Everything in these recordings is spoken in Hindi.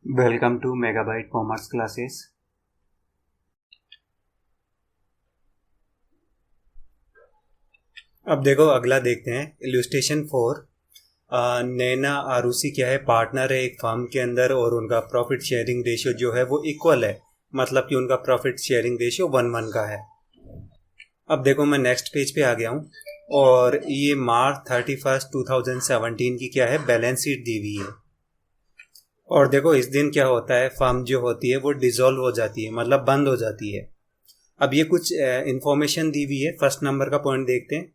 Welcome to Megabyte commerce classes. अब देखो अगला देखते हैं इलस्ट्रेशन 4। नैना आरूसी क्या है, पार्टनर है एक फर्म के अंदर और उनका प्रॉफिट शेयरिंग रेशियो जो है वो इक्वल है, मतलब कि उनका प्रॉफिट शेयरिंग रेशियो 1:1 का है। अब देखो मैं नेक्स्ट पेज पे आ गया हूँ और ये मार्च 31 2017 की क्या है बैलेंस शीट दी हुई है। और देखो इस दिन क्या होता है, फर्म जो होती है वो डिसॉल्व हो जाती है, मतलब बंद हो जाती है। अब ये कुछ इंफॉर्मेशन दी हुई है। फर्स्ट नंबर का पॉइंट देखते हैं।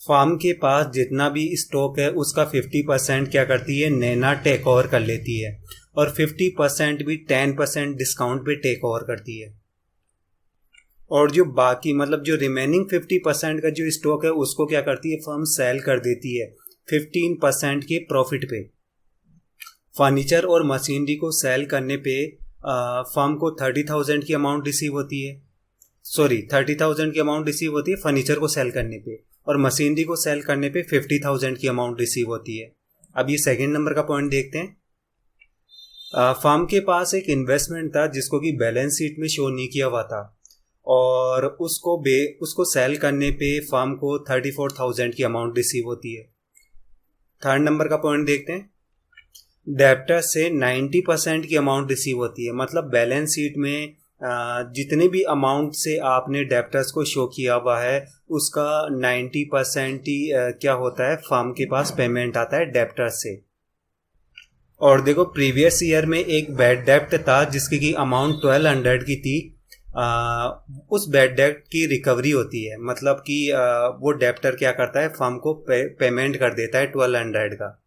फर्म के पास जितना भी स्टॉक है उसका 50% क्या करती है, नैना टेक ओवर कर लेती है और 50% भी 10% डिस्काउंट पे टेक ओवर करती है। और जो बाकी मतलब जो रिमेनिंग 50% का जो स्टॉक है उसको क्या करती है, फर्म सेल कर देती है 15% के प्रॉफिट पे। फर्नीचर और मशीनरी को सेल करने पे फर्म को 30,000 की अमाउंट रिसीव होती है। 30,000 की अमाउंट रिसीव होती है फर्नीचर को सेल करने पे, और मशीनरी को सेल करने पे 50,000 की अमाउंट रिसीव होती है। अब ये सेकंड नंबर का पॉइंट देखते हैं। फर्म के पास एक इन्वेस्टमेंट था जिसको कि बैलेंस शीट में शो नहीं किया हुआ था, और उसको सेल करने पे फर्म को 34,000 की अमाउंट रिसीव होती है। थर्ड नंबर का पॉइंट देखते हैं। डेप्टर से 90% की अमाउंट रिसीव होती है, मतलब बैलेंस शीट में जितने भी अमाउंट से आपने डेप्टर्स को शो किया हुआ है उसका 90% ही क्या होता है, फर्म के पास पेमेंट आता है डेप्टर्स से। और देखो प्रीवियस ईयर में एक बैड डेप्ट था जिसकी की अमाउंट 1200 की थी। उस बैड डेप्ट की रिकवरी होती है, मतलब कि वो डेप्टर क्या करता है, फर्म को पेमेंट कर देता है 1200 का।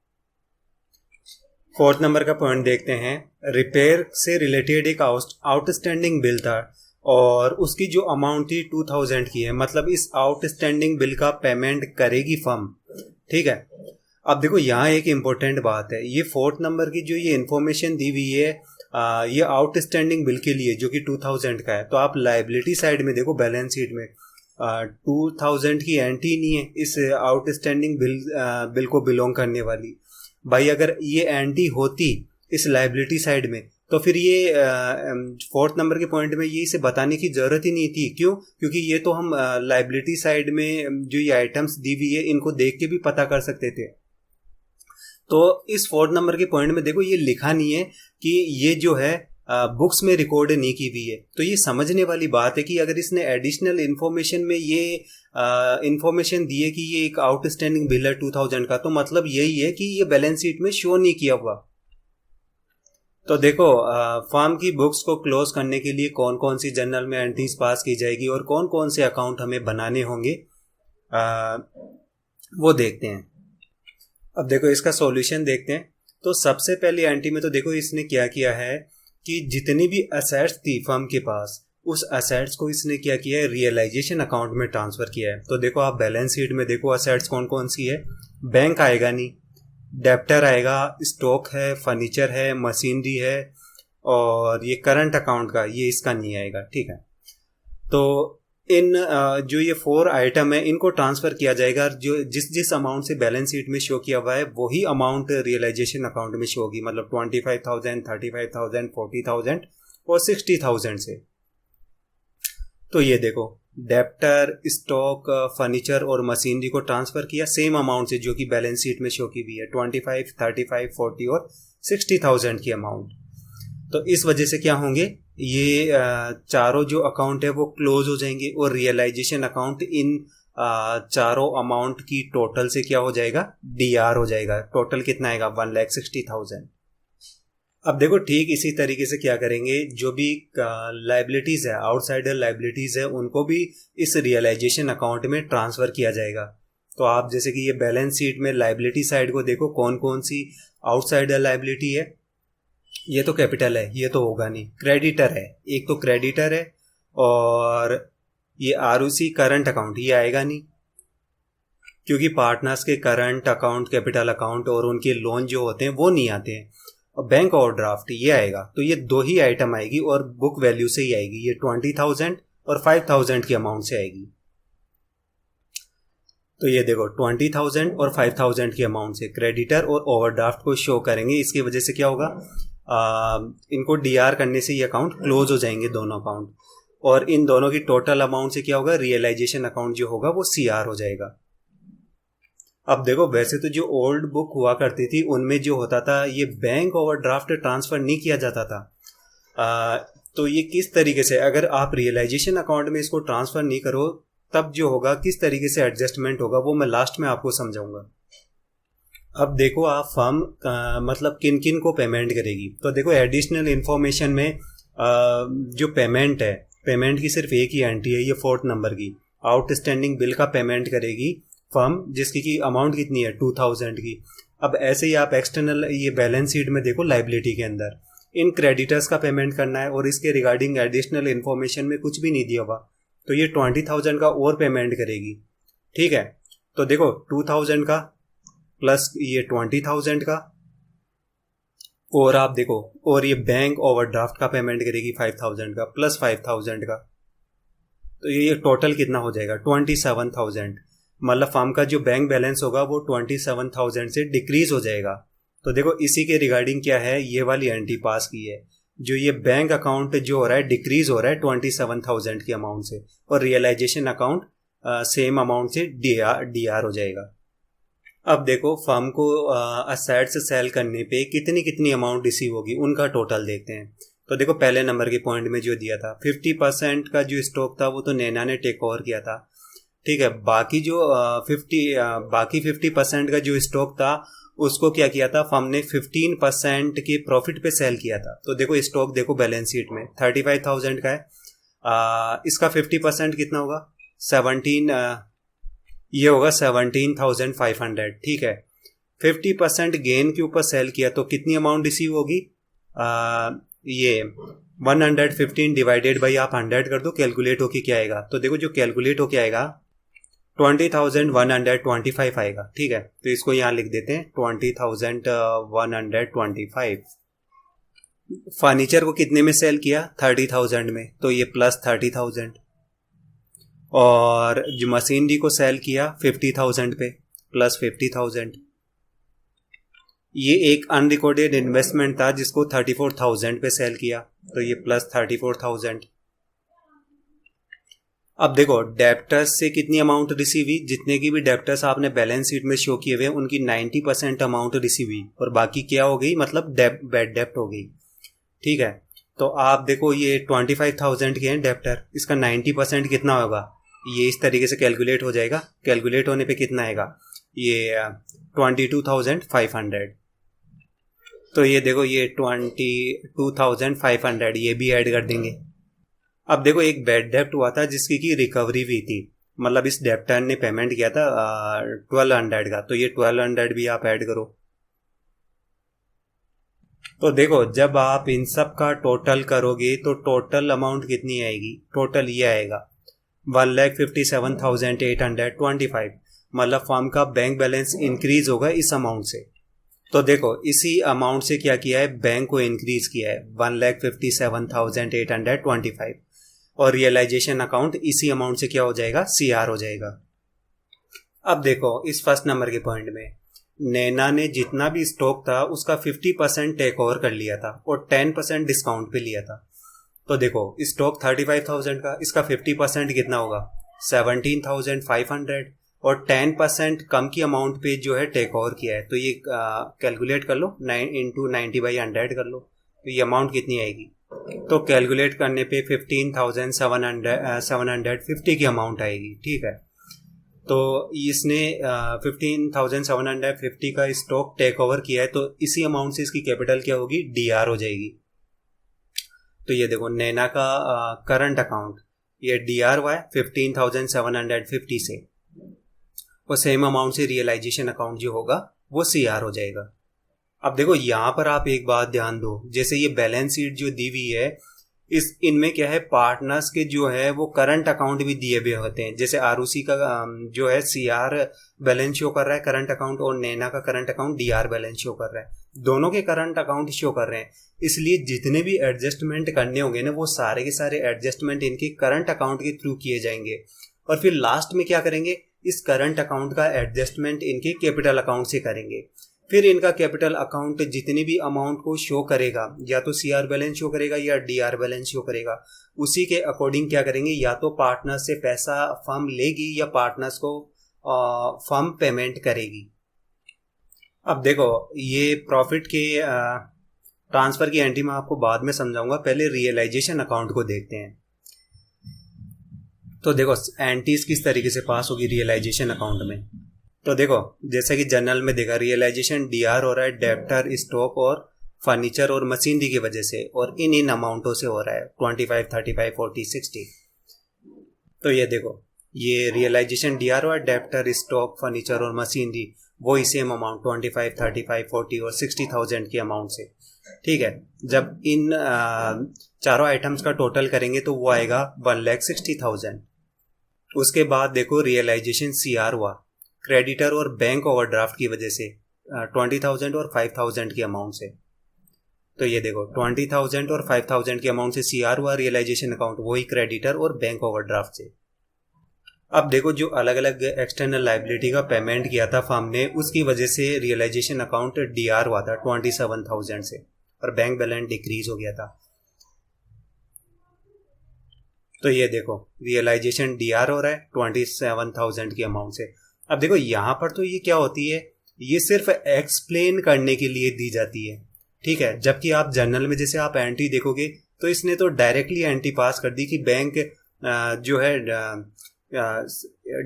फोर्थ नंबर का पॉइंट देखते हैं। रिपेयर से रिलेटेड एक आउटस्टैंडिंग बिल था और उसकी जो अमाउंट थी 2000 की है, मतलब इस आउटस्टैंडिंग बिल का पेमेंट करेगी फर्म। ठीक है। अब देखो यहाँ एक इम्पोर्टेंट बात है, ये फोर्थ नंबर की जो ये इन्फॉर्मेशन दी हुई है ये आउटस्टैंडिंग बिल के लिए जो कि 2000 का है। तो आप लाइबिलिटी साइड में देखो बैलेंस शीट में 2000 की एंट्री नहीं है इस आउटस्टैंडिंग बिल को बिलोंग करने वाली। भाई अगर ये एंटी होती इस लाइबिलिटी साइड में तो फिर ये फोर्थ नंबर के पॉइंट में ये इसे बताने की जरूरत ही नहीं थी। क्यों? क्योंकि ये तो हम लाइबिलिटी साइड में जो ये आइटम्स दी हुई है इनको देख के भी पता कर सकते थे। तो इस फोर्थ नंबर के पॉइंट में देखो ये लिखा नहीं है कि ये जो है बुक्स में रिकॉर्ड नहीं की हुई है। तो ये समझने वाली बात है कि अगर इसने एडिशनल इन्फॉर्मेशन में ये इन्फॉर्मेशन दी है कि ये एक आउटस्टैंडिंग बिल है 2000 का, तो मतलब यही है कि ये बैलेंस शीट में शो नहीं किया हुआ। तो देखो फर्म की बुक्स को क्लोज करने के लिए कौन कौन सी जर्नल में एंट्रीज पास की जाएगी और कौन कौन से अकाउंट हमें बनाने होंगे वो देखते हैं। अब देखो इसका सॉल्यूशन देखते हैं। तो सबसे पहली एंट्री में तो देखो इसने क्या किया है कि जितनी भी असेट्स थी फर्म के पास उस असेट्स को इसने क्या किया है, रियलाइजेशन अकाउंट में ट्रांसफर किया है। तो देखो आप बैलेंस शीट में देखो असेट्स कौन कौन सी है। बैंक आएगा नहीं, डेप्टर आएगा, स्टॉक है, फर्नीचर है, मशीनरी है, और ये करंट अकाउंट का ये इसका नहीं आएगा। ठीक है। तो इन जो ये 4 आइटम है इनको ट्रांसफर किया जाएगा। जो जिस जिस अमाउंट से बैलेंस शीट में शो किया हुआ है वही अमाउंट रियलाइजेशन अकाउंट में शो होगी, मतलब 25,000, 35,000, 40,000 और 60,000 से। तो ये देखो डेप्टर, स्टॉक, फर्नीचर और मशीनरी को ट्रांसफर किया सेम अमाउंट से जो कि बैलेंस शीट में शो की हुई है, 25, 35, 40 और 60,000 की अमाउंट। तो इस वजह से क्या होंगे, ये चारों जो अकाउंट है वो क्लोज हो जाएंगे और रियलाइजेशन अकाउंट इन चारों अमाउंट की टोटल से क्या हो जाएगा, डीआर हो जाएगा। टोटल कितना आएगा, 1,60,000। अब देखो ठीक इसी तरीके से क्या करेंगे, जो भी लाइबिलिटीज है, आउटसाइडर लाइबिलिटीज है, उनको भी इस रियलाइजेशन अकाउंट में ट्रांसफर किया जाएगा। तो आप जैसे कि ये बैलेंस शीट में लाइबिलिटी साइड को देखो कौन कौन सी आउटसाइडर लाइबिलिटी है। ये तो कैपिटल है, ये तो होगा नहीं। क्रेडिटर है, एक तो क्रेडिटर है, और ये आरओसी करंट अकाउंट ये आएगा नहीं क्योंकि पार्टनर्स के करंट अकाउंट, कैपिटल अकाउंट और उनके लोन जो होते हैं वो नहीं आते हैं। और बैंक ओवरड्राफ्ट ये आएगा। तो ये 2 ही आइटम आएगी और बुक वैल्यू से ही आएगी। ये 20,000 और 5,000 की अमाउंट से आएगी। तो ये देखो 20,000 और 5,000 की अमाउंट से क्रेडिटर और ओवरड्राफ्ट को शो करेंगे। इसकी वजह से क्या होगा, इनको डीआर करने से ये अकाउंट क्लोज हो जाएंगे दोनों अकाउंट, और इन दोनों की टोटल अमाउंट से क्या होगा, रियलाइजेशन अकाउंट जो होगा वो सीआर हो जाएगा। अब देखो वैसे तो जो ओल्ड बुक हुआ करती थी उनमें जो होता था ये बैंक ओवरड्राफ्ट ट्रांसफर नहीं किया जाता था। तो ये किस तरीके से, अगर आप रियलाइजेशन अकाउंट में इसको ट्रांसफर नहीं करो तब जो होगा किस तरीके से एडजस्टमेंट होगा वो मैं लास्ट में आपको समझाऊंगा। अब देखो आप फर्म मतलब किन किन को पेमेंट करेगी, तो देखो एडिशनल इन्फॉर्मेशन में जो पेमेंट है, पेमेंट की सिर्फ एक ही एंट्री है, ये 4th नंबर की आउटस्टैंडिंग बिल का पेमेंट करेगी फर्म, जिसकी की अमाउंट कितनी है 2000 की। अब ऐसे ही आप एक्सटर्नल ये बैलेंस शीट में देखो लाइबिलिटी के अंदर इन क्रेडिटर्स का पेमेंट करना है और इसके रिगार्डिंग एडिशनल इन्फॉर्मेशन में कुछ भी नहीं दिया हुआ, तो ये 20,000 का और पेमेंट करेगी। ठीक है, तो देखो 2000 का प्लस ये 20,000 का, और आप देखो और ये बैंक ओवरड्राफ्ट का पेमेंट करेगी 5,000 का प्लस 5,000 का, तो ये टोटल कितना हो जाएगा 27,000। मतलब फर्म का जो बैंक बैलेंस होगा वो 27,000 से डिक्रीज हो जाएगा। तो देखो इसी के रिगार्डिंग क्या है, ये वाली एंट्री पास की है, जो ये बैंक अकाउंट जो हो रहा है डिक्रीज हो रहा है 27,000 की अमाउंट से, और रियलाइजेशन अकाउंट सेम अमाउंट से डीआर हो जाएगा। अब देखो फर्म को असेट्स सेल करने पे कितनी कितनी अमाउंट रिसीव होगी उनका टोटल देखते हैं। तो देखो पहले नंबर के पॉइंट में जो दिया था 50% का जो स्टॉक था वो तो नैना ने टेक ओवर किया था। ठीक है, बाकी जो 50% का जो स्टॉक था उसको क्या किया था फर्म ने 15% के प्रॉफिट पे सेल किया था। तो देखो स्टॉक देखो बैलेंस शीट में 35,000 का है, इसका 50% कितना होगा 17, ये होगा 17,500। ठीक है, 50% गेन के ऊपर सेल किया तो कितनी अमाउंट रिसीव होगी, ये 115 डिवाइडेड बाई आप 100 कर दो, कैलकुलेट होके क्या आएगा, तो देखो जो कैलकुलेट होके आएगा 20,125 आएगा। ठीक है, तो इसको यहाँ लिख देते हैं 20,125। फर्नीचर को कितने में सेल किया 30,000 में, तो ये प्लस 30,000, और जो मशीनरी को सेल किया 50,000 पे प्लस 50,000। ये एक अनरिकॉर्डेड इन्वेस्टमेंट था जिसको 34,000 पे सेल किया, तो ये प्लस 34,000। अब देखो डेप्टर्स से कितनी अमाउंट रिसीव हुई, जितने की भी डेप्टर्स आपने बैलेंस शीट में शो किए हुए उनकी 90% अमाउंट रिसीव हुई, और बाकी क्या हो गई मतलब बैड डेप्ट हो गई। ठीक है, तो आप देखो ये 25,000 के हैं डेप्टर, इसका 90% कितना होगा, ये इस तरीके से कैलकुलेट हो जाएगा। कैलकुलेट होने पे कितना आएगा, ये 22,500। तो ये देखो ये 22,500 ये भी ऐड कर देंगे। अब देखो एक बैड डेप्ट हुआ था जिसकी की रिकवरी हुई थी, मतलब इस डेप्टर ने पेमेंट किया था 1200 का, तो ये 1200 भी आप ऐड करो। तो देखो जब आप इन सब का टोटल करोगे तो टोटल अमाउंट कितनी आएगी, टोटल ये आएगा 1,57,825। मतलब फर्म का बैंक बैलेंस इंक्रीज होगा इस अमाउंट से। तो देखो इसी अमाउंट से क्या किया है, बैंक को इंक्रीज किया है 1,57,825, और रियलाइजेशन अकाउंट इसी अमाउंट से क्या हो जाएगा, सीआर हो जाएगा। अब देखो इस फर्स्ट नंबर के पॉइंट में नैना ने जितना भी स्टॉक था उसका 50% टेक ओवर कर लिया था और 10% डिस्काउंट पे लिया था। तो देखो स्टॉक 35,000 का, इसका 50% कितना होगा 17,500, और 10% कम की अमाउंट पे जो है टेक ओवर किया है, तो ये कैलकुलेट कर लो 9 × 90/100 कर लो, तो ये अमाउंट कितनी आएगी। तो कैलकुलेट करने पे 15,750 की अमाउंट आएगी। ठीक है, तो इसने 15,750 का स्टॉक टेक ओवर किया है, तो इसी अमाउंट से इसकी कैपिटल क्या होगी, डीआर हो जाएगी। तो ये देखो नैना का करंट अकाउंट ये डीआर हुआ है 15,750 से, और सेम अमाउंट से रियलाइजेशन अकाउंट जो होगा वो सीआर हो जाएगा। अब देखो यहाँ पर आप एक बात ध्यान दो, जैसे ये बैलेंस शीट जो दी हुई है इनमें क्या है, पार्टनर्स के जो है वो करंट अकाउंट भी दिए हुए होते हैं। जैसे आरओसी का जो है सीआर बैलेंस शो कर रहा है करंट अकाउंट, और नैना का current account DR balance show कर रहा है, दोनों के करंट अकाउंट शो कर रहे हैं। इसलिए जितने भी एडजस्टमेंट करने होंगे ना वो सारे के सारे एडजस्टमेंट इनके करंट अकाउंट के थ्रू किए जाएंगे, और फिर लास्ट में क्या करेंगे, इस करंट अकाउंट का एडजस्टमेंट इनके कैपिटल अकाउंट से करेंगे। फिर इनका कैपिटल अकाउंट जितनी भी अमाउंट को शो करेगा, या तो सीआर बैलेंस शो करेगा या डीआर बैलेंस शो करेगा, उसी के अकॉर्डिंग क्या करेंगे, या तो पार्टनर से पैसा फर्म लेगी या पार्टनर्स को फर्म पेमेंट करेगी। अब देखो ये प्रॉफिट के ट्रांसफर की एंट्री में आपको बाद में समझाऊंगा, पहले रियलाइजेशन अकाउंट को देखते हैं। तो देखो एंट्रीज किस तरीके से पास होगी रियलाइजेशन अकाउंट में। तो देखो जैसा कि जर्नल में देखा, रियलाइजेशन डीआर हो रहा है डेब्टर, स्टॉक और फर्नीचर और मशीनरी की वजह से, और इन अमाउंटों से हो रहा है 25, 35, 40, 60। तो ये देखो ये रियलाइजेशन डीआर हुआ डेब्टर, स्टॉक, फर्नीचर और मशीनरी, वो ही सेम अमाउंट 25, 35, 40 और 60,000 के अमाउंट से। ठीक है, जब इन चारों आइटम्स का टोटल करेंगे तो वो आएगा 1,60,000। उसके बाद देखो रियलाइजेशन सीआर हुआ क्रेडिटर और बैंक ओवरड्राफ्ट की वजह से 20,000 और 5,000 के अमाउंट से। तो ये देखो 20,000 और 5,000 के अमाउंट से सीआर हुआ रियलाइजेशन अकाउंट, वही क्रेडिटर और बैंक ओवरड्राफ्ट से। अब देखो जो अलग अलग एक्सटर्नल लाइबिलिटी का पेमेंट किया था फर्म ने, उसकी वजह से रियलाइजेशन अकाउंट डीआर हुआ था 27,000 से, और बैंक बैलेंस डिक्रीज हो गया था। तो ये देखो रियलाइजेशन डीआर हो रहा है 27,000 के अमाउंट से। अब देखो यहाँ पर तो ये क्या होती है, ये सिर्फ एक्सप्लेन करने के लिए दी जाती है। ठीक है, जबकि आप जर्नल में जैसे आप एंट्री देखोगे तो इसने तो डायरेक्टली एंट्री पास कर दी कि बैंक जो है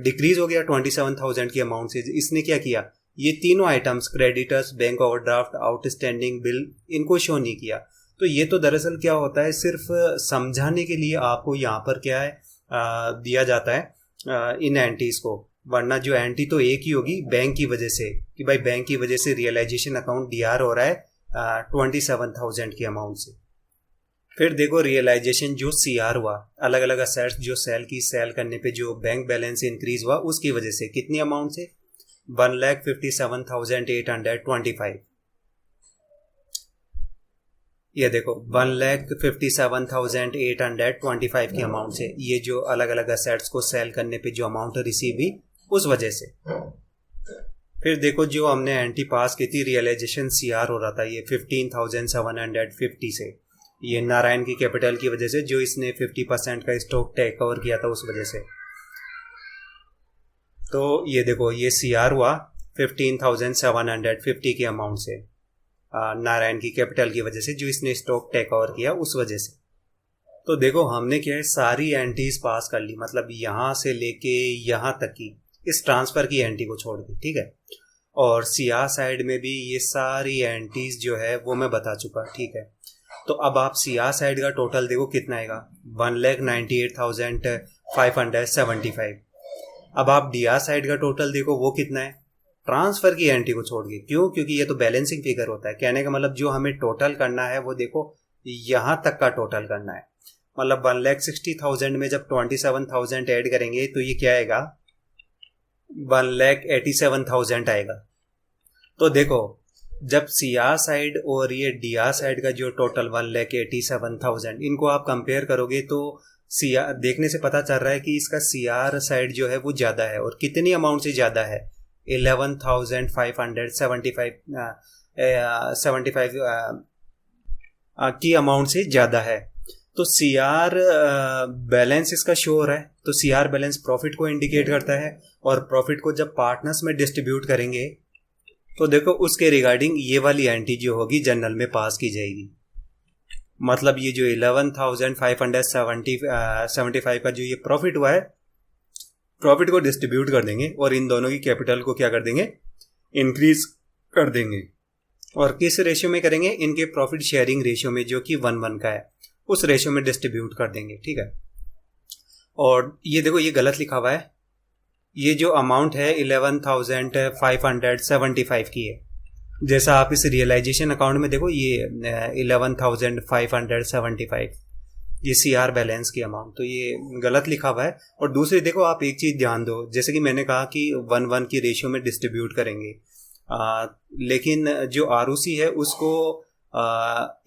डिक्रीज हो गया 27,000 के अमाउंट से। इसने क्या किया, ये तीनों items creditors, bank overdraft, outstanding bill, इनको शो नहीं किया। तो ये तो दरअसल क्या होता है, सिर्फ समझाने के लिए आपको यहाँ पर क्या है दिया जाता है इन एंट्रीज को, वरना जो एंट्री तो एक ही होगी बैंक की वजह से, कि भाई बैंक की वजह से रियलाइजेशन अकाउंट डीआर हो रहा है 27,000 के अमाउंट से। फिर देखो रियलाइजेशन जो सीआर हुआ, अलग अलग असेट्स जो सेल करने पे जो बैंक बैलेंस इंक्रीज हुआ, उसकी वजह से कितनी अमाउंट से 1,57,825। ये देखो 1,57,825 के अमाउंट से, ये जो अलग अलग असेट्स को सेल करने पे जो अमाउंट रिसीव हुई उस वजह से। फिर देखो जो हमने एंट्री पास की थी रियलाइजेशन सीआर हो रहा था ये 15,750 से, ये नारायण की कैपिटल की वजह से, जो इसने 50% का स्टॉक टेक ओवर किया था उस वजह से। तो ये देखो ये सीआर हुआ 15,750 के अमाउंट से नारायण की कैपिटल की वजह से, जो इसने स्टॉक टेक ओवर किया उस वजह से। तो देखो हमने क्या है सारी एंट्रीज पास कर ली, मतलब यहाँ से लेके यहाँ तक की, इस ट्रांसफर की एंट्री को छोड़ दी। ठीक है, और सीआर साइड में भी ये सारी एंट्रीज जो है वो मैं बता चुका। ठीक है, तो अब आप सीआर साइड का टोटल देखो कितना आएगा 1,98,575। अब आप डीआर साइड का टोटल देखो वो कितना है, ट्रांसफर की एंट्री को छोड़ के। क्यों? क्योंकि ये तो बैलेंसिंग फिगर होता है। कहने का मतलब जो हमें टोटल करना है वो देखो यहाँ तक का टोटल करना है, मतलब 1,60,000 में जब 27,000 ऐड करेंगे तो ये क्या आएगा 1,87,000 आएगा। तो देखो जब सीआर साइड और ये डीआर साइड का जो टोटल 1,87,000, इनको आप कंपेयर करोगे तो सीआर देखने से पता चल रहा है कि इसका सीआर साइड जो है वो ज़्यादा है। और कितनी अमाउंट से ज़्यादा है 11,575 की अमाउंट से ज़्यादा है। तो सीआर बैलेंस इसका शो हो रहा है, तो सीआर बैलेंस प्रॉफिट को इंडिकेट करता है, और प्रॉफिट को जब पार्टनर्स में डिस्ट्रीब्यूट करेंगे तो देखो उसके रिगार्डिंग ये वाली एंट्री जो होगी जर्नल में पास की जाएगी। मतलब ये जो 11,575 का जो ये प्रॉफिट हुआ है, प्रॉफिट को डिस्ट्रीब्यूट कर देंगे और इन दोनों की कैपिटल को क्या कर देंगे इंक्रीज कर देंगे। और किस रेशियो में करेंगे, इनके प्रॉफिट शेयरिंग रेशियो में जो कि 1:1 का है, उस रेशियो में डिस्ट्रीब्यूट कर देंगे। ठीक है, और ये देखो ये गलत लिखा हुआ है, ये जो अमाउंट है 11,575 की है। जैसा आप इस रियलाइजेशन अकाउंट में देखो ये 11,575 ये सीआर बैलेंस की अमाउंट, तो ये गलत लिखा हुआ है। और दूसरी देखो आप एक चीज़ ध्यान दो, जैसे कि मैंने कहा कि 1:1 की रेशियो में डिस्ट्रीब्यूट करेंगे, लेकिन जो आरओसी है उसको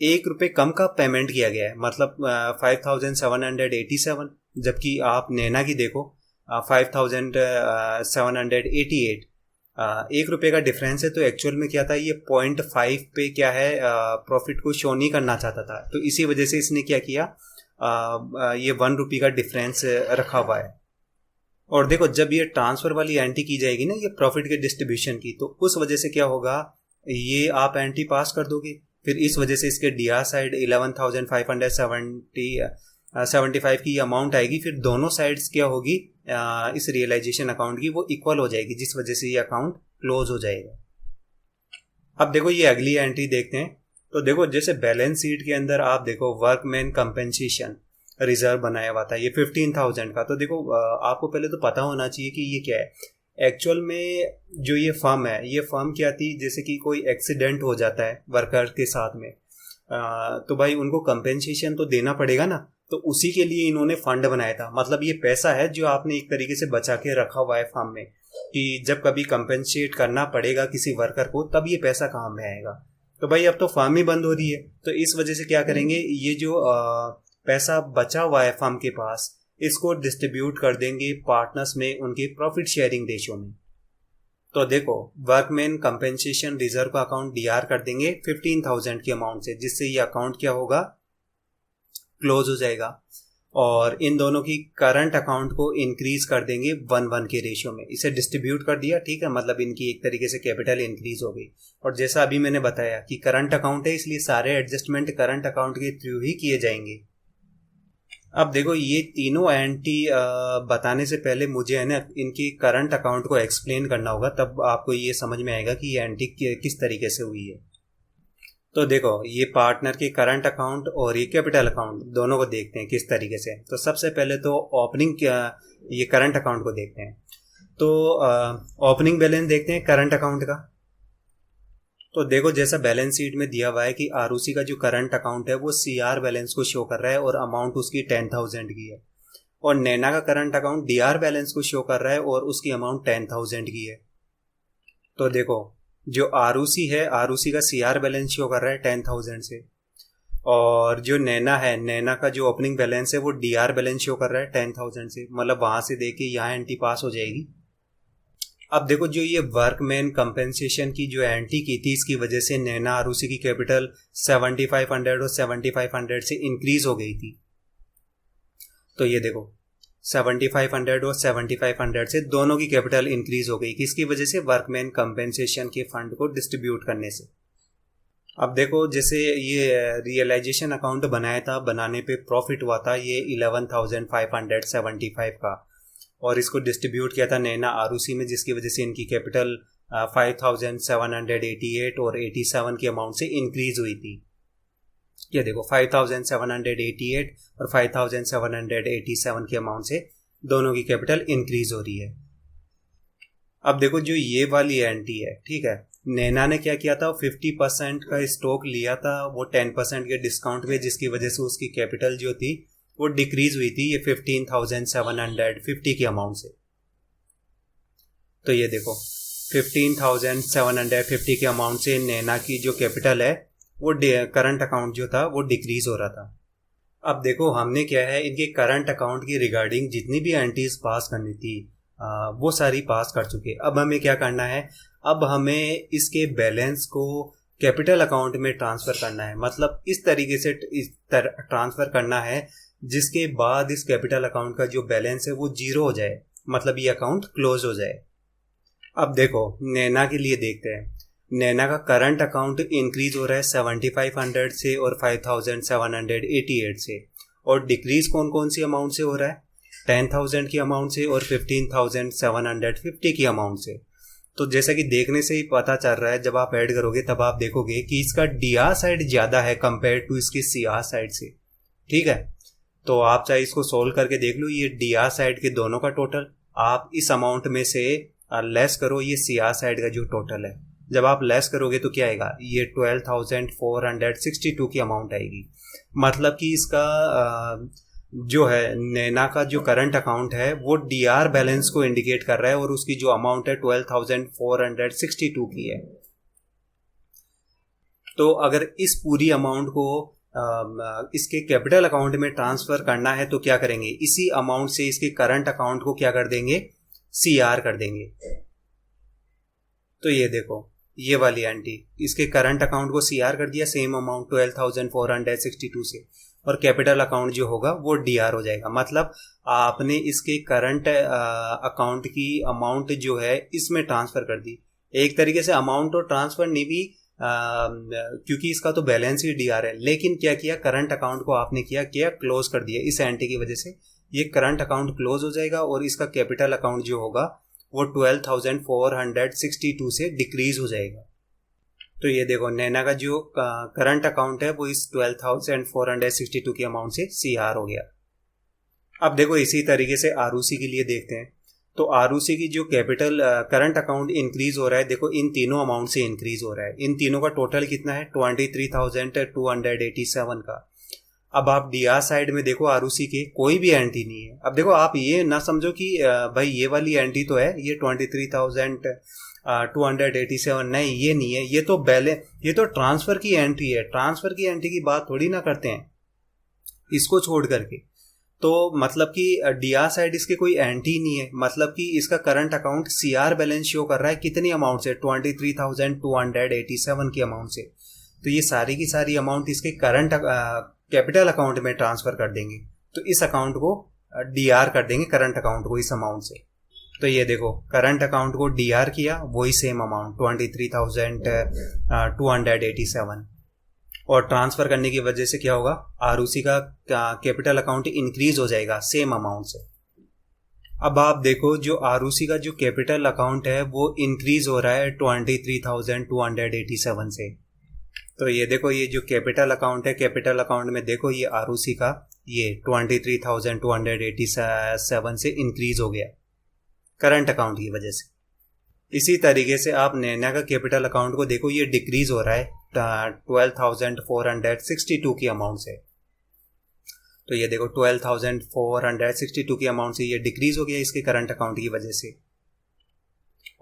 1 रुपये कम का पेमेंट किया गया है, मतलब 5,787, जबकि आप नैना की देखो 5,788। ₹1 का डिफरेंस है, तो एक्चुअल में क्या था, ये 0.5 पे क्या है प्रॉफिट को शो नहीं करना चाहता था, तो इसी वजह से इसने क्या किया, ये ₹1 का डिफरेंस रखा हुआ है। और देखो जब ये ट्रांसफर वाली एंट्री की जाएगी ना, ये प्रॉफिट के डिस्ट्रीब्यूशन की, तो उस वजह से क्या होगा, ये आप एंट्री पास कर दोगे, फिर इस वजह से इसके डीआर साइड 11,575 की अमाउंट आएगी, फिर दोनों साइड्स क्या होगी इस रियलाइजेशन अकाउंट की, वो इक्वल हो जाएगी, जिस वजह से ये अकाउंट क्लोज हो जाएगा। अब देखो ये अगली एंट्री देखते हैं। तो देखो जैसे बैलेंस शीट के अंदर आप देखो वर्कमैन कंपेंसेशन रिजर्व बनाया हुआ था, ये 15,000 का। तो देखो आपको पहले तो पता होना चाहिए कि ये क्या है एक्चुअल में। जो ये फर्म है, ये फर्म क्या थी, जैसे कि कोई एक्सीडेंट हो जाता है वर्कर के साथ में, तो भाई उनको कंपेंसेशन तो देना पड़ेगा ना, तो उसी के लिए इन्होंने फंड बनाया था। मतलब ये पैसा है जो आपने एक तरीके से बचा के रखा हुआ है फर्म में, कि जब कभी कंपेंसेट करना पड़ेगा किसी वर्कर को, तब ये पैसा काम में आएगा। तो भाई अब तो फर्म ही बंद हो रही है, तो इस वजह से क्या करेंगे, ये जो पैसा बचा हुआ है फर्म के पास, इसको डिस्ट्रीब्यूट कर देंगे पार्टनर्स में उनके प्रॉफिट शेयरिंग रेशियो में। तो देखो वर्कमैन कंपेंसेशन रिजर्व का अकाउंट डीआर कर देंगे 15,000 की अमाउंट से, जिससे ये अकाउंट क्या होगा, क्लोज हो जाएगा। और इन दोनों की करंट अकाउंट को इंक्रीज कर देंगे 1:1 के रेशियो में, इसे डिस्ट्रीब्यूट कर दिया, ठीक है, मतलब इनकी एक तरीके से कैपिटल इंक्रीज हो गई। और जैसा अभी मैंने बताया कि करंट अकाउंट है, इसलिए सारे एडजस्टमेंट करंट अकाउंट के थ्रू ही किए जाएंगे। अब देखो ये तीनों एंट्री बताने से पहले मुझे है ना इनकी करंट अकाउंट को एक्सप्लेन करना होगा, तब आपको ये समझ में आएगा कि ये एंट्री किस तरीके से हुई है। तो देखो ये पार्टनर के करंट अकाउंट और ये कैपिटल अकाउंट दोनों को देखते हैं किस तरीके से। तो सबसे पहले तो ओपनिंग ये करंट अकाउंट को देखते हैं। तो ओपनिंग बैलेंस देखते हैं करंट अकाउंट का। तो देखो जैसा बैलेंस शीट में दिया हुआ है कि आरओसी का जो करंट अकाउंट है वो सीआर बैलेंस को शो कर रहा है और अमाउंट उसकी 10,000 की है, और नैना का करंट अकाउंट डीआर बैलेंस को शो कर रहा है और उसकी अमाउंट 10,000 की है। तो देखो जो आरओसी है, आरओसी का सीआर बैलेंस शो कर रहा है 10,000 से, और जो नैना है, नैना का जो ओपनिंग बैलेंस है वो डीआर बैलेंस शो कर रहा है 10,000 से, मतलब वहां से देखिए यहाँ एंट्री पास हो जाएगी। अब देखो जो ये वर्कमैन कंपेंसेशन की जो एंट्री की थी, इसकी वजह से नैना आरओसी की कैपिटल 7,500 और 7,500 से इंक्रीज हो गई थी। तो ये देखो 7,500 और 7,500 से दोनों की कैपिटल इंक्रीज हो गई, किसकी वजह से, वर्कमैन कंपेंसेशन के फंड को डिस्ट्रीब्यूट करने से। अब देखो जैसे ये रियलाइजेशन अकाउंट बनाया था, बनाने पे प्रॉफिट हुआ था ये 11,575 का, और इसको डिस्ट्रीब्यूट किया था नैना आरओसी में, जिसकी वजह से इनकी कैपिटल 5,788 और 87 की अमाउंट से इंक्रीज हुई थी। ये देखो 5,788 और 5,787 की अमाउंट से दोनों की कैपिटल इंक्रीज हो रही है। अब देखो जो ये वाली एंट्री है, ठीक है, नैना ने क्या किया था, 50% का स्टॉक लिया था वो 10% के डिस्काउंट पे, जिसकी वजह से उसकी कैपिटल जो थी वो डिक्रीज हुई थी ये 15,750 की अमाउंट से। तो ये देखो 15,750 के अमाउंट से नैना की जो कैपिटल है वो करंट अकाउंट जो था वो डिक्रीज हो रहा था। अब देखो हमने क्या है, इनके करंट अकाउंट की रिगार्डिंग जितनी भी एंट्रीज पास करनी थी वो सारी पास कर चुके। अब हमें क्या करना है, अब हमें इसके बैलेंस को कैपिटल अकाउंट में ट्रांसफर करना है, मतलब इस तरीके से ट्रांसफर करना है जिसके बाद इस कैपिटल अकाउंट का जो बैलेंस है वो 0 हो जाए, मतलब ये अकाउंट क्लोज हो जाए। अब देखो नैना के लिए देखते हैं। नैना का करंट अकाउंट इंक्रीज हो रहा है 7,500 से और 5,788 से, और डिक्रीज कौन कौन सी अमाउंट से हो रहा है, 10,000 की अमाउंट से और 15,750 की अमाउंट से। तो जैसा कि देखने से ही पता चल रहा है, जब आप ऐड करोगे तब आप देखोगे कि इसका डीआर साइड ज़्यादा है कंपेयर टू इसकी सीआर साइड से, ठीक है। तो आप चाहे इसको सोल्व करके देख लो, ये डीआर साइड के दोनों का टोटल आप इस अमाउंट में से लेस करो, ये सीआर साइड का जो टोटल है, जब आप लेस करोगे तो क्या आएगा, ये 12,462 की अमाउंट आएगी। मतलब कि इसका जो है नैना का जो करंट अकाउंट है वो डीआर बैलेंस को इंडिकेट कर रहा है, और उसकी जो अमाउंट है 12,462 की है। तो अगर इस पूरी अमाउंट को इसके कैपिटल अकाउंट में ट्रांसफर करना है तो क्या करेंगे, इसी अमाउंट से इसके करंट अकाउंट को क्या कर देंगे, सीआर कर देंगे। तो ये देखो ये वाली एंटी, इसके करंट अकाउंट को सीआर कर दिया सेम अमाउंट 12,462 से, और कैपिटल अकाउंट जो होगा वो डीआर हो जाएगा। मतलब आपने इसके करंट अकाउंट की अमाउंट जो है इसमें ट्रांसफ़र कर दी। एक तरीके से अमाउंट और ट्रांसफ़र नहीं भी, क्योंकि इसका तो बैलेंस ही डीआर है, लेकिन क्या किया, करंट अकाउंट को आपने किया क्लोज कर दिया। इस एंटी की वजह से ये करंट अकाउंट क्लोज हो जाएगा और इसका कैपिटल अकाउंट जो होगा वो 12,462 से डिक्रीज हो जाएगा। तो ये देखो नैना का जो करंट अकाउंट है वो इस 12,462 की अमाउंट से सीआर हो गया। अब देखो इसी तरीके से आरओसी के लिए देखते हैं। तो आरओसी की जो कैपिटल करंट अकाउंट इंक्रीज हो रहा है, देखो इन तीनों अमाउंट से इंक्रीज हो रहा है। इन तीनों का टोटल कितना है, 23,287 का। अब आप डीआर साइड में देखो आरओसी के कोई भी एंटी नहीं है। अब देखो आप ये ना समझो कि भाई ये वाली एंटी तो है, ये 23,287, नहीं ये नहीं है, ये तो ट्रांसफर की एंट्री है। ट्रांसफर की एंट्री की बात थोड़ी ना करते हैं इसको छोड़ करके। तो मतलब कि डीआर साइड इसके कोई एंटी नहीं है, मतलब कि इसका current account CR balance show कर रहा है कितनी अमाउंट से, 23,287 की अमाउंट से। तो ये सारी की सारी अमाउंट इसके करंट कैपिटल अकाउंट में ट्रांसफर कर देंगे, तो इस अकाउंट को डीआर कर देंगे करंट अकाउंट को इस अमाउंट से। तो ये देखो करंट अकाउंट को डीआर किया, वही सेम अमाउंट 23,287, और ट्रांसफर करने की वजह से क्या होगा, आरओसी का कैपिटल अकाउंट इंक्रीज हो जाएगा सेम अमाउंट से। अब आप देखो जो आरओसी का जो कैपिटल अकाउंट है वो इंक्रीज हो रहा है 23,287 से। तो ये देखो ये जो कैपिटल अकाउंट है, कैपिटल अकाउंट में देखो ये आरओसी का ये 23,287 से इंक्रीज हो गया करंट अकाउंट की वजह से। इसी तरीके से आप नैना का कैपिटल अकाउंट को देखो, ये डिक्रीज हो रहा है 12,462 की अमाउंट से। तो ये देखो 12,462 की अमाउंट से ये डिक्रीज हो गया इसके करंट अकाउंट की वजह से।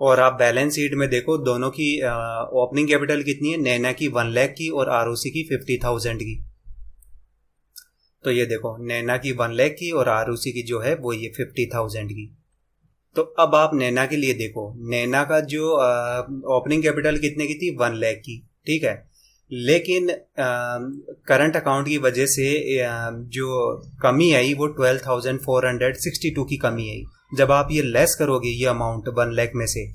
और आप बैलेंस शीट में देखो दोनों की ओपनिंग कैपिटल कितनी है, नैना की 1 लाख की और आरओसी की 50,000 की। तो ये देखो नैना की 1 लाख की और आरओसी की जो है वो ये 50,000 की। तो अब आप नैना के लिए देखो, नैना का जो ओपनिंग कैपिटल कितने की थी, 1 लाख की, ठीक है। लेकिन करंट अकाउंट की वजह से जो कमी आई वो 12,462 की कमी आई। जब आप ये लेस करोगे ये अमाउंट 1 लाख में से,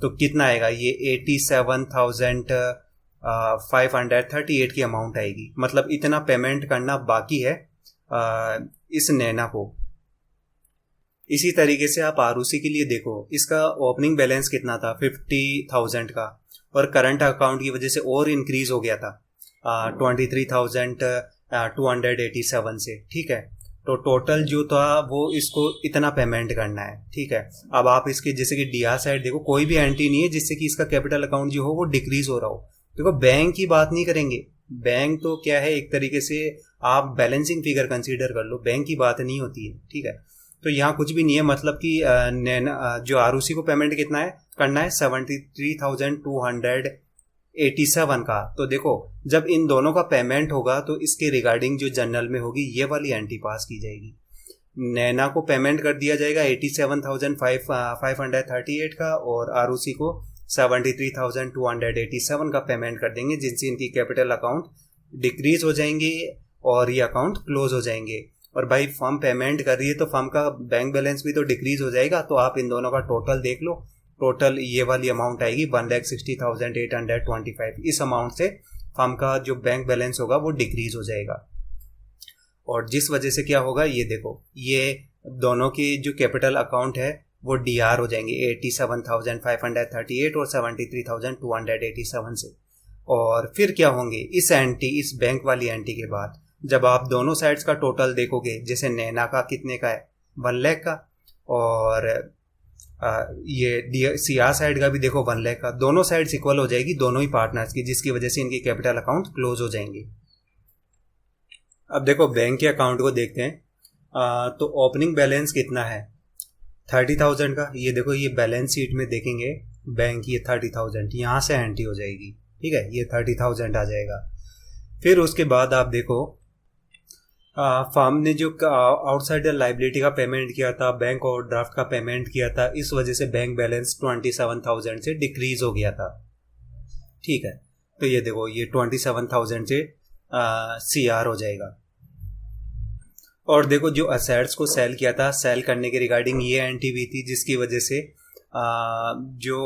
तो कितना आएगा, ये 87,538 की अमाउंट आएगी। मतलब इतना पेमेंट करना बाकी है इस नैना को। इसी तरीके से आप आरओसी के लिए देखो, इसका ओपनिंग बैलेंस कितना था, 50,000 का, और करंट अकाउंट की वजह से और इंक्रीज हो गया था 23,287 से, ठीक है। तो टोटल जो था वो इसको इतना पेमेंट करना है, ठीक है। अब आप इसके जैसे कि डीआर साइड देखो, कोई भी एंट्री नहीं है जिससे कि इसका कैपिटल अकाउंट जो हो वो डिक्रीज हो रहा हो। देखो बैंक की बात नहीं करेंगे, बैंक तो क्या है एक तरीके से आप बैलेंसिंग फिगर कंसीडर कर लो, बैंक की बात नहीं होती है, ठीक है। तो यहाँ कुछ भी नहीं है, मतलब कि जो आरओसी को पेमेंट कितना है करना है, 73,287 का। तो देखो जब इन दोनों का पेमेंट होगा तो इसके रिगार्डिंग जो जनरल में होगी ये वाली एंट्री पास की जाएगी। नैना को पेमेंट कर दिया जाएगा 87,538 का, और आरओसी को 73,287 का पेमेंट कर देंगे, जिनसे इनकी कैपिटल अकाउंट डिक्रीज हो जाएंगे और ये अकाउंट क्लोज हो जाएंगे। और भाई फर्म पेमेंट कर रही है तो फर्म का बैंक बैलेंस भी तो डिक्रीज हो जाएगा। तो आप इन दोनों का टोटल देख लो, टोटल ये वाली अमाउंट आएगी 1,60,825। इस अमाउंट से फर्म का जो बैंक बैलेंस होगा वो डिक्रीज हो जाएगा, और जिस वजह से क्या होगा, ये देखो ये दोनों की जो कैपिटल अकाउंट है वो डीआर हो जाएंगे 87,538 और 73,287 से। और फिर क्या होंगे इस बैंक वाली एंटी के बाद, जब आप दोनों साइड्स का टोटल देखोगे, जैसे नैना का कितने का है 1 लाख का, और ये सीआर साइड का भी देखो 1 लाख का, दोनों साइड्स इक्वल हो जाएगी दोनों ही पार्टनर्स की, जिसकी वजह से इनकी कैपिटल अकाउंट क्लोज हो जाएंगे। अब देखो बैंक के अकाउंट को देखते हैं। तो ओपनिंग बैलेंस कितना है 30,000 का। ये देखो ये बैलेंस शीट में देखेंगे बैंक ये 30,000 यहाँ से एंट्री हो जाएगी, ठीक है, ये 30,000 आ जाएगा। फिर उसके बाद आप देखो फर्म ने जो आउटसाइडर लाइबिलिटी का पेमेंट किया था, बैंक ओवरड्राफ्ट का पेमेंट किया था, इस वजह से बैंक बैलेंस 27,000 से डिक्रीज हो गया था। ठीक है, तो ये देखो ये 27,000 से CR हो जाएगा। और देखो जो असेट्स को सेल किया था, सेल करने के रिगार्डिंग ये एंट्री थी जिसकी वजह से जो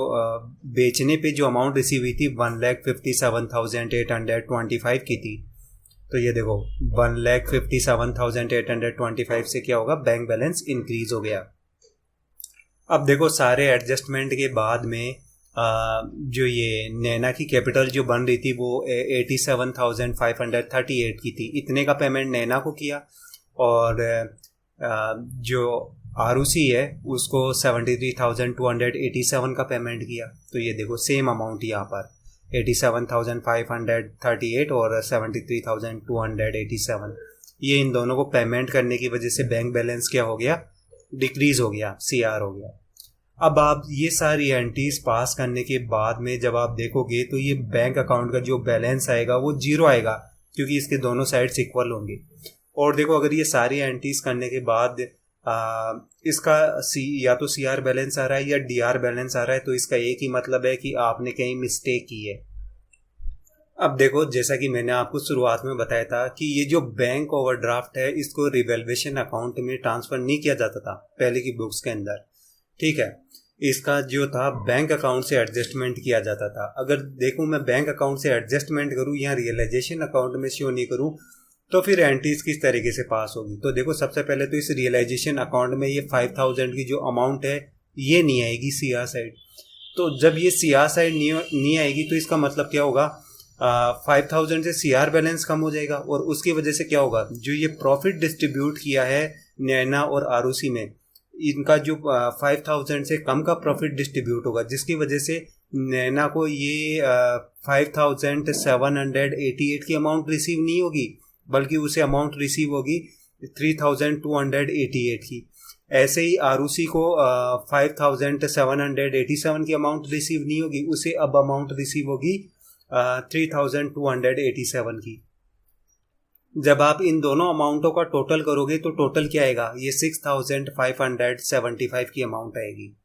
बेचने पे जो अमाउंट रिसीव हुई थी 1,57,825 की थी। तो ये देखो 1,57,825 से क्या होगा, बैंक बैलेंस इंक्रीज हो गया। अब देखो सारे एडजस्टमेंट के बाद में जो ये नैना की कैपिटल जो बन रही थी वो 87,538 की थी। इतने का पेमेंट नैना को किया और जो ROC है उसको 73,287 का पेमेंट किया। तो ये देखो सेम अमाउंट यहाँ पर 87,538 और 73,287, ये इन दोनों को पेमेंट करने की वजह से बैंक बैलेंस क्या हो गया, डिक्रीज हो गया, CR हो गया। अब आप ये सारी एंट्रीज पास करने के बाद में जब आप देखोगे तो ये बैंक अकाउंट का जो बैलेंस आएगा वो 0 आएगा, क्योंकि इसके दोनों साइड्स इक्वल होंगे। और देखो अगर ये सारी एंट्रीज करने के बाद इसका या तो CR बैलेंस आ रहा है या DR बैलेंस आ रहा है, तो इसका एक ही मतलब है कि आपने कहीं मिस्टेक की है। अब देखो जैसा कि मैंने आपको शुरुआत में बताया था कि ये जो बैंक ओवरड्राफ्ट है इसको रिवैल्यूएशन अकाउंट में ट्रांसफर नहीं किया जाता था पहले की बुक्स के अंदर। ठीक है, इसका जो था बैंक अकाउंट से एडजस्टमेंट किया जाता था। अगर देखूं मैं बैंक अकाउंट से एडजस्टमेंट करूं या रियलाइजेशन अकाउंट में शो नहीं करूं तो फिर एंट्रीज किस तरीके से पास होगी। तो देखो सबसे पहले तो इस रियलाइजेशन अकाउंट में ये 5,000 की जो अमाउंट है ये नहीं आएगी CR साइड। तो जब ये CR साइड नहीं आएगी तो इसका मतलब क्या होगा, 5,000 से CR बैलेंस कम हो जाएगा और उसकी वजह से क्या होगा, जो ये प्रॉफिट डिस्ट्रीब्यूट किया है नैना और ROC में, इनका जो 5,000 से कम का प्रॉफिट डिस्ट्रीब्यूट होगा, जिसकी वजह से नैना को ये 5,788 की अमाउंट रिसीव नहीं होगी, बल्कि उसे अमाउंट रिसीव होगी 3,288 की। ऐसे ही ROC को 5,787 की अमाउंट रिसीव नहीं होगी, उसे अब अमाउंट रिसीव होगी 3,287 की। जब आप इन दोनों अमाउंटों का टोटल करोगे तो टोटल क्या आएगा, ये 6,575 की अमाउंट आएगी।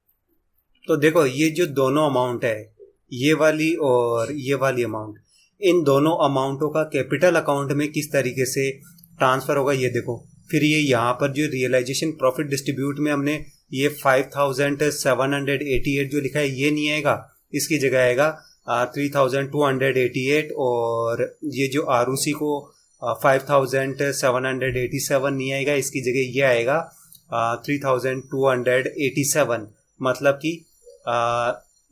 तो देखो ये जो दोनों अमाउंट है, ये वाली और ये वाली अमाउंट, इन दोनों अमाउंटों का कैपिटल अकाउंट में किस तरीके से ट्रांसफर होगा ये देखो। फिर ये यहाँ पर जो रियलाइजेशन प्रॉफिट डिस्ट्रीब्यूट में हमने ये 5,788 जो लिखा है ये नहीं आएगा, इसकी जगह आएगा 3,288 और ये जो ROC को 5,787 नहीं आएगा, इसकी जगह ये आएगा 3,287। मतलब कि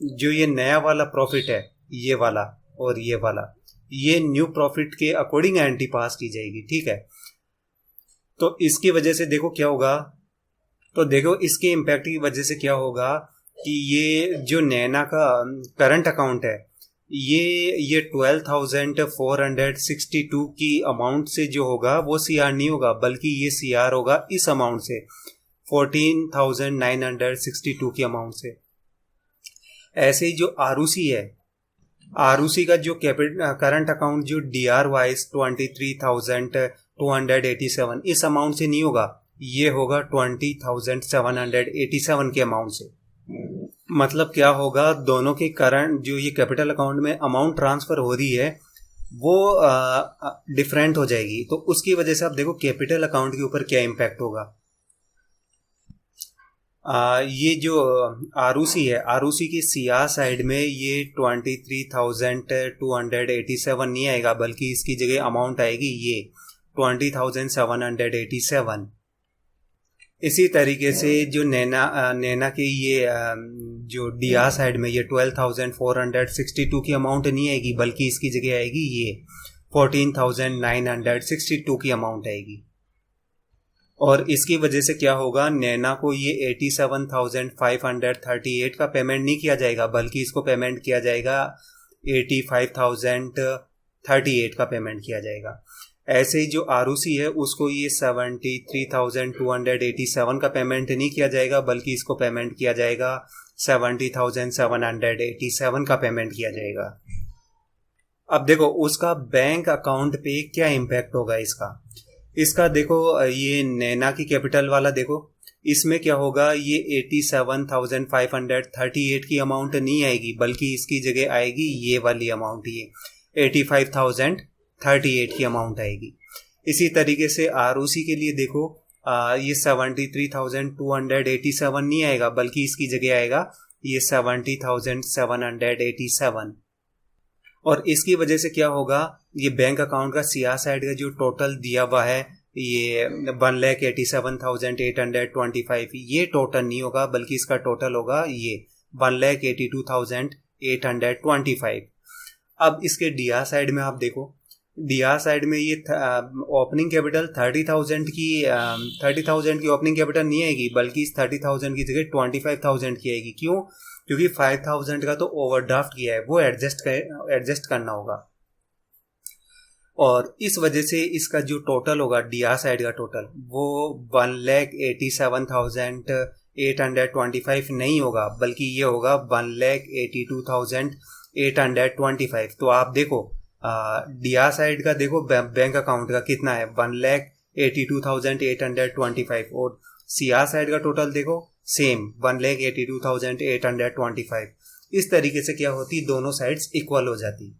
जो ये नया वाला प्रॉफिट है ये वाला और ये वाला, ये न्यू प्रॉफिट के अकॉर्डिंग एंट्री पास की जाएगी। ठीक है, तो इसकी वजह से देखो क्या होगा, तो देखो इसके इम्पैक्ट की वजह से क्या होगा कि ये जो नैना का करंट अकाउंट है ये 12,462 की अमाउंट से जो होगा वो CR नहीं होगा, बल्कि ये CR होगा इस अमाउंट से 14,962 की अमाउंट से। ऐसे ही जो ROC है, ROC का जो करंट अकाउंट जो DR वाइज 23,287 इस अमाउंट से नहीं होगा, ये होगा 20,787 के अमाउंट से। मतलब क्या होगा, दोनों के करंट जो ये कैपिटल अकाउंट में अमाउंट ट्रांसफर हो रही है वो डिफरेंट हो जाएगी। तो उसकी वजह से आप देखो कैपिटल अकाउंट के ऊपर क्या इम्पैक्ट होगा। ये जो ROC है, ROC की CR साइड में ये 23,287 नहीं आएगा, बल्कि इसकी जगह अमाउंट आएगी ये 20,787। इसी तरीके से जो नैना के ये जो DR साइड में ये 12,462 की अमाउंट नहीं आएगी, बल्कि इसकी जगह आएगी ये 14,962 की अमाउंट आएगी। और इसकी वजह से क्या होगा, नैना को ये 87,538 का पेमेंट नहीं किया जाएगा, बल्कि इसको पेमेंट किया जाएगा 85,038 का पेमेंट किया जाएगा। ऐसे ही जो ROC है उसको ये 73,287 का पेमेंट नहीं किया जाएगा, बल्कि इसको पेमेंट किया जाएगा 70,787 का पेमेंट किया जाएगा। अब देखो उसका बैंक अकाउंट पे क्या इम्पैक्ट होगा इसका। इसका देखो ये नैना की कैपिटल वाला देखो, इसमें क्या होगा, ये 87,538 की अमाउंट नहीं आएगी, बल्कि इसकी जगह आएगी ये वाली अमाउंट, ये 85,038 की अमाउंट आएगी। इसी तरीके से आरओसी के लिए देखो ये 73,287 नहीं आएगा, बल्कि इसकी जगह आएगा ये 70,787। और इसकी वजह से क्या होगा, ये बैंक अकाउंट का सीआर साइड का जो टोटल दिया हुआ है ये 1,87,825, ये टोटल नहीं होगा, बल्कि इसका टोटल होगा ये 1,82,825। अब इसके डीआर साइड में आप देखो, डीआर साइड में ये ओपनिंग कैपिटल 30,000 की ओपनिंग कैपिटल नहीं आएगी, बल्कि इस 30,000 की जगह 25,000 की आएगी। क्यों? क्योंकि 5,000 का तो ओवरड्राफ्ट किया है, वो एडजस्ट करना होगा। और इस वजह से इसका जो टोटल होगा डीआर साइड का टोटल, वो 1,87,825 नहीं होगा, बल्कि ये होगा 1,82,825। तो आप देखो डीआर साइड का देखो बैंक अकाउंट का कितना है, 1,82,825, और सीआर साइड का टोटल देखो सेम 1,82,825। इस तरीके से क्या होती, दोनों साइड्स इक्वल हो जाती।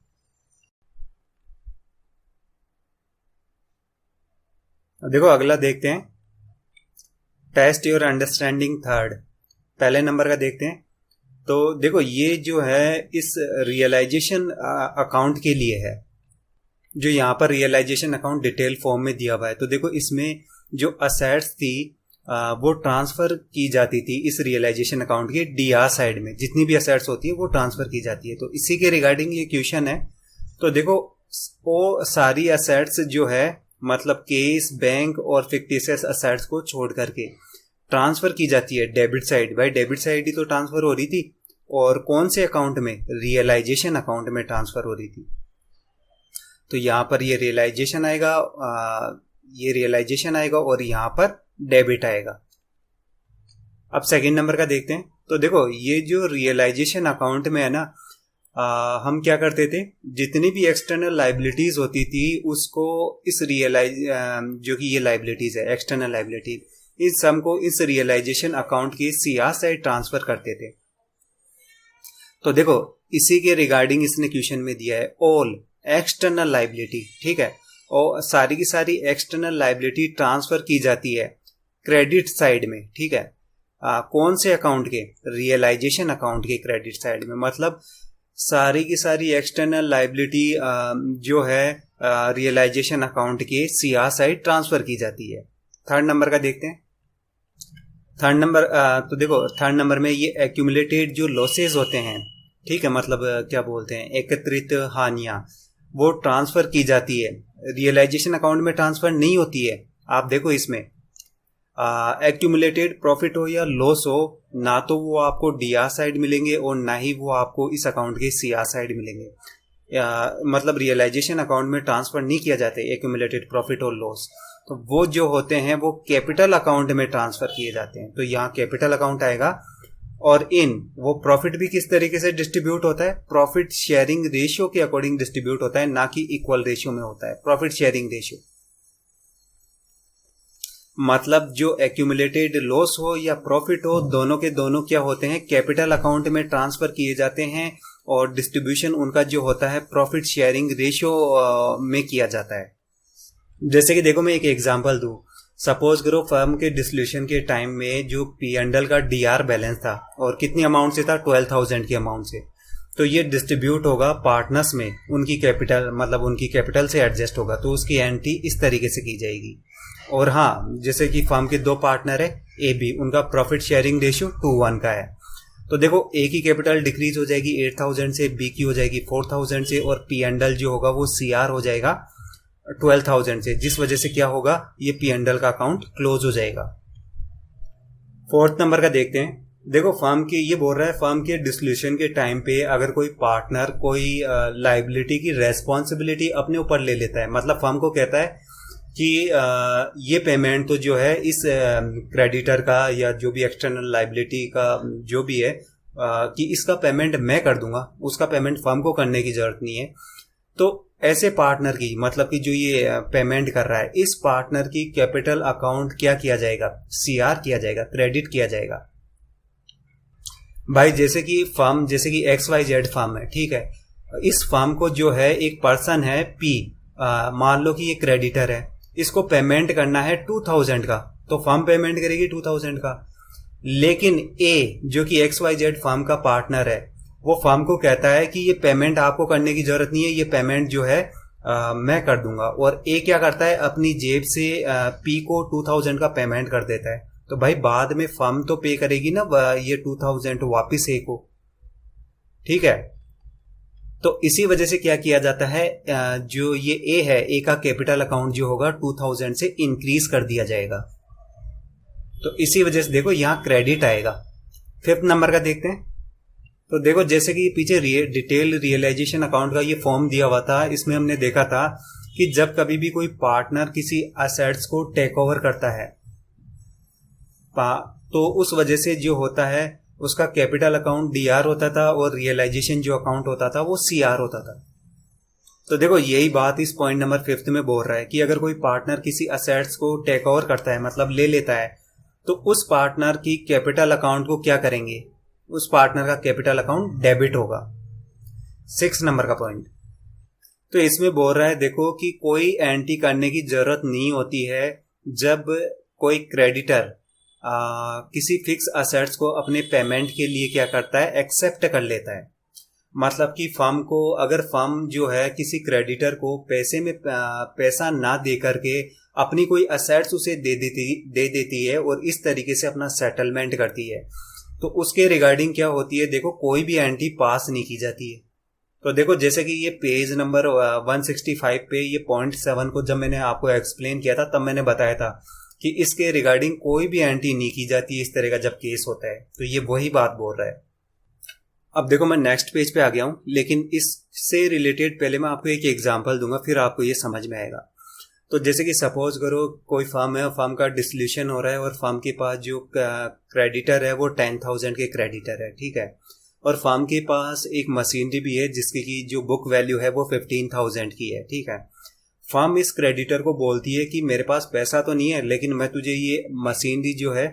देखो अगला देखते हैं, टेस्ट योर अंडरस्टैंडिंग थर्ड। पहले नंबर का देखते हैं। तो देखो ये जो है इस रियलाइजेशन अकाउंट के लिए है, जो यहाँ पर रियलाइजेशन अकाउंट डिटेल फॉर्म में दिया हुआ है। तो देखो इसमें जो असेट्स थी वो ट्रांसफर की जाती थी इस रियलाइजेशन अकाउंट के डीआर साइड में, जितनी भी असेट्स होती है वो ट्रांसफर की जाती है। तो इसी के रिगार्डिंग ये क्वेश्चन है। तो देखो वो सारी असेट्स जो है, मतलब केस, बैंक और फिक्टिशियस असेट्स को छोड़ करके ट्रांसफर की जाती है डेबिट साइड। भाई डेबिट साइड ही तो ट्रांसफर हो रही थी, और कौन से अकाउंट में, रियलाइजेशन अकाउंट में ट्रांसफर हो रही थी। तो यहाँ पर ये रियलाइजेशन आएगा और यहाँ पर डेबिट आएगा। अब सेकंड नंबर का देखते हैं। तो देखो ये जो रियलाइजेशन अकाउंट में है ना, हम क्या करते थे, जितनी भी एक्सटर्नल लाइबिलिटीज होती थी उसको इस जो कि ये लाइबिलिटीज है एक्सटर्नल लाइबिलिटी, इस सम को इस रियलाइजेशन अकाउंट की सीआर साइड ट्रांसफर करते थे। तो देखो इसी के रिगार्डिंग इसने क्वेश्चन में दिया है ऑल एक्सटर्नल लाइबिलिटी, ठीक है, और सारी की सारी एक्सटर्नल लाइबिलिटी ट्रांसफर की जाती है क्रेडिट साइड में, ठीक है। कौन से अकाउंट के, रियलाइजेशन अकाउंट के क्रेडिट साइड में, मतलब सारी की सारी एक्सटर्नल लाइबिलिटी जो है रियलाइजेशन अकाउंट के सीआर साइड ट्रांसफर की जाती है। थर्ड नंबर का देखते हैं। थर्ड नंबर तो देखो थर्ड नंबर में ये एक्यूमुलेटेड जो लॉसेज होते हैं, ठीक है, मतलब क्या बोलते हैं, एकत्रित हानियां, वो ट्रांसफर की जाती है, रियलाइजेशन अकाउंट में ट्रांसफर नहीं होती है। आप देखो इसमें एक्यूमुलेटेड प्रॉफिट हो या लॉस हो, ना तो वो आपको डीआर साइड मिलेंगे और ना ही वो आपको इस अकाउंट के सीआर साइड मिलेंगे। मतलब रियलाइजेशन अकाउंट में ट्रांसफर नहीं किया जाते एक्यूमुलेटेड प्रॉफिट और लॉस, तो वो जो होते हैं वो कैपिटल अकाउंट में ट्रांसफर किए जाते हैं। तो यहाँ कैपिटल अकाउंट आएगा, और वो प्रॉफिट भी किस तरीके से डिस्ट्रीब्यूट होता है, प्रॉफिट शेयरिंग रेशियो के अकॉर्डिंग डिस्ट्रीब्यूट होता है, ना कि इक्वल रेशियो में होता है प्रॉफिट शेयरिंग रेशियो। मतलब जो एक्यूमुलेटेड लॉस हो या प्रॉफिट हो, दोनों के दोनों क्या होते हैं, कैपिटल अकाउंट में ट्रांसफर किए जाते हैं, और डिस्ट्रीब्यूशन उनका जो होता है प्रॉफिट शेयरिंग रेशियो में किया जाता है। जैसे कि देखो मैं एक एग्जांपल दूं, सपोज करो फर्म के डिसोल्यूशन के टाइम में जो पी&एल का डीआर बैलेंस था, और कितनी अमाउंट से था, 12,000 की अमाउंट से। तो ये डिस्ट्रीब्यूट होगा पार्टनर्स में, उनकी कैपिटल, मतलब उनकी कैपिटल से एडजस्ट होगा, तो उसकी एंट्री इस तरीके से की जाएगी। और हाँ, जैसे कि फर्म के दो पार्टनर है ए बी, उनका प्रॉफिट शेयरिंग रेशियो 2:1 का है। तो देखो ए की कैपिटल डिक्रीज हो जाएगी 8,000 से, बी की हो जाएगी 4,000 से, और पी&एल जो होगा वो सीआर हो जाएगा 12,000 से, जिस वजह से क्या होगा, ये पी&एल का अकाउंट क्लोज हो जाएगा। फोर्थ नंबर का देखते हैं। देखो फर्म के ये बोल रहा है, फर्म के डिसोल्यूशन के टाइम पे अगर कोई पार्टनर कोई लाइबिलिटी की रेस्पॉन्सिबिलिटी अपने ऊपर ले लेता है, मतलब फर्म को कहता है कि ये पेमेंट तो जो है इस क्रेडिटर का या जो भी एक्सटर्नल लाइबिलिटी का जो भी है कि इसका पेमेंट मैं कर दूंगा, उसका पेमेंट फर्म को करने की जरूरत नहीं है। तो ऐसे पार्टनर की, मतलब कि जो ये पेमेंट कर रहा है, इस पार्टनर की कैपिटल अकाउंट क्या किया जाएगा, सीआर किया जाएगा, क्रेडिट किया जाएगा। भाई जैसे कि फर्म, जैसे कि XYZ फर्म है, ठीक है, इस फर्म को जो है एक पर्सन है P, मान लो कि ये क्रेडिटर है, इसको पेमेंट करना है 2000 का, तो फर्म पेमेंट करेगी 2000 का। लेकिन A जो कि XYZ फर्म का पार्टनर है, वो फर्म को कहता है कि ये पेमेंट आपको करने की जरूरत नहीं है, ये पेमेंट जो है मैं कर दूंगा। और A क्या करता है, अपनी जेब से P को 2000 का पेमेंट कर देता है। तो भाई बाद में फर्म तो पे करेगी ना ये 2000 वापिस A को, ठीक है। तो इसी वजह से क्या किया जाता है, जो ये A है, A का कैपिटल अकाउंट जो होगा 2000 से इंक्रीज कर दिया जाएगा। तो इसी वजह से देखो यहाँ क्रेडिट आएगा। 5th नंबर का देखते हैं। तो देखो जैसे कि पीछे डिटेल रियलाइजेशन अकाउंट का ये फॉर्म दिया हुआ था, इसमें हमने देखा था कि जब कभी भी कोई पार्टनर किसी असेट्स को टेक ओवर करता है, तो उस वजह से जो होता है उसका कैपिटल अकाउंट डीआर होता था और रियलाइजेशन जो अकाउंट होता था वो सीआर होता था। तो देखो यही बात इस पॉइंट नंबर 5th में बोल रहा है कि अगर कोई पार्टनर किसी असेट्स को टेक ओवर करता है, मतलब ले लेता है, तो उस पार्टनर की कैपिटल अकाउंट को क्या करेंगे, उस पार्टनर का कैपिटल अकाउंट डेबिट होगा। 6 नंबर का पॉइंट, तो इसमें बोल रहा है देखो कि कोई एंट्री करने की जरूरत नहीं होती है जब कोई क्रेडिटर किसी फिक्स असेट्स को अपने पेमेंट के लिए क्या करता है, एक्सेप्ट कर लेता है। मतलब कि फर्म को, अगर फर्म जो है किसी क्रेडिटर को पैसा ना दे करके अपनी कोई असेट्स उसे दे देती है और इस तरीके से अपना सेटलमेंट करती है, तो उसके रिगार्डिंग क्या होती है, देखो कोई भी एंट्री पास नहीं की जाती है। तो देखो जैसे कि ये पेज नंबर 165 पे ये पॉइंट 7 को जब मैंने आपको एक्सप्लेन किया था, तब मैंने बताया था कि इसके रिगार्डिंग कोई भी एंट्री नहीं की जाती इस तरह का जब केस होता है। तो ये वही बात बोल रहा है। अब देखो मैं नेक्स्ट पेज पे आ गया हूं, लेकिन इससे रिलेटेड पहले मैं आपको एक एग्जांपल दूंगा, फिर आपको ये समझ में आएगा। तो जैसे कि सपोज करो कोई फर्म है, फर्म का डिसोल्यूशन हो रहा है और फर्म के पास जो क्रेडिटर है वो 10,000 के क्रेडिटर है, ठीक है, और फर्म के पास एक मशीनरी भी है जिसकी की जो बुक वैल्यू है वो 15,000 की है, ठीक है। फर्म इस क्रेडिटर को बोलती है कि मेरे पास पैसा तो नहीं है, लेकिन मैं तुझे ये मशीनरी जो है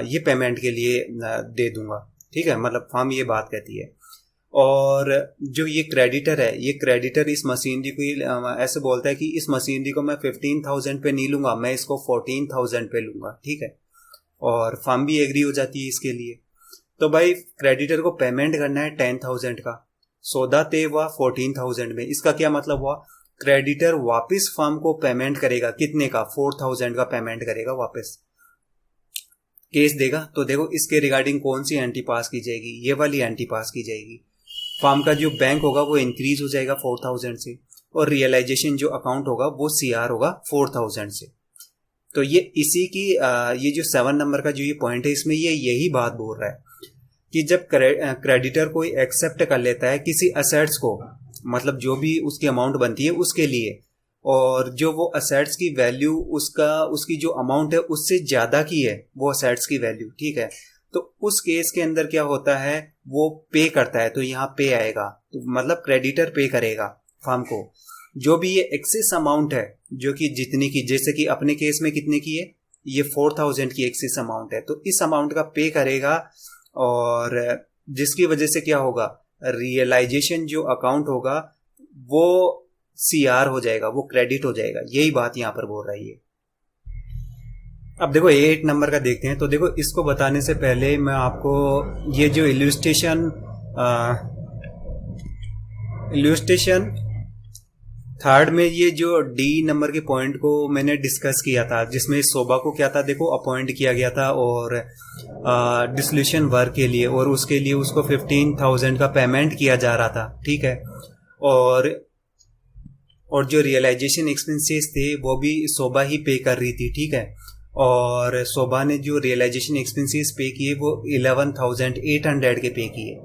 ये पेमेंट के लिए दे दूंगा, ठीक है, मतलब फर्म ये बात कहती है। और जो ये क्रेडिटर है, ये क्रेडिटर इस मशीनरी को ऐसे बोलता है कि इस मशीनरी को मैं 15,000 पे नहीं लूंगा, मैं इसको 14,000 पे लूंगा, ठीक है, और फर्म भी एग्री हो जाती है इसके लिए। तो भाई क्रेडिटर को पेमेंट करना है 10,000 का, सौदा तय हुआ 14,000 में। इसका क्या मतलब हुआ, क्रेडिटर वापस फर्म को पेमेंट करेगा कितने का, 4,000 का पेमेंट करेगा, वापस केस देगा। तो देखो इसके रिगार्डिंग कौन सी एंट्री पास की जाएगी, ये वाली एंट्री पास की जाएगी। फर्म का जो बैंक होगा वो इंक्रीज हो जाएगा 4,000 से, और रियलाइजेशन जो अकाउंट होगा वो सीआर होगा 4,000 से। तो ये इसी की ये जो 7 नंबर का जो ये पॉइंट है, इसमें ये यही बात बोल रहा है कि जब क्रेडिटर कोई एक्सेप्ट कर लेता है किसी असेट्स को, मतलब जो भी उसकी अमाउंट बनती है उसके लिए, और जो वो असेट्स की वैल्यू उसकी जो अमाउंट है उससे ज्यादा की है वो असेट्स की वैल्यू, ठीक है, तो उस केस के अंदर क्या होता है, वो पे करता है। तो यहाँ पे आएगा, तो मतलब क्रेडिटर पे करेगा फर्म को जो भी ये एक्सेस अमाउंट है, जो कि जितनी की, जैसे कि अपने केस में कितने की है, ये 4,000 की एक्सेस अमाउंट है, तो इस अमाउंट का पे करेगा, और जिसकी वजह से क्या होगा, रियलाइजेशन जो अकाउंट होगा वो सीआर हो जाएगा, वो क्रेडिट हो जाएगा। यही बात यहां पर बोल रही है। अब देखो 8 नंबर का देखते हैं। तो देखो इसको बताने से पहले मैं आपको ये जो इल्यूस्ट्रेशन थर्ड में ये जो डी नंबर के पॉइंट को मैंने डिस्कस किया था, जिसमें शोभा को क्या था, देखो अपॉइंट किया गया था और डिसोल्यूशन वर्क के लिए, और उसके लिए उसको 15,000 का पेमेंट किया जा रहा था, ठीक है, और जो रियलाइजेशन एक्सपेंसेस थे वो भी शोभा ही पे कर रही थी, ठीक है, और शोभा ने जो रियलाइजेशन एक्सपेंसेस पे किए वो 11,800 के पे किए।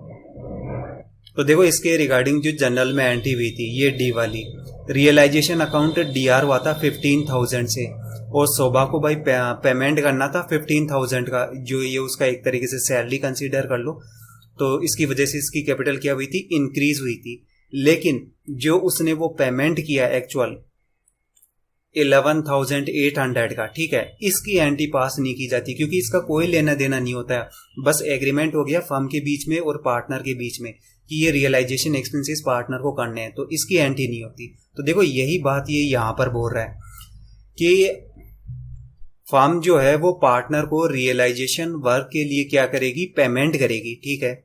तो देखो इसके रिगार्डिंग जो जनरल में एंट्री हुई थी ये डी वाली, रियलाइजेशन अकाउंट डीआर हुआ था 15,000 से, और शोभा को भाई पेमेंट करना था 15,000 का, जो ये उसका एक तरीके से सैलरी कंसीडर कर लो। तो इसकी वजह से इसकी कैपिटल क्या हुई थी, इंक्रीज हुई थी। लेकिन जो उसने वो पेमेंट किया एक्चुअल 11,800 का, ठीक है, इसकी एंट्री पास नहीं की जाती क्योंकि इसका कोई लेना देना नहीं होता है। बस एग्रीमेंट हो गया फर्म के बीच में और पार्टनर के बीच में कि ये रियलाइजेशन एक्सपेंसेस पार्टनर को करने हैं, तो इसकी एंट्री नहीं होती। तो देखो यही बात ये यहाँ पर बोल रहा है कि फर्म जो है वो पार्टनर को रियलाइजेशन वर्क के लिए क्या करेगी, पेमेंट करेगी, ठीक है।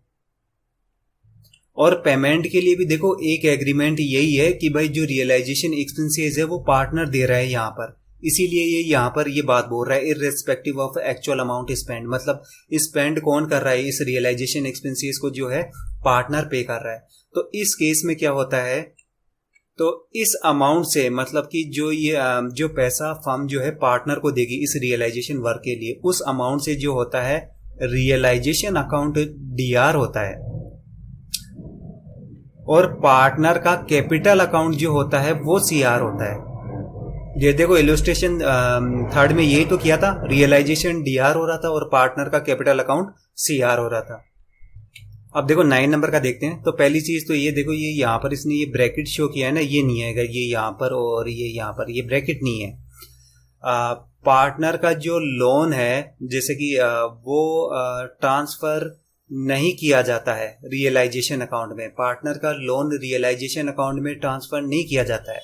और पेमेंट के लिए भी देखो एक एग्रीमेंट यही है कि भाई जो रियलाइजेशन एक्सपेंसेस है वो पार्टनर दे रहा है यहाँ पर, इसीलिए ये यहाँ पर ये बात बोल रहा है irrespective of actual amount spend, मतलब स्पेंड कौन कर रहा है इस रियलाइजेशन एक्सपेंसेस को, जो है पार्टनर पे कर रहा है। तो इस केस में क्या होता है, तो इस अमाउंट से मतलब कि जो पैसा फर्म जो है पार्टनर को देगी इस रियलाइजेशन वर्क के लिए, उस अमाउंट से जो होता है रियलाइजेशन अकाउंट डीआर होता है, और पार्टनर का कैपिटल अकाउंट जो होता है वो सीआर होता है। ये देखो इलस्ट्रेशन थर्ड में यही तो किया था, रियलाइजेशन डीआर हो रहा था और पार्टनर का कैपिटल अकाउंट सीआर हो रहा था। अब देखो 9 नंबर का देखते हैं। तो पहली चीज तो ये देखो, ये यहाँ पर इसने ये ब्रैकेट शो किया है ना, ये नहीं आएगा, ये यहाँ पर और ये यहाँ पर, ये ब्रैकेट नहीं है। पार्टनर का जो लोन है जैसे कि वो ट्रांसफर नहीं किया जाता है रियलाइजेशन अकाउंट में, पार्टनर का लोन रियलाइजेशन अकाउंट में ट्रांसफर नहीं किया जाता है।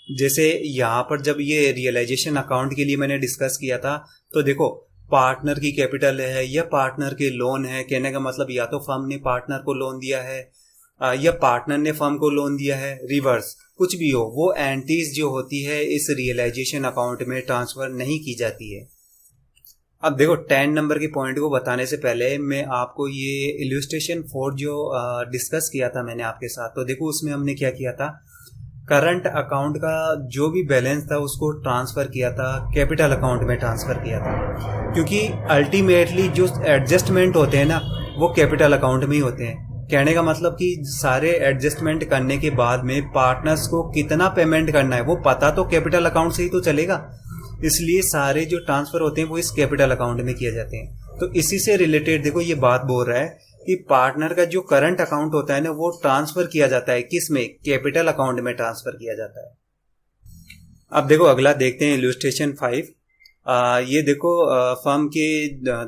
जैसे यहाँ पर जब ये रियलाइजेशन अकाउंट के लिए मैंने डिस्कस किया था, तो देखो पार्टनर की कैपिटल है या पार्टनर के लोन है, कहने का मतलब या तो फर्म ने पार्टनर को लोन दिया है या पार्टनर ने फर्म को लोन दिया है, रिवर्स कुछ भी हो, वो एंटीज जो होती है इस रियलाइजेशन अकाउंट में ट्रांसफर नहीं की जाती है। अब देखो 10 नंबर के पॉइंट को बताने से पहले मैं आपको ये इलस्ट्रेशन 4 जो डिस्कस किया था मैंने आपके साथ, तो देखो उसमें हमने क्या किया था, करंट अकाउंट का जो भी बैलेंस था उसको ट्रांसफर किया था कैपिटल अकाउंट में ट्रांसफर किया था, क्योंकि अल्टीमेटली जो एडजस्टमेंट होते हैं ना वो कैपिटल अकाउंट में ही होते हैं। कहने का मतलब कि सारे एडजस्टमेंट करने के बाद में पार्टनर्स को कितना पेमेंट करना है वो पता तो कैपिटल अकाउंट से ही तो चलेगा, इसलिए सारे जो ट्रांसफर होते हैं वो इस कैपिटल अकाउंट में किए जाते हैं। तो इसी से रिलेटेड देखो ये बात बोल रहा है कि पार्टनर का जो करंट अकाउंट होता है ना वो ट्रांसफर किया जाता है किस में, कैपिटल अकाउंट में ट्रांसफर किया जाता है। अब देखो अगला देखते हैं इलस्ट्रेशन 5। ये देखो फर्म के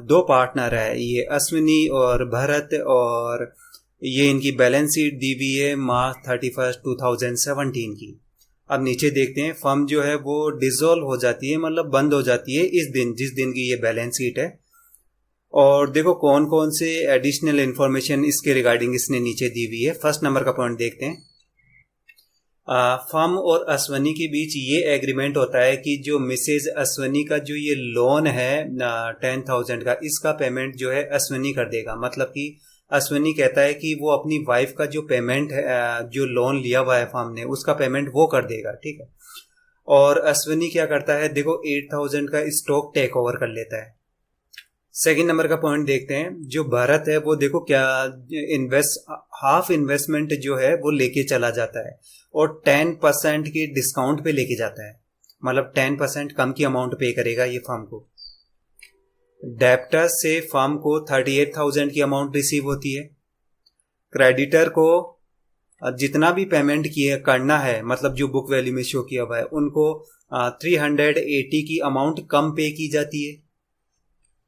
2 पार्टनर है, ये अश्विनी और भरत, और ये इनकी बैलेंस शीट दी हुई है मार्च 31, 2017 की। अब नीचे देखते हैं, फर्म जो है वो डिसॉल्व हो जाती है, मतलब बंद हो जाती है इस दिन जिस दिन की ये बैलेंस शीट है। और देखो कौन कौन से एडिशनल इंफॉर्मेशन इसके रिगार्डिंग इसने नीचे दी हुई है। फर्स्ट नंबर का पॉइंट देखते हैं। फर्म और अश्वनी के बीच ये एग्रीमेंट होता है कि जो मिसेज अश्वनी का जो ये लोन है 10,000 का, इसका पेमेंट जो है अश्वनी कर देगा। मतलब कि अश्विनी कहता है कि वो अपनी वाइफ का जो पेमेंट है, जो लोन लिया हुआ है फर्म ने, उसका पेमेंट वो कर देगा, ठीक है। और अश्विनी क्या करता है, देखो 8,000 का स्टॉक टेक ओवर कर लेता है। सेकंड नंबर का पॉइंट देखते हैं, जो भारत है वो देखो क्या हाफ इन्वेस्टमेंट जो है वो लेके चला जाता है और 10% के डिस्काउंट पे लेके जाता है, मतलब 10% कम की अमाउंट पे करेगा ये फर्म को। डेप्टर से फर्म को 38,000 की अमाउंट रिसीव होती है। क्रेडिटर को जितना भी पेमेंट किए करना है, मतलब जो बुक वैल्यू में शो किया हुआ है, उनको 380 की अमाउंट कम पे की जाती है।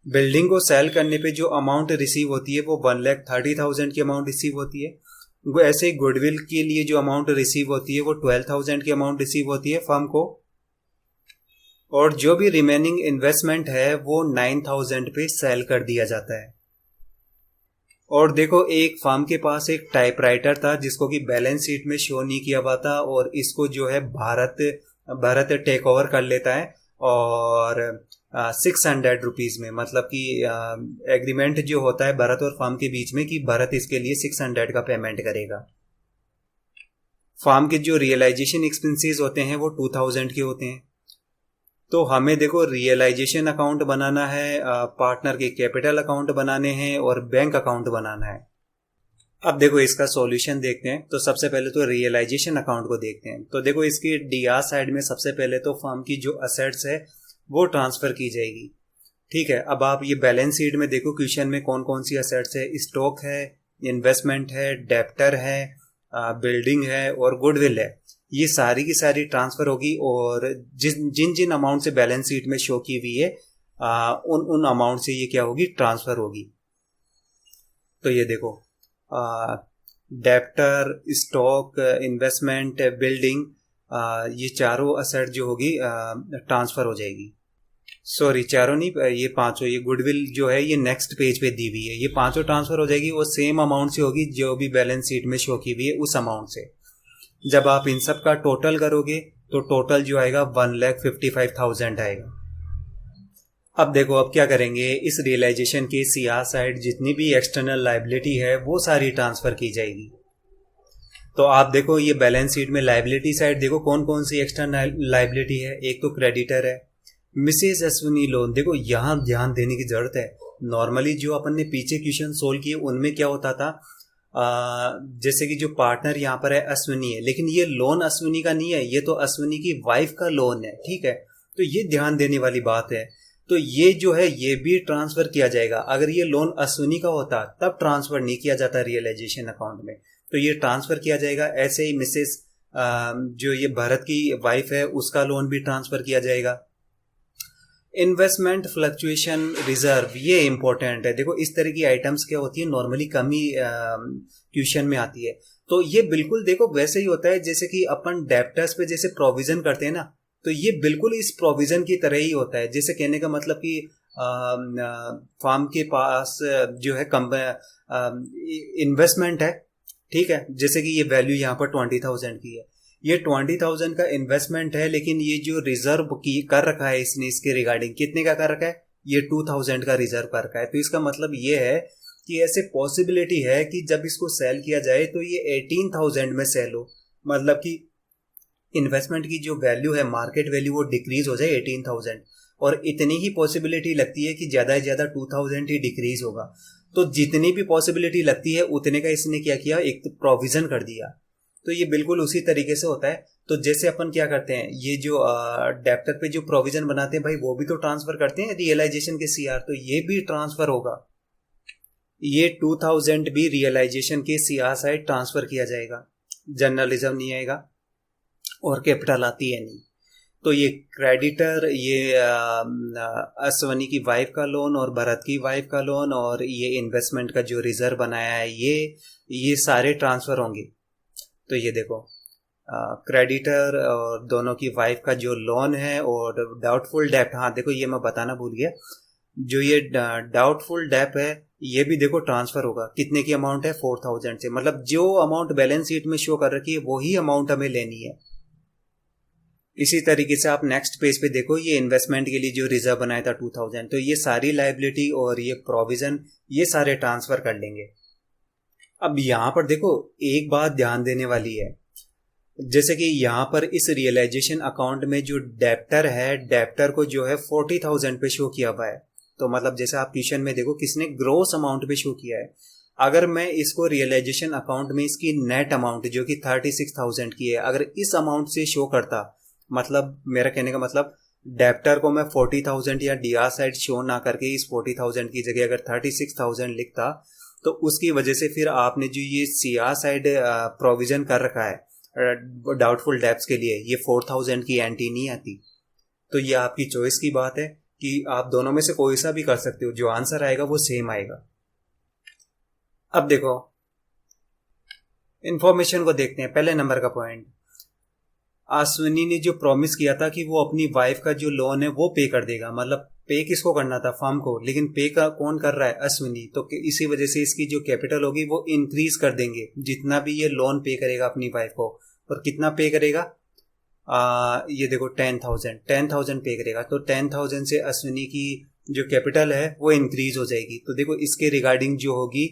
बिल्डिंग को सेल करने पे जो अमाउंट रिसीव होती है वो 1,30,000 की अमाउंट रिसीव होती है। ऐसे गुडविल के लिए जो अमाउंट रिसीव होती है वो 12,000 की अमाउंट रिसीव होती है फर्म को। और जो भी रिमेनिंग इन्वेस्टमेंट है वो 9,000 पे सेल कर दिया जाता है। और देखो एक फर्म के पास एक टाइपराइटर था जिसको कि बैलेंस शीट में शो नहीं किया हुआ था, और इसको जो है भारत टेक ओवर कर लेता है और 600 रुपीज में, मतलब कि एग्रीमेंट जो होता है भारत और फर्म के बीच में कि भारत इसके लिए 600 का पेमेंट करेगा। फर्म के जो रियलाइजेशन एक्सपेंसेस होते हैं वो 2,000 के होते हैं। तो हमें देखो रियलाइजेशन अकाउंट बनाना है, पार्टनर के कैपिटल अकाउंट बनाने हैं और बैंक अकाउंट बनाना है। अब देखो इसका सॉल्यूशन देखते हैं। तो सबसे पहले तो रियलाइजेशन अकाउंट को देखते हैं। तो देखो इसकी डीआर साइड में सबसे पहले तो फर्म की जो असेट्स है वो ट्रांसफर की जाएगी, ठीक है। अब आप ये बैलेंस शीट में देखो क्वेश्चन में कौन कौन सी असेट्स है, स्टॉक है, इन्वेस्टमेंट है, डेप्टर है, बिल्डिंग है और गुडविल है, ये सारी की सारी ट्रांसफर होगी और जिन जिन अमाउंट से बैलेंस शीट में शो की हुई है उन अमाउंट से ये क्या होगी, ट्रांसफर होगी। तो ये देखो डेप्टर, स्टॉक, इन्वेस्टमेंट, बिल्डिंग, ये चारों असेट जो होगी ट्रांसफर हो जाएगी। सॉरी चारों नहीं, ये पांचों, ये गुडविल जो है ये नेक्स्ट पेज पे दी हुई है, ये पांचों ट्रांसफर हो जाएगी। वो सेम अमाउंट से होगी जो भी बैलेंस शीट में शो की हुई है उस अमाउंट से। जब आप इन सब का टोटल करोगे तो टोटल जो आएगा 1,55,000 आएगा। अब देखो अब क्या करेंगे, इस रियलाइजेशन की सीआर साइड जितनी भी एक्सटर्नल लायबिलिटी है वो सारी ट्रांसफर की जाएगी। तो आप देखो ये बैलेंस शीट में लायबिलिटी साइड देखो कौन कौन सी एक्सटर्नल लायबिलिटी है। एक तो क्रेडिटर है, मिसेस अश्विनी लोन। देखो यहाँ ध्यान देने की जरूरत है। नॉर्मली जो अपन ने पीछे क्वेश्चन सोल्व किए उनमें क्या होता था, जैसे कि जो पार्टनर यहाँ पर है अश्विनी है, लेकिन ये लोन अश्विनी का नहीं है, ये तो अश्विनी की वाइफ का लोन है, ठीक है। तो ये ध्यान देने वाली बात है। तो ये जो है ये भी ट्रांसफर किया जाएगा। अगर ये लोन अश्विनी का होता तब ट्रांसफर नहीं किया जाता रियलाइजेशन अकाउंट में, तो ये ट्रांसफर किया जाएगा। ऐसे ही मिसेस जो ये भरत की वाइफ है उसका लोन भी ट्रांसफर किया जाएगा। इन्वेस्टमेंट फ्लक्चुएशन रिजर्व, ये इंपॉर्टेंट है। देखो इस तरह की आइटम्स क्या होती है, नॉर्मली कम ही क्वेश्चन में आती है। तो ये बिल्कुल देखो वैसे ही होता है जैसे कि अपन डेप्टर्स पे जैसे प्रोविजन करते हैं ना, तो ये बिल्कुल इस प्रोविजन की तरह ही होता है। जैसे कहने का मतलब कि फार्म के पास जो है इन्वेस्टमेंट है, ठीक है, जैसे कि ये वैल्यू यहाँ पर 20,000 की है, ये 20,000 का इन्वेस्टमेंट है, लेकिन ये जो रिजर्व की कर रखा है इसने इसके रिगार्डिंग कितने का कर रखा है, ये 2,000 का रिजर्व कर रखा है। तो इसका मतलब ये है कि ऐसे पॉसिबिलिटी है कि जब इसको सेल किया जाए तो ये 18,000 में सेल हो, मतलब कि इन्वेस्टमेंट की जो वैल्यू है मार्केट वैल्यू वो डिक्रीज हो जाए 18,000, और इतनी ही पॉसिबिलिटी लगती है कि ज़्यादा से ज़्यादा 2,000 ही डिक्रीज होगा। तो जितनी भी पॉसिबिलिटी लगती है उतने का इसने क्या किया, एक तो प्रोविजन कर दिया। तो ये बिल्कुल उसी तरीके से होता है। तो जैसे अपन क्या करते हैं, ये जो डेप्टर पे जो प्रोविजन बनाते हैं भाई वो भी तो ट्रांसफर करते हैं रियलाइजेशन के सीआर, तो ये भी ट्रांसफर होगा। ये 2,000 भी रियलाइजेशन के सीआर साइड ट्रांसफर किया जाएगा, जर्नलिज्म नहीं आएगा और कैपिटल आती है नहीं। तो ये क्रेडिटर, ये अश्वनी की वाइफ का लोन और भरत की वाइफ का लोन और ये इन्वेस्टमेंट का जो रिजर्व बनाया है ये सारे ट्रांसफर होंगे। तो ये देखो क्रेडिटर और दोनों की वाइफ का जो लोन है और डाउटफुल डेप्ट, हाँ देखो ये मैं बताना भूल गया, जो ये डाउटफुल डेप्ट है ये भी देखो ट्रांसफर होगा। कितने की अमाउंट है, 4,000 से, मतलब जो अमाउंट बैलेंस शीट में शो कर रखी है वही अमाउंट हमें लेनी है। इसी तरीके से आप नेक्स्ट पेज पे देखो, ये इन्वेस्टमेंट के लिए जो रिजर्व बनाया था 2,000, तो ये सारी लायबिलिटी और ये प्रोविजन ये सारे ट्रांसफर कर लेंगे। अब यहाँ पर देखो एक बात ध्यान देने वाली है, जैसे कि यहाँ पर इस रियलाइजेशन अकाउंट में जो डेप्टर है, डेप्टर को जो है 40,000 पे शो किया हुआ है। तो मतलब जैसे आप क्वेश्चन में देखो किसने ग्रोस अमाउंट पे शो किया है। अगर मैं इसको रियलाइजेशन अकाउंट में इसकी नेट अमाउंट जो कि 36,000 की है, अगर इस अमाउंट से शो करता, मतलब मेरा कहने का मतलब डेप्टर को मैं 40,000 या डीआर साइड शो ना करके इस 40,000 की जगह अगर 36,000 लिखता, तो उसकी वजह से फिर आपने जो ये सीआर साइड प्रोविजन कर रखा है डाउटफुल डेप्ट्स के लिए, ये 4,000 की एंट्री नहीं आती। तो ये आपकी चॉइस की बात है कि आप दोनों में से कोई सा भी कर सकते हो, जो आंसर आएगा वो सेम आएगा। अब देखो इंफॉर्मेशन को देखते हैं। पहले नंबर का पॉइंट, अश्विनी ने जो प्रॉमिस किया था कि वो अपनी वाइफ का जो लोन है वो पे कर देगा, मतलब पे किसको करना था, फर्म को, लेकिन पे का कौन कर रहा है, अश्विनी। तो इसी वजह से इसकी जो कैपिटल होगी वो इंक्रीज कर देंगे, जितना भी ये लोन पे करेगा अपनी वाइफ को। और कितना पे करेगा, ये देखो 10,000 पे करेगा, तो 10,000 से अश्विनी की जो कैपिटल है वो इंक्रीज हो जाएगी। तो देखो इसके रिगार्डिंग जो होगी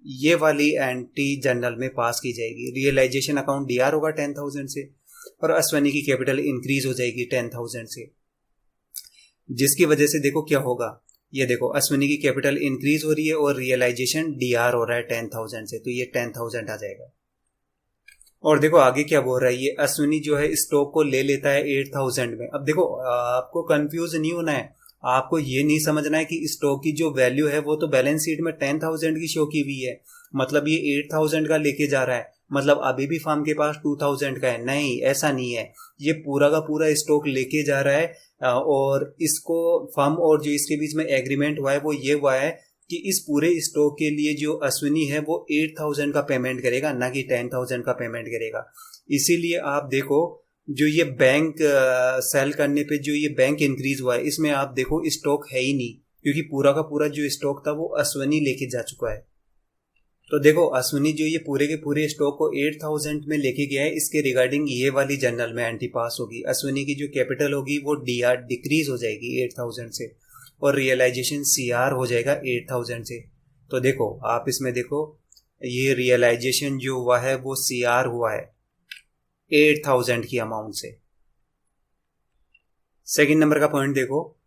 ये वाली एंट्री जनरल में पास की जाएगी। रियलाइजेशन अकाउंट डीआर होगा 10,000 से और अश्विनी की कैपिटल इंक्रीज हो जाएगी 10,000 से, जिसकी वजह से देखो क्या होगा, ये देखो अश्विनी की कैपिटल इंक्रीज हो रही है और रियलाइजेशन डीआर हो रहा है 10,000 से, तो ये 10,000 आ जाएगा। और देखो आगे क्या बोल रहा है, ये अश्विनी जो है स्टॉक को ले लेता है 8,000 में। अब देखो आपको कंफ्यूज नहीं होना है, आपको ये नहीं समझना है कि स्टॉक की जो वैल्यू है वो तो बैलेंस शीट में 10,000 की शो की हुई है, मतलब ये 8,000 का लेके जा रहा है। मतलब अभी भी फर्म के पास 2000 का है, नहीं ऐसा नहीं है। ये पूरा का पूरा स्टॉक लेके जा रहा है और इसको फर्म और जो इसके बीच में एग्रीमेंट हुआ है वो ये हुआ है कि इस पूरे स्टॉक के लिए जो अश्विनी है वो 8000 का पेमेंट करेगा, ना कि 10,000 का पेमेंट करेगा। इसीलिए आप देखो जो ये बैंक सेल करने पे जो ये बैंक इंक्रीज हुआ है, इसमें आप देखो स्टॉक है ही नहीं, क्योंकि पूरा का पूरा जो स्टॉक था वो अश्विनी लेके जा चुका है। तो देखो अश्विनी जो ये पूरे के पूरे स्टॉक को 8000 में लेके गया है, इसके रिगार्डिंग ये वाली जनरल में एंटी पास होगी। अश्विनी की जो कैपिटल होगी वो डीआर डिक्रीज हो जाएगी 8000 से, और रियलाइजेशन सीआर हो जाएगा 8000 से। तो देखो आप इसमें देखो ये रियलाइजेशन जो हुआ है वो सीआर हुआ है 8000 की अमाउंट से। सेकंड नंबर का पॉइंट देखो,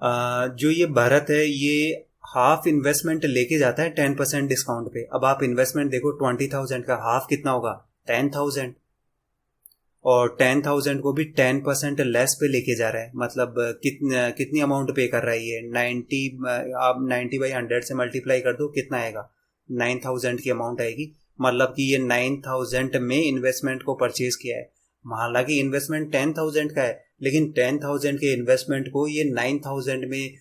जो ये भरत है ये हाफ इन्वेस्टमेंट लेके जाता है 10% डिस्काउंट पे। अब आप इन्वेस्टमेंट देखो 20,000 का हाफ कितना होगा 10,000, और 10,000 को भी 10% लेस पे लेके जा रहा है। मतलब कितनी अमाउंट पे कर रहा है ये 90, आप 90/100 से मल्टीप्लाई कर दो, कितना आएगा 9,000 की अमाउंट आएगी। मतलब कि ये 9,000 में इन्वेस्टमेंट को परचेज किया है। हालांकि इन्वेस्टमेंट 10,000 का है, लेकिन 10,000 के इन्वेस्टमेंट को ये 9,000 में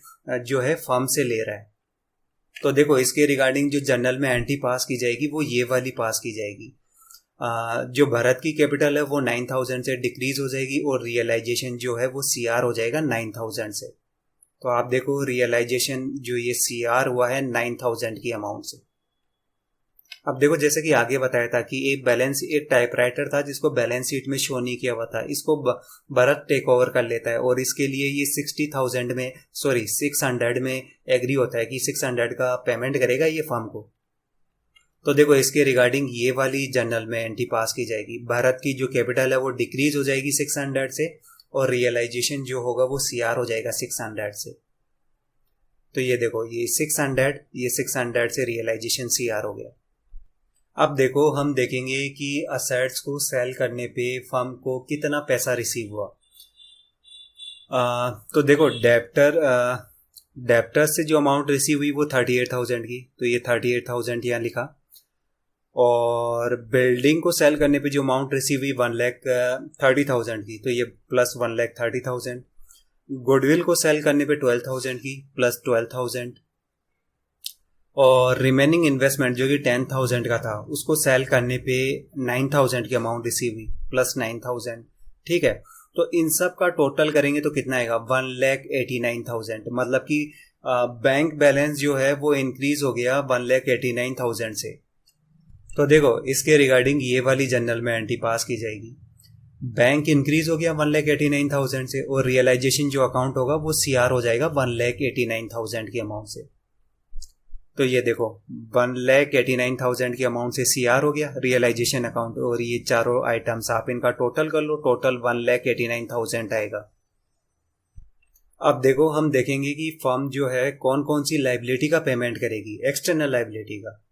जो है फर्म से ले रहा है। तो देखो इसके रिगार्डिंग जो जनरल में एंटी पास की जाएगी वो ये वाली पास की जाएगी। जो भरत की कैपिटल है वो 9,000 से डिक्रीज हो जाएगी, और रियलाइजेशन जो है वो सीआर हो जाएगा 9,000 से। तो आप देखो रियलाइजेशन जो ये सीआर हुआ है 9,000 की अमाउंट से। अब देखो जैसे कि आगे बताया था कि एक टाइपराइटर था जिसको बैलेंस शीट में शो नहीं किया हुआ था, इसको भरत टेक ओवर कर लेता है, और इसके लिए ये 600 में एग्री होता है कि 600 का पेमेंट करेगा ये फर्म को। तो देखो इसके रिगार्डिंग ये वाली जनरल में एंटी पास की जाएगी। भारत की जो कैपिटल है वो डिक्रीज हो जाएगी 600 से, और रियलाइजेशन जो होगा वो सीआर हो जाएगा 600 से। तो ये देखो ये 600 से रियलाइजेशन सीआर हो गया। अब देखो हम देखेंगे कि असेट्स को सेल करने पे फर्म को कितना पैसा रिसीव हुआ। तो देखो डेप्टर से जो अमाउंट रिसीव हुई वो 38,000 की, तो ये 38,000 यहाँ लिखा। और बिल्डिंग को सेल करने पे जो अमाउंट रिसीव हुई 1,30,000 की, तो ये प्लस 1,30,000। गुडविल को सेल करने पे 12,000 की, प्लस 12,000। और रिमेनिंग इन्वेस्टमेंट जो कि 10,000 का था उसको सेल करने पे 9,000 की अमाउंट रिसीव हुई, प्लस 9,000। ठीक है, तो इन सब का टोटल करेंगे तो कितना आएगा 1,89,000। मतलब कि बैंक बैलेंस जो है वो इंक्रीज हो गया 1,89,000 से। तो देखो इसके रिगार्डिंग ये वाली जनरल में एंटी पास की जाएगी। बैंक इंक्रीज हो गया 1,89,000 से, और रियलाइजेशन जो अकाउंट होगा वो सीआर हो जाएगा 1,89,000 की अमाउंट से। तो ये देखो 1,89,000 की अमाउंट से सीआर हो गया रियलाइजेशन अकाउंट, और ये चारों आइटम्स आप इनका टोटल कर लो, टोटल 1,89,000 आएगा। अब देखो हम देखेंगे कि फर्म जो है कौन कौन सी लाइबिलिटी का पेमेंट करेगी, एक्सटर्नल लाइबिलिटी का।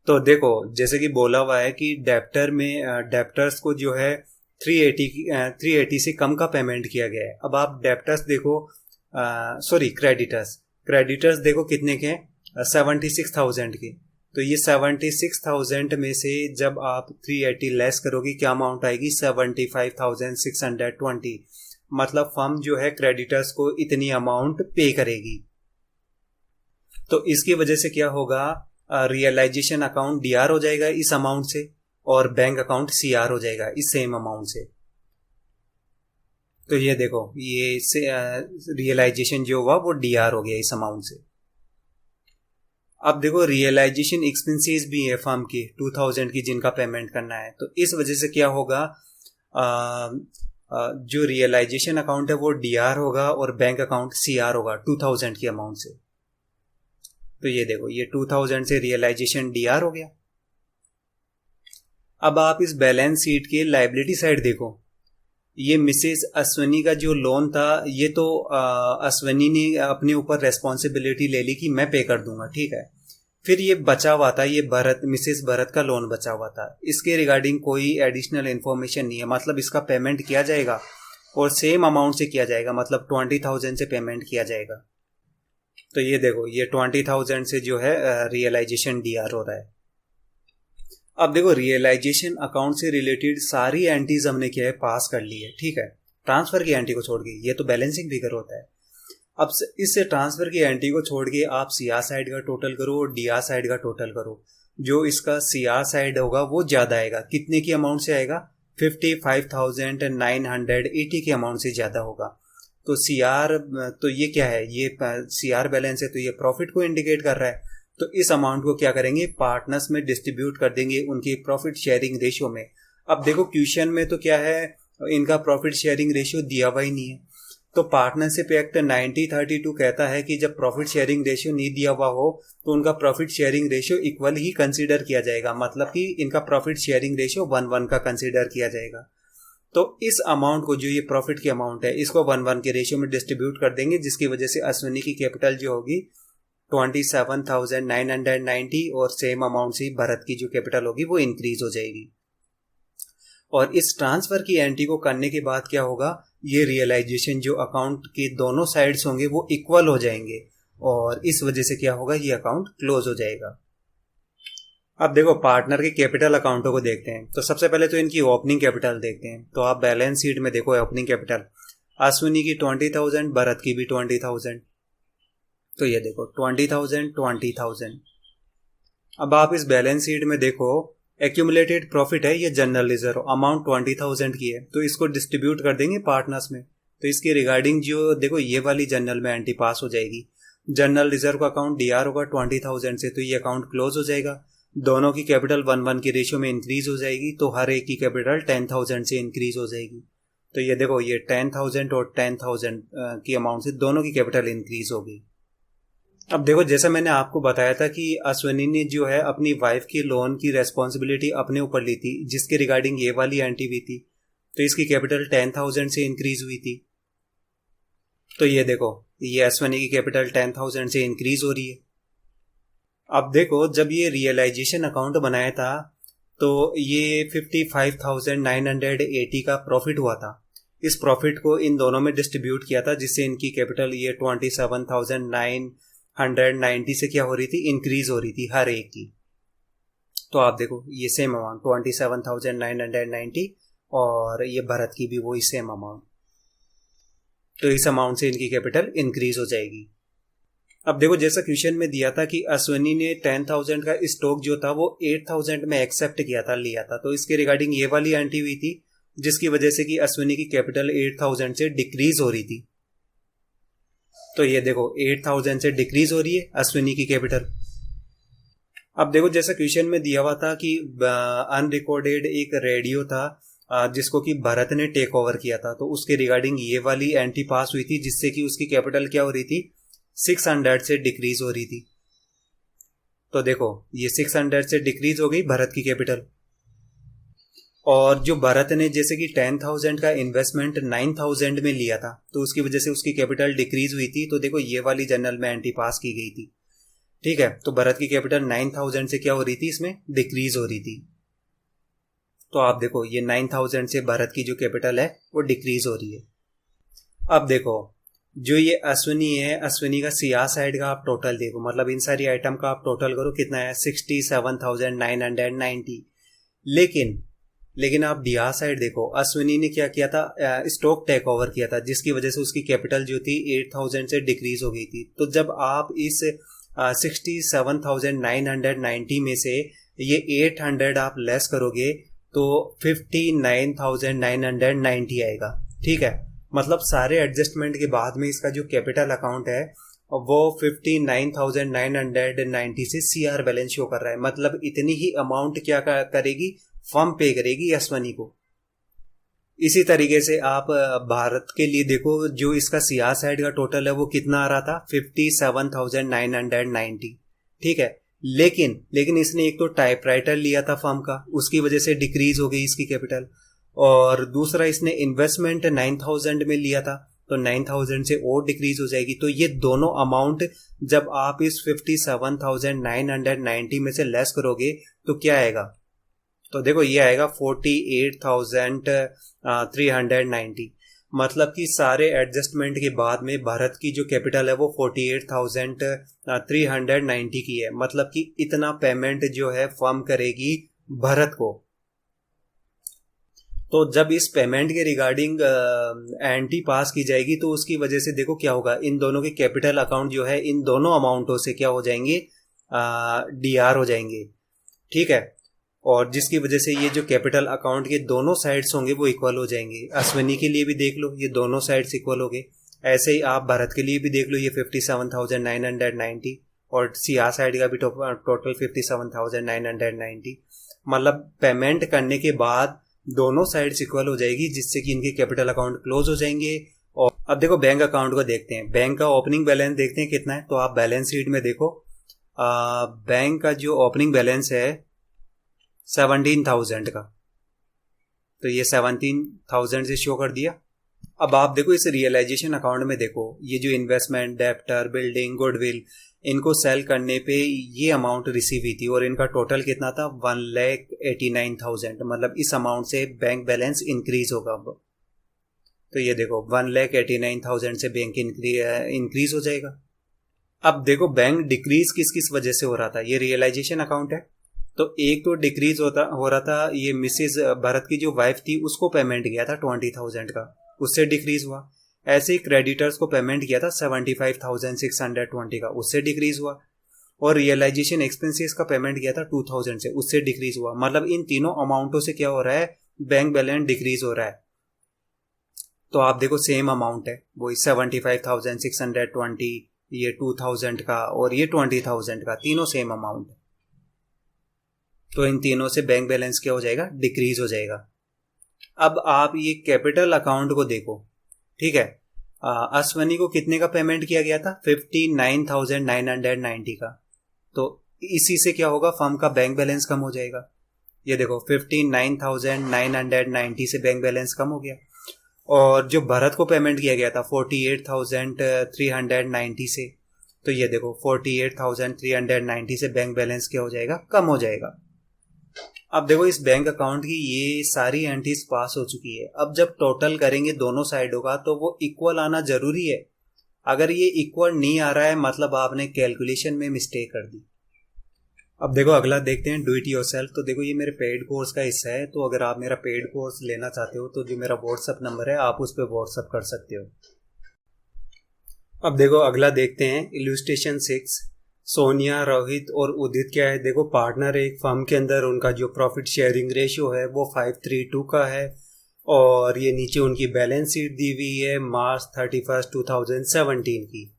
तो देखो जैसे कि बोला हुआ है कि डेप्टर्स को जो है 380 से कम का पेमेंट किया गया है। अब आप डेप्टर्स देखो, क्रेडिटर्स देखो कितने के हैं 76,000 की। तो ये 76,000 में से जब आप 380 लेस करोगे क्या अमाउंट आएगी 75,620। मतलब फर्म जो है क्रेडिटर्स को इतनी अमाउंट पे करेगी। तो इसकी वजह से क्या होगा, रियलाइजेशन अकाउंट डीआर हो जाएगा इस अमाउंट से, और बैंक अकाउंट सीआर हो जाएगा इस सेम अमाउंट से। तो ये देखो ये रियलाइजेशन जो हुआ वो डीआर हो गया इस अमाउंट से। अब देखो रियलाइजेशन एक्सपेंसेस भी है फर्म की 2,000 की जिनका पेमेंट करना है। तो इस वजह से क्या होगा, जो रियलाइजेशन अकाउंट है वो डीआर होगा और बैंक अकाउंट सीआर होगा 2,000 की अमाउंट से। तो ये देखो ये 2,000 से रियलाइजेशन डीआर हो गया। अब आप इस बैलेंस शीट के लायबिलिटी साइड देखो, ये मिसेस अश्विनी का जो लोन था ये तो अश्विनी ने अपने ऊपर रेस्पॉन्सिबिलिटी ले ली कि मैं पे कर दूंगा, ठीक है। फिर ये बचा हुआ था, ये मिसेस भरत का लोन बचा हुआ था, इसके रिगार्डिंग कोई एडिशनल इन्फॉर्मेशन नहीं है। मतलब इसका पेमेंट किया जाएगा और सेम अमाउंट से किया जाएगा, मतलब 20,000 से पेमेंट किया जाएगा। तो ये देखो ये 20,000 से जो है रियलाइजेशन डीआर हो रहा है। अब देखो रियलाइजेशन अकाउंट से रिलेटेड सारी एंट्रीज हमने क्या है पास कर ली है, ठीक है, ट्रांसफर की एंट्री को छोड़ के। ये तो बैलेंसिंग फिगर होता है। अब इससे ट्रांसफर की एंट्री को छोड़ के आप सी आर साइड का टोटल करो और डी आर साइड का टोटल करो। जो इसका सी आर साइड होगा वो ज़्यादा आएगा। कितने की अमाउंट से आएगा? 55,980 के अमाउंट से ज़्यादा होगा। तो सी आर, तो ये क्या है? ये सी आर बैलेंस है, तो ये प्रॉफिट को इंडिकेट कर रहा है। तो इस अमाउंट को क्या करेंगे? पार्टनर्स में डिस्ट्रीब्यूट कर देंगे उनकी प्रॉफिट शेयरिंग रेशियो में। अब देखो क्वेश्चन में तो क्या है, इनका प्रॉफिट शेयरिंग रेशियो दिया हुआ ही नहीं है। तो पार्टनरशिप एक्ट 1932 कहता है कि जब प्रॉफिट शेयरिंग रेशियो नहीं दिया हुआ हो तो उनका प्रॉफिट शेयरिंग रेशियो इक्वल ही कंसीडर किया जाएगा। मतलब कि इनका प्रॉफिट शेयरिंग रेशियो 1:1 का कंसीडर किया जाएगा। तो इस अमाउंट को, जो ये प्रॉफिट की अमाउंट है, इसको 1:1 के रेशियो में डिस्ट्रीब्यूट कर देंगे, जिसकी वजह से अश्विनी की कैपिटल जो होगी 27,990 और सेम अमाउंट से भरत की जो कैपिटल होगी वो इंक्रीज हो जाएगी। और इस ट्रांसफर की एंट्री को करने के बाद क्या होगा? ये रियलाइजेशन जो अकाउंट के दोनों साइड्स होंगे वो इक्वल हो जाएंगे और इस वजह से क्या होगा? ये अकाउंट क्लोज हो जाएगा। अब देखो पार्टनर के कैपिटल अकाउंटों को देखते हैं। तो सबसे पहले तो इनकी ओपनिंग कैपिटल देखते हैं। तो आप बैलेंस शीट में देखो ओपनिंग कैपिटल अश्विनी की 20,000, भरत की भी 20,000। तो ये देखो 20,000 20,000। अब आप इस बैलेंस शीट में देखो एक्यूमुलेटेड प्रॉफिट है, ये जनरल रिजर्व अमाउंट 20,000 की है। तो इसको डिस्ट्रीब्यूट कर देंगे पार्टनर्स में। तो इसके रिगार्डिंग जो देखो ये वाली जनरल में एंट्री पास हो जाएगी। जनरल रिजर्व का अकाउंट डी आर होगा 20,000 से, तो ये अकाउंट क्लोज हो जाएगा। दोनों की कैपिटल 1:1 की रेशियो में इंक्रीज हो जाएगी, तो हर एक की कैपिटल 10,000 से इंक्रीज हो जाएगी। तो ये देखो ये 10,000 और 10,000 की अमाउंट से दोनों की कैपिटल इंक्रीज होगी। अब देखो जैसा मैंने आपको बताया था कि अश्विनी ने जो है अपनी वाइफ की लोन की रेस्पॉन्सिबिलिटी अपने ऊपर ली थी, जिसके रिगार्डिंग ये वाली एंट्री हुई थी। तो इसकी कैपिटल 10,000 से इंक्रीज हुई थी। तो ये देखो ये अश्विनी की कैपिटल 10,000 से इंक्रीज हो रही है। अब देखो जब ये रियलाइजेशन अकाउंट बनाया था तो ये 55,980 का प्रॉफिट हुआ था। इस प्रॉफिट को इन दोनों में डिस्ट्रीब्यूट किया था, जिससे इनकी कैपिटल ये 27,990 से क्या हो रही थी? इंक्रीज हो रही थी हर एक की। तो आप देखो ये सेम अमाउंट 27,990 और ये भरत की भी वही सेम अमाउंट। तो इस अमाउंट से इनकी कैपिटल इंक्रीज हो जाएगी। अब देखो जैसा क्वेश्चन में दिया था कि अश्विनी ने 10,000 का स्टॉक जो था वो 8,000 में एक्सेप्ट किया था, लिया था। तो इसके रिगार्डिंग ये वाली एंट्री हुई थी, जिसकी वजह से कि अश्विनी की कैपिटल 8,000 से डिक्रीज हो रही थी। तो ये देखो 8,000 से डिक्रीज हो रही है अश्विनी की कैपिटल। अब देखो जैसा क्वेश्चन में दिया हुआ था कि अनरिकॉर्डेड एक रेडियो था जिसको कि भरत ने टेक ओवर किया था, तो उसके रिगार्डिंग ये वाली एंट्री पास हुई थी, जिससे कि उसकी कैपिटल क्या हो रही थी? 600 से डिक्रीज हो रही थी। तो देखो ये 600 से डिक्रीज हो गई भरत की कैपिटल। और जो भरत ने जैसे कि 10,000 का इन्वेस्टमेंट 9,000 में लिया था, तो उसकी वजह से उसकी कैपिटल डिक्रीज हुई थी। तो देखो ये वाली जनरल में एंट्री पास की गई थी, ठीक है। तो भरत की कैपिटल 9,000 से क्या हो रही थी? इसमें डिक्रीज हो रही थी। तो आप देखो ये 9,000 से भरत की जो कैपिटल है वो डिक्रीज हो रही है। अब देखो जो ये अश्विनी है, अश्विनी का सीआर साइड का आप टोटल देखो, मतलब इन सारी आइटम का आप टोटल करो कितना है? 67,990। लेकिन आप डीआर साइड देखो, अश्विनी ने क्या किया था? स्टॉक टेक ओवर किया था, जिसकी वजह से उसकी कैपिटल जो थी 8,000 से डिक्रीज हो गई थी। तो जब आप इस 67,990 में से ये 800 आप लेस करोगे तो 59,990 आएगा, ठीक है। मतलब सारे एडजस्टमेंट के बाद में इसका जो कैपिटल अकाउंट है वो 59,990 से सीआर बैलेंस शो कर रहा है। मतलब इतनी ही अमाउंट क्या करेगी? फर्म पे करेगी अश्विनी को। इसी तरीके से आप भारत के लिए देखो, जो इसका सीआर साइड का टोटल है वो कितना आ रहा था? 57,990, ठीक है। लेकिन इसने एक तो टाइपराइटर लिया था फर्म का, उसकी वजह से डिक्रीज हो गई इसकी कैपिटल। और दूसरा इसने इन्वेस्टमेंट 9,000 में लिया था, तो 9,000 से और डिक्रीज हो जाएगी। तो ये दोनों अमाउंट जब आप इस 57,990 में से लेस करोगे तो क्या आएगा? तो देखो ये आएगा 48,390। मतलब कि सारे एडजस्टमेंट के बाद में भारत की जो कैपिटल है वो 48,390 की है। मतलब कि इतना पेमेंट जो है फर्म करेगी भरत को। तो जब इस पेमेंट के रिगार्डिंग एंट्री पास की जाएगी तो उसकी वजह से देखो क्या होगा, इन दोनों के कैपिटल अकाउंट जो है इन दोनों अमाउंटों से क्या हो जाएंगे, डीआर हो जाएंगे, ठीक है। और जिसकी वजह से ये जो कैपिटल अकाउंट के दोनों साइड्स होंगे वो इक्वल हो जाएंगे। अश्विनी के लिए भी देख लो, ये दोनों साइड्स इक्वल हो गए। ऐसे ही आप भरत के लिए भी देख लो, ये 57,990 और सीआर साइड का भी टोटल 57,990। मतलब पेमेंट करने के बाद दोनों साइड्स इक्वल हो जाएगी, जिससे कि इनके कैपिटल अकाउंट क्लोज हो जाएंगे। और अब देखो बैंक अकाउंट को देखते हैं, बैंक का ओपनिंग बैलेंस देखते हैं कितना है। तो आप बैलेंस शीट में देखो, बैंक का जो ओपनिंग बैलेंस है 17,000 का, तो ये 17,000 से शो कर दिया। अब आप देखो इस रियलाइजेशन अकाउंट में देखो, ये जो इन्वेस्टमेंट, डेप्टर, बिल्डिंग, गुडविल, इनको सेल करने पे ये अमाउंट रिसीव हुई थी और इनका टोटल कितना था 1,89,000। मतलब इस अमाउंट से बैंक बैलेंस इंक्रीज होगा। अब तो ये देखो 1,89,000 से बैंक इंक्रीज हो जाएगा। अब देखो बैंक डिक्रीज किस किस वजह से हो रहा था, ये रियलाइजेशन अकाउंट है। तो एक तो डिक्रीज हो रहा था, ये मिसेज भरत की जो वाइफ थी उसको पेमेंट किया था 20,000 का, उससे डिक्रीज हुआ। ऐसे ही क्रेडिटर्स को पेमेंट किया था 75,620 का, उससे डिक्रीज हुआ। और रियलाइजेशन एक्सपेंसेस का पेमेंट किया था 2,000 से, उससे डिक्रीज हुआ। मतलब इन तीनों अमाउंटों से क्या हो रहा है, बैंक बैलेंस डिक्रीज हो रहा है। तो आप देखो सेम अमाउंट है, वही 75,620, ये 2,000 का और ये 20,000 का, तीनों सेम अमाउंट है। तो इन तीनों से बैंक बैलेंस क्या हो जाएगा, डिक्रीज हो जाएगा। अब आप ये कैपिटल अकाउंट को देखो, ठीक है। अश्वनी को कितने का पेमेंट किया गया था, 59,990 का। तो इसी से क्या होगा, फर्म का बैंक बैलेंस कम हो जाएगा। ये देखो 59,990 से बैंक बैलेंस कम हो गया। और जो भरत को पेमेंट किया गया था 48,390 से, तो ये देखो 48,390 से बैंक बैलेंस क्या हो जाएगा, कम हो जाएगा। अब देखो इस बैंक अकाउंट की ये सारी एंट्रीज पास हो चुकी है। अब जब टोटल करेंगे दोनों साइडों का तो वो इक्वल आना जरूरी है। अगर ये इक्वल नहीं आ रहा है मतलब आपने कैलकुलेशन में मिस्टेक कर दी। अब देखो अगला देखते हैं, डू इट योरसेल्फ। तो देखो ये मेरे पेड कोर्स का हिस्सा है, तो अगर आप मेरा पेड कोर्स लेना चाहते हो तो जो मेरा व्हाट्सअप नंबर है आप उस पर व्हाट्सअप कर सकते हो। अब देखो अगला देखते हैं, इलस्ट्रेशन 6। सोनिया, रोहित और उदित क्या है, देखो पार्टनर एक फर्म के अंदर, उनका जो प्रॉफिट शेयरिंग रेशियो है वो 5:3 का है। और ये नीचे उनकी बैलेंस शीट दी हुई है मार्च 31, 2017 की।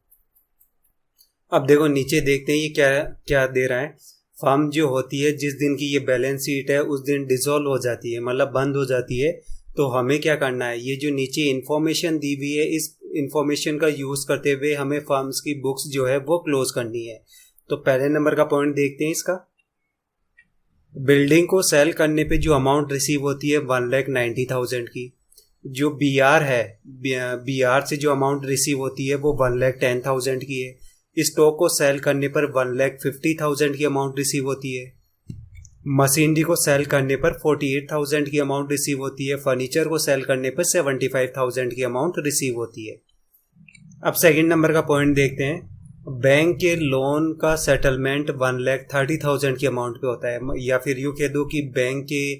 अब देखो नीचे देखते हैं ये क्या क्या दे रहा है। फर्म जो होती है जिस दिन की ये बैलेंस शीट है उस दिन डिसॉल्व हो जाती है, मतलब बंद हो जाती है। तो हमें क्या करना है, ये जो नीचे इन्फॉर्मेशन दी हुई है इस इन्फॉर्मेशन का यूज करते हुए हमें फर्म्स की बुक्स जो है वो क्लोज करनी है। तो पहले नंबर का पॉइंट देखते हैं इसका। बिल्डिंग को सेल करने पे जो अमाउंट रिसीव होती है 1,90,000 की। जो बीआर है, बीआर से जो अमाउंट रिसीव होती है वो 1,10,000 की है। स्टॉक को सेल करने पर 1,50,000 की अमाउंट रिसीव होती है। मशीनरी को सेल करने पर 48,000 की अमाउंट रिसीव होती है। फर्नीचर को सेल करने पर 75,000 की अमाउंट रिसीव होती है। अब सेकंड नंबर का पॉइंट देखते हैं। बैंक के लोन का सेटलमेंट 1,30,000 की अमाउंट पे होता है, या फिर यूँ कह दो कि बैंक के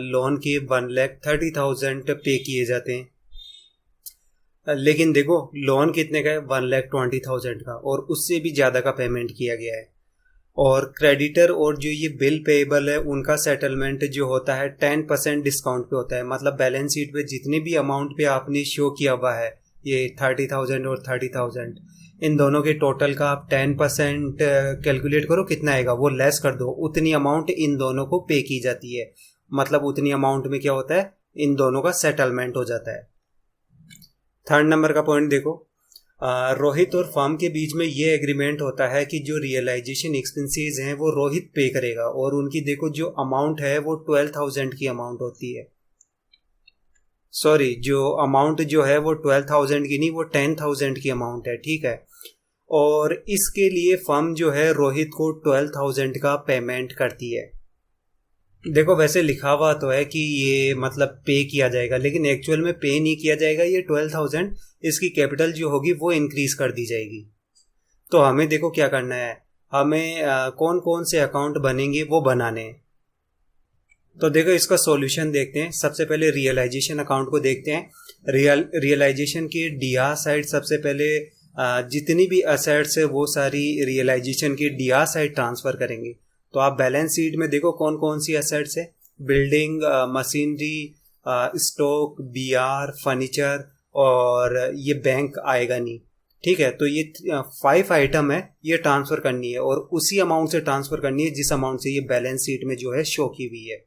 लोन के 1,30,000 पे किए जाते हैं। लेकिन देखो लोन कितने का है, 1,20,000 का, और उससे भी ज़्यादा का पेमेंट किया गया है। और क्रेडिटर और जो ये बिल पेएबल है उनका सेटलमेंट जो होता है 10% डिस्काउंट पे होता है। मतलब बैलेंस शीट पे जितने भी अमाउंट पे आपने शो किया हुआ है, ये 30,000 और 30,000, इन दोनों के टोटल का आप 10% कैलकुलेट करो कितना आएगा, वो लेस कर दो, उतनी अमाउंट इन दोनों को पे की जाती है। मतलब उतनी अमाउंट में क्या होता है, इन दोनों का सेटलमेंट हो जाता है। थर्ड नंबर का पॉइंट देखो, रोहित और फर्म के बीच में ये एग्रीमेंट होता है कि जो रियलाइजेशन एक्सपेंसेस हैं वो रोहित पे करेगा, और उनकी देखो जो अमाउंट है वो 12,000 की अमाउंट होती है। सॉरी, जो अमाउंट जो है वो 12,000 की नहीं, वो 10,000 की अमाउंट है, ठीक है। और इसके लिए फर्म जो है रोहित को 12,000 का पेमेंट करती है। देखो वैसे लिखा हुआ तो है कि ये मतलब पे किया जाएगा, लेकिन एक्चुअल में पे नहीं किया जाएगा। ये 12,000 इसकी कैपिटल जो होगी वो इंक्रीज कर दी जाएगी। तो हमें देखो क्या करना है, हमें कौन कौन से अकाउंट बनेंगे वो बनाने हैं। तो देखो इसका सॉल्यूशन देखते हैं। सबसे पहले रियलाइजेशन अकाउंट को देखते हैं। रियलाइजेशन की डीआर साइड सबसे पहले जितनी भी असेट्स है वो सारी रियलाइजेशन की डीआर साइड ट्रांसफ़र करेंगे। तो आप बैलेंस शीट में देखो कौन कौन सी असेट्स है। Building, machinery, stock, BR, furniture और ये बैंक आएगा नहीं। ठीक है, तो ये 5 आइटम है, ये ट्रांसफ़र करनी है और उसी अमाउंट से ट्रांसफ़र करनी है जिस अमाउंट से ये बैलेंस शीट में जो है शो की हुई है।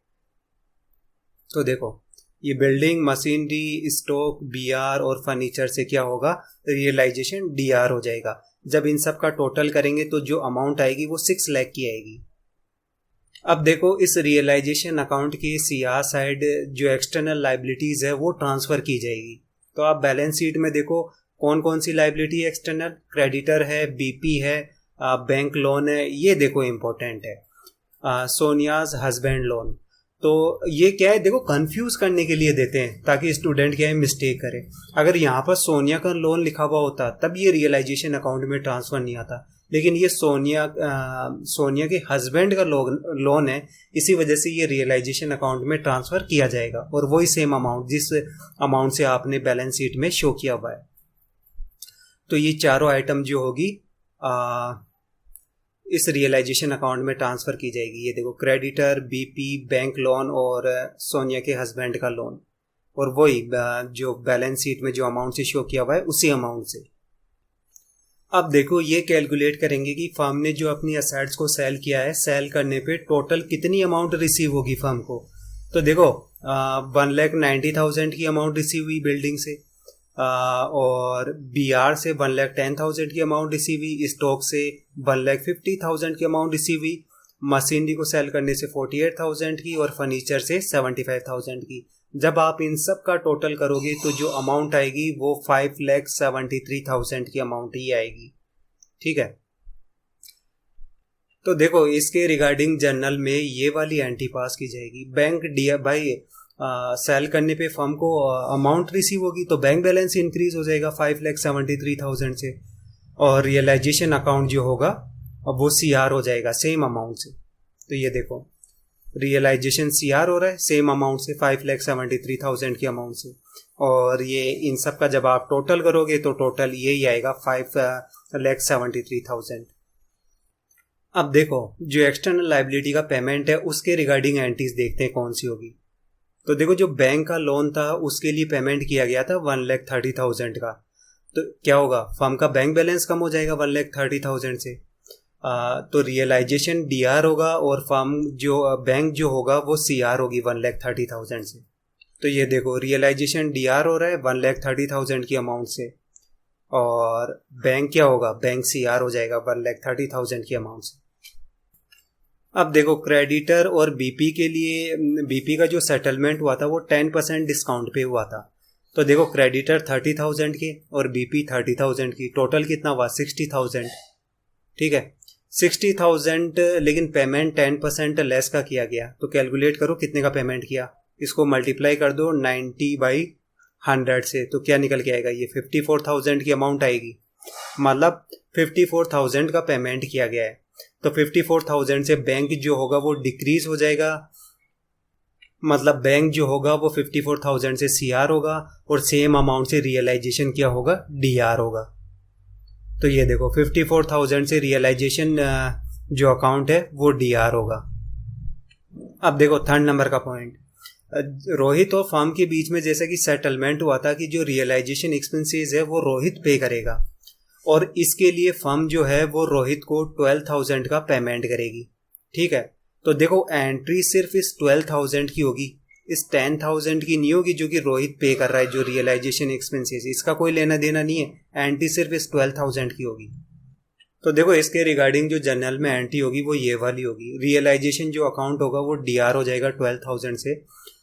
तो देखो ये बिल्डिंग, मशीनरी, स्टॉक, बीआर और फर्नीचर से क्या होगा, रियलाइजेशन डीआर हो जाएगा। जब इन सब का टोटल करेंगे तो जो अमाउंट आएगी वो 6 लाख की आएगी। अब देखो इस रियलाइजेशन अकाउंट की सीआर साइड जो एक्सटर्नल लाइबिलिटीज़ है वो ट्रांसफ़र की जाएगी। तो आप बैलेंस शीट में देखो कौन कौन सी लाइबिलिटी है एक्सटर्नल, क्रेडिटर है, बीपी है, बैंक लोन है, ये देखो इम्पोर्टेंट है, सोनियाज हस्बैंड लोन। तो ये क्या है, देखो कंफ्यूज करने के लिए देते हैं ताकि स्टूडेंट क्या है मिस्टेक करे। अगर यहाँ पर सोनिया का लोन लिखा हुआ होता तब ये रियलाइजेशन अकाउंट में ट्रांसफ़र नहीं आता, लेकिन ये सोनिया के हस्बैंड का लोन है, इसी वजह से ये रियलाइजेशन अकाउंट में ट्रांसफ़र किया जाएगा और वही सेम अमाउंट जिस अमाउंट से आपने बैलेंस शीट में शो किया हुआ है। तो ये चारों आइटम जो होगी इस रियलाइजेशन अकाउंट में ट्रांसफ़र की जाएगी। ये देखो क्रेडिटर, बीपी, बैंक लोन और सोनिया के हस्बैंड का लोन, और वही जो बैलेंस शीट में जो अमाउंट से शो किया हुआ है उसी अमाउंट से। अब देखो ये कैलकुलेट करेंगे कि फर्म ने जो अपनी असेट्स को सेल किया है, सेल करने पे टोटल कितनी अमाउंट रिसीव होगी फर्म को। तो देखो 1,90,000 की अमाउंट रिसीव हुई बिल्डिंग से, और बीआर से 1,10,000 की अमाउंट रिसीव हुई, स्टॉक से 1,50,000 की अमाउंट रिसीव हुई, मशीनरी को सेल करने से 48,000 की और फर्नीचर से 75,000 की। जब आप इन सब का टोटल करोगे तो जो अमाउंट आएगी वो 5,73,000 की अमाउंट ही आएगी। ठीक है, तो देखो इसके रिगार्डिंग जर्नल में ये वाली एंट्री पास की जाएगी। बैंक डी भाई सेल करने पे फर्म को अमाउंट रिसीव होगी तो बैंक बैलेंस इंक्रीज हो जाएगा 5,73,000 से, और रियलाइजेशन अकाउंट जो होगा अब वो सीआर हो जाएगा सेम अमाउंट से। तो ये देखो रियलाइजेशन सीआर हो रहा है सेम अमाउंट से 5,73,000 की अमाउंट से, और ये इन सब का जब आप टोटल करोगे तो टोटल यही आएगा 5,73,000। अब देखो जो एक्सटर्नल लाइबिलिटी का पेमेंट है उसके रिगार्डिंग एंट्रीज देखते हैं कौन सी होगी। तो देखो जो बैंक का लोन था उसके लिए पेमेंट किया गया था 1,30,000 का, तो क्या होगा, फर्म का बैंक बैलेंस कम हो जाएगा 1,30,000 से। तो रियलाइजेशन डीआर होगा और फर्म जो बैंक जो होगा वो सीआर होगी 1,30,000 से। तो ये देखो रियलाइजेशन डीआर हो रहा है 1,30,000 की अमाउंट से, और बैंक क्या होगा, बैंक सीआर हो जाएगा 1,30,000 की अमाउंट से। अब देखो क्रेडिटर और बीपी के लिए, बीपी का जो सेटलमेंट हुआ था वो 10% डिस्काउंट पे हुआ था। तो देखो क्रेडिटर 30,000 के और बीपी 30,000 की, टोटल कितना हुआ 60,000। ठीक है 60,000, लेकिन पेमेंट 10% लेस का किया गया। तो कैलकुलेट करो कितने का पेमेंट किया, इसको मल्टीप्लाई कर दो 90/100 से, तो क्या निकल के आएगा, ये 54,000 की अमाउंट आएगी। मतलब 54,000 का पेमेंट किया गया है, तो 54,000 से बैंक जो होगा वो डिक्रीज हो जाएगा, मतलब बैंक जो होगा वो 54,000 से सीआर होगा और सेम अमाउंट से रियलाइजेशन क्या होगा, डीआर होगा। तो ये देखो 54,000 से रियलाइजेशन जो अकाउंट है वो डीआर होगा। अब देखो 3rd नंबर का पॉइंट, रोहित और फर्म के बीच में जैसे कि सेटलमेंट हुआ था कि जो रियलाइजेशन एक्सपेंसेस है वो रोहित पे करेगा, और इसके लिए फर्म जो है वो रोहित को 12,000 का पेमेंट करेगी। ठीक है, तो देखो एंट्री सिर्फ इस 12,000 की होगी, इस 10,000 की नहीं होगी जो कि रोहित पे कर रहा है, जो रियलाइजेशन एक्सपेंसेस, इसका कोई लेना देना नहीं है, एंट्री सिर्फ इस 12,000 की होगी। तो देखो इसके रिगार्डिंग जो जर्नल में एंट्री होगी वो ये वाली होगी, रियलाइजेशन जो अकाउंट होगा वो डीआर हो जाएगा 12,000 से,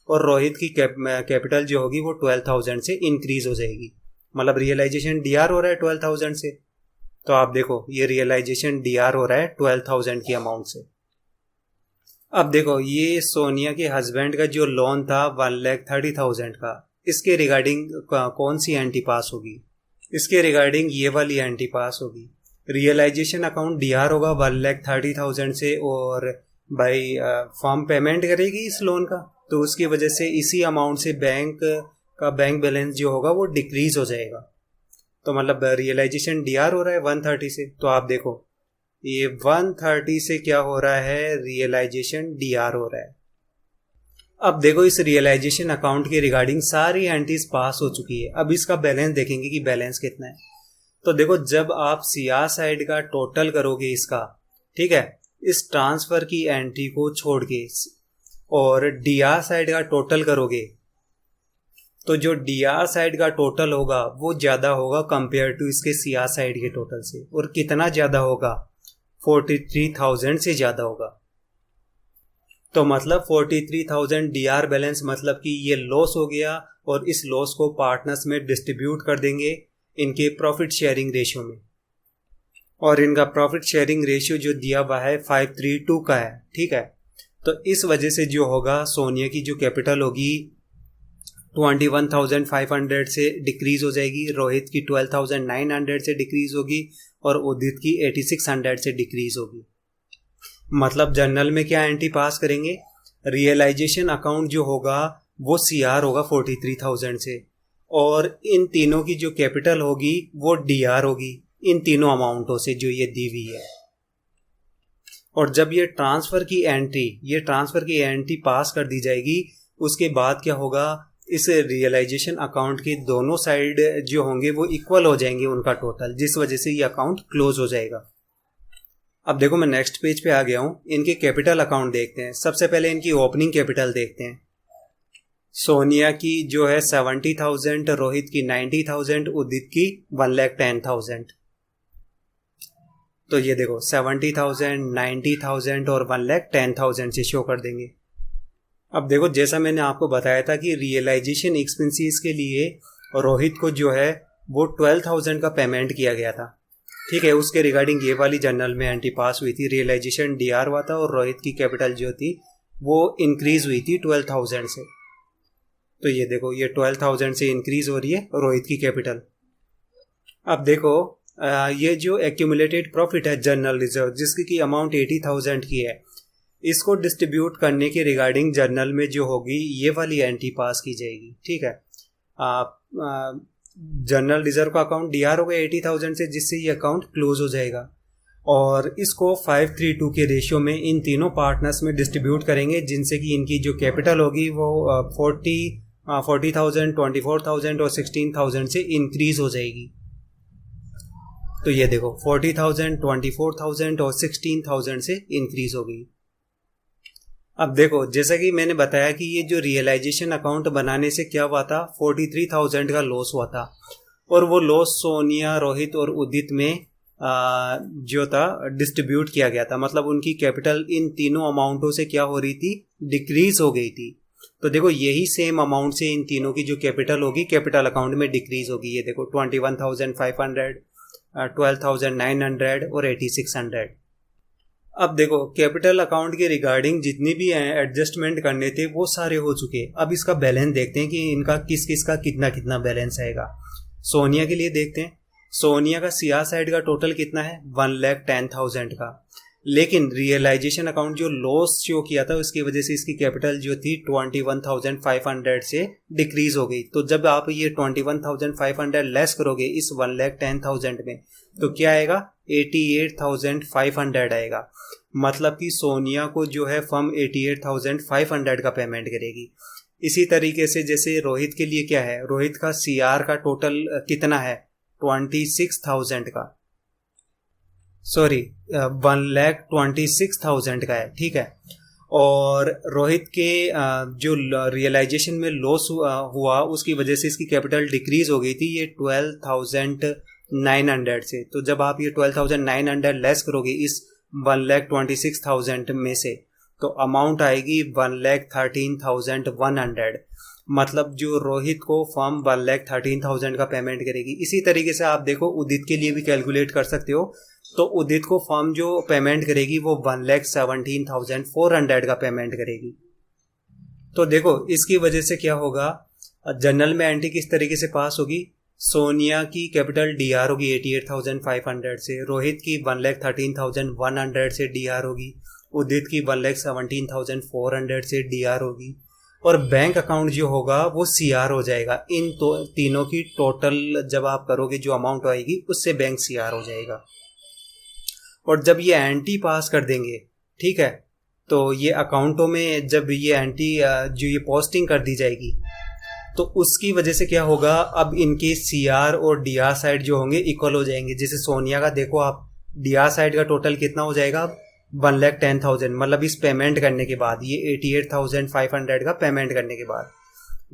और रोहित की कैपिटल जो होगी वो 12,000 से इंक्रीज हो जाएगी। मतलब रियलाइजेशन डीआर हो रहा है 12,000 से, तो आप देखो ये रियलाइजेशन डीआर हो रहा है 12,000 की अमाउंट से। अब देखो ये सोनिया के हस्बैंड का जो लोन था 1,30,000 का, इसके रिगार्डिंग कौन सी एंट्री पास होगी, इसके रिगार्डिंग ये वाली एंट्री पास होगी। रियलाइजेशन अकाउंट डीआर होगा 1,30,000 से, और भाई फर्म पेमेंट करेगी इस लोन का, तो उसकी वजह से इसी अमाउंट से बैंक बैलेंस जो होगा वो डिक्रीज हो जाएगा। तो मतलब रियलाइजेशन डीआर हो रहा है 130 से, तो आप देखो ये 130 से क्या हो रहा है, रियलाइजेशन डीआर हो रहा है। अब देखो इस रियलाइजेशन अकाउंट के रिगार्डिंग सारी एंट्रीज पास हो चुकी है। अब इसका बैलेंस देखेंगे कि बैलेंस कितना है। तो देखो जब आप सीआर साइड का टोटल करोगे इसका, ठीक है, इस ट्रांसफर की एंट्री को छोड़ के, और डीआर साइड का टोटल करोगे, तो जो डीआर साइड का टोटल होगा वो ज्यादा होगा कंपेयर टू इसके सीआर साइड के टोटल से। और कितना ज्यादा होगा, 43,000 से ज्यादा होगा। तो मतलब 43,000 डीआर बैलेंस, मतलब कि ये लॉस हो गया, और इस लॉस को पार्टनर्स में डिस्ट्रीब्यूट कर देंगे इनके प्रॉफिट शेयरिंग रेशियो में। और इनका प्रॉफिट शेयरिंग रेशियो जो दिया हुआ है 532 का है, ठीक है। तो इस वजह से जो होगा, सोनिया की जो कैपिटल होगी 21,500 से डिक्रीज हो जाएगी, रोहित की 12,900 से डिक्रीज होगी, और उदित की 8,600 से डिक्रीज होगी। मतलब जर्नल में क्या एंट्री पास करेंगे, रियलाइजेशन अकाउंट जो होगा वो सीआर होगा 43,000 से, और इन तीनों की जो कैपिटल होगी वो डीआर होगी इन तीनों अमाउंटों से जो ये दी हुई है। और जब ये ट्रांसफर की एंट्री पास कर दी जाएगी, उसके बाद क्या होगा, इस रियलाइजेशन अकाउंट के दोनों साइड जो होंगे वो इक्वल हो जाएंगे उनका टोटल, जिस वजह से ये अकाउंट क्लोज हो जाएगा। अब देखो मैं नेक्स्ट पेज पे आ गया हूं। इनके कैपिटल अकाउंट देखते हैं। सबसे पहले इनकी ओपनिंग कैपिटल देखते हैं। सोनिया की जो है 70,000, रोहित की 90,000, उदित की 1,10,000। तो ये देखो 70,000, 90,000 और 1,10,000 से शो कर देंगे। अब देखो जैसा मैंने आपको बताया था कि रियलाइजेशन एक्सपेंसेस के लिए रोहित को जो है वो 12,000 का पेमेंट किया गया था, ठीक है। उसके रिगार्डिंग ये वाली जर्नल में एंट्री पास हुई थी, रियलाइजेशन डीआर हुआ था, और रोहित की कैपिटल जो थी वो इंक्रीज हुई थी 12,000 से। तो ये देखो ये 12,000 से इंक्रीज हो रही है रोहित की कैपिटल। अब देखो ये जो एक्यूमुलेटेड प्रॉफिट है जनरल रिजर्व, जिसकी की अमाउंट 80,000 की है, इसको डिस्ट्रीब्यूट करने के रिगार्डिंग जर्नल में जो होगी ये वाली एंट्री पास की जाएगी, ठीक है। जनरल रिजर्व का अकाउंट डीआर होगा 80,000 से, जिससे ये अकाउंट क्लोज हो जाएगा, और इसको 532 के रेशियो में इन तीनों पार्टनर्स में डिस्ट्रीब्यूट करेंगे, जिनसे कि इनकी जो कैपिटल होगी वो 40,000, 24,000 और 16,000 से इंक्रीज हो जाएगी। तो ये देखो 40,000, 24,000 और 16,000 से इंक्रीज हो गई। अब देखो जैसा कि मैंने बताया कि ये जो रियलाइजेशन अकाउंट बनाने से क्या हुआ था, 43,000 का लॉस हुआ था, और वो लॉस सोनिया, रोहित और उदित में जो था डिस्ट्रीब्यूट किया गया था। मतलब उनकी कैपिटल इन तीनों अमाउंटों से क्या हो रही थी, डिक्रीज हो गई थी। तो देखो यही सेम अमाउंट से इन तीनों की जो कैपिटल होगी कैपिटल अकाउंट में डिक्रीज होगी। ये देखो 21,500, 12,900 और 8,600। अब देखो कैपिटल अकाउंट के रिगार्डिंग जितनी भी एडजस्टमेंट करने थे वो सारे हो चुके। अब इसका बैलेंस देखते हैं कि इनका किस किस का कितना कितना बैलेंस आएगा। सोनिया के लिए देखते हैं। सोनिया का सीआर साइड का टोटल कितना है, 1,10,000 का, लेकिन रियलाइजेशन अकाउंट जो लॉस शो किया था उसकी वजह से इसकी कैपिटल जो थी 21,500 से डिक्रीज हो गई। तो जब आप ये 21,500 लेस करोगे इस 1,10,000 में, तो क्या आएगा, 88,500 आएगा। मतलब कि सोनिया को जो है फर्म 88,500 का पेमेंट करेगी। इसी तरीके से जैसे रोहित के लिए क्या है, रोहित का सीआर का टोटल कितना है, 26,000 का, सॉरी 1,26,000 का है, ठीक है। और रोहित के जो रियलाइजेशन में लॉस हुआ उसकी वजह से इसकी कैपिटल डिक्रीज हो गई थी, ये 12,900 से। तो जब आप ये 12,900 लेस करोगे इस 1,26,000 में से, तो अमाउंट आएगी 1,13,100। मतलब जो रोहित को फर्म 1,13,000 का पेमेंट करेगी। इसी तरीके से आप देखो उदित के लिए भी कैलकुलेट कर सकते हो। तो उदित को फर्म जो पेमेंट करेगी वो 1,17,400 का पेमेंट करेगी। तो देखो इसकी वजह से क्या होगा, जनरल में एंट्री किस तरीके से पास होगी, सोनिया की कैपिटल डीआर होगी 88,500 से, रोहित की 1,13,100 से डीआर होगी, उदित की 1,17,400 से डीआर होगी, और बैंक अकाउंट जो होगा वो सीआर हो जाएगा। इन तीनों की टोटल जब आप करोगे जो अमाउंट आएगी उससे बैंक सीआर हो जाएगा। और जब ये एंटी पास कर देंगे, ठीक है, तो ये अकाउंटों में जब ये एंटी जो ये पोस्टिंग कर दी जाएगी तो उसकी वजह से क्या होगा, अब इनके सीआर और डीआर साइड जो होंगे इक्वल हो जाएंगे। जैसे सोनिया का देखो आप, डीआर साइड का टोटल कितना हो जाएगा, 1,10,000, मतलब इस पेमेंट करने के बाद, ये 88,500 का पेमेंट करने के बाद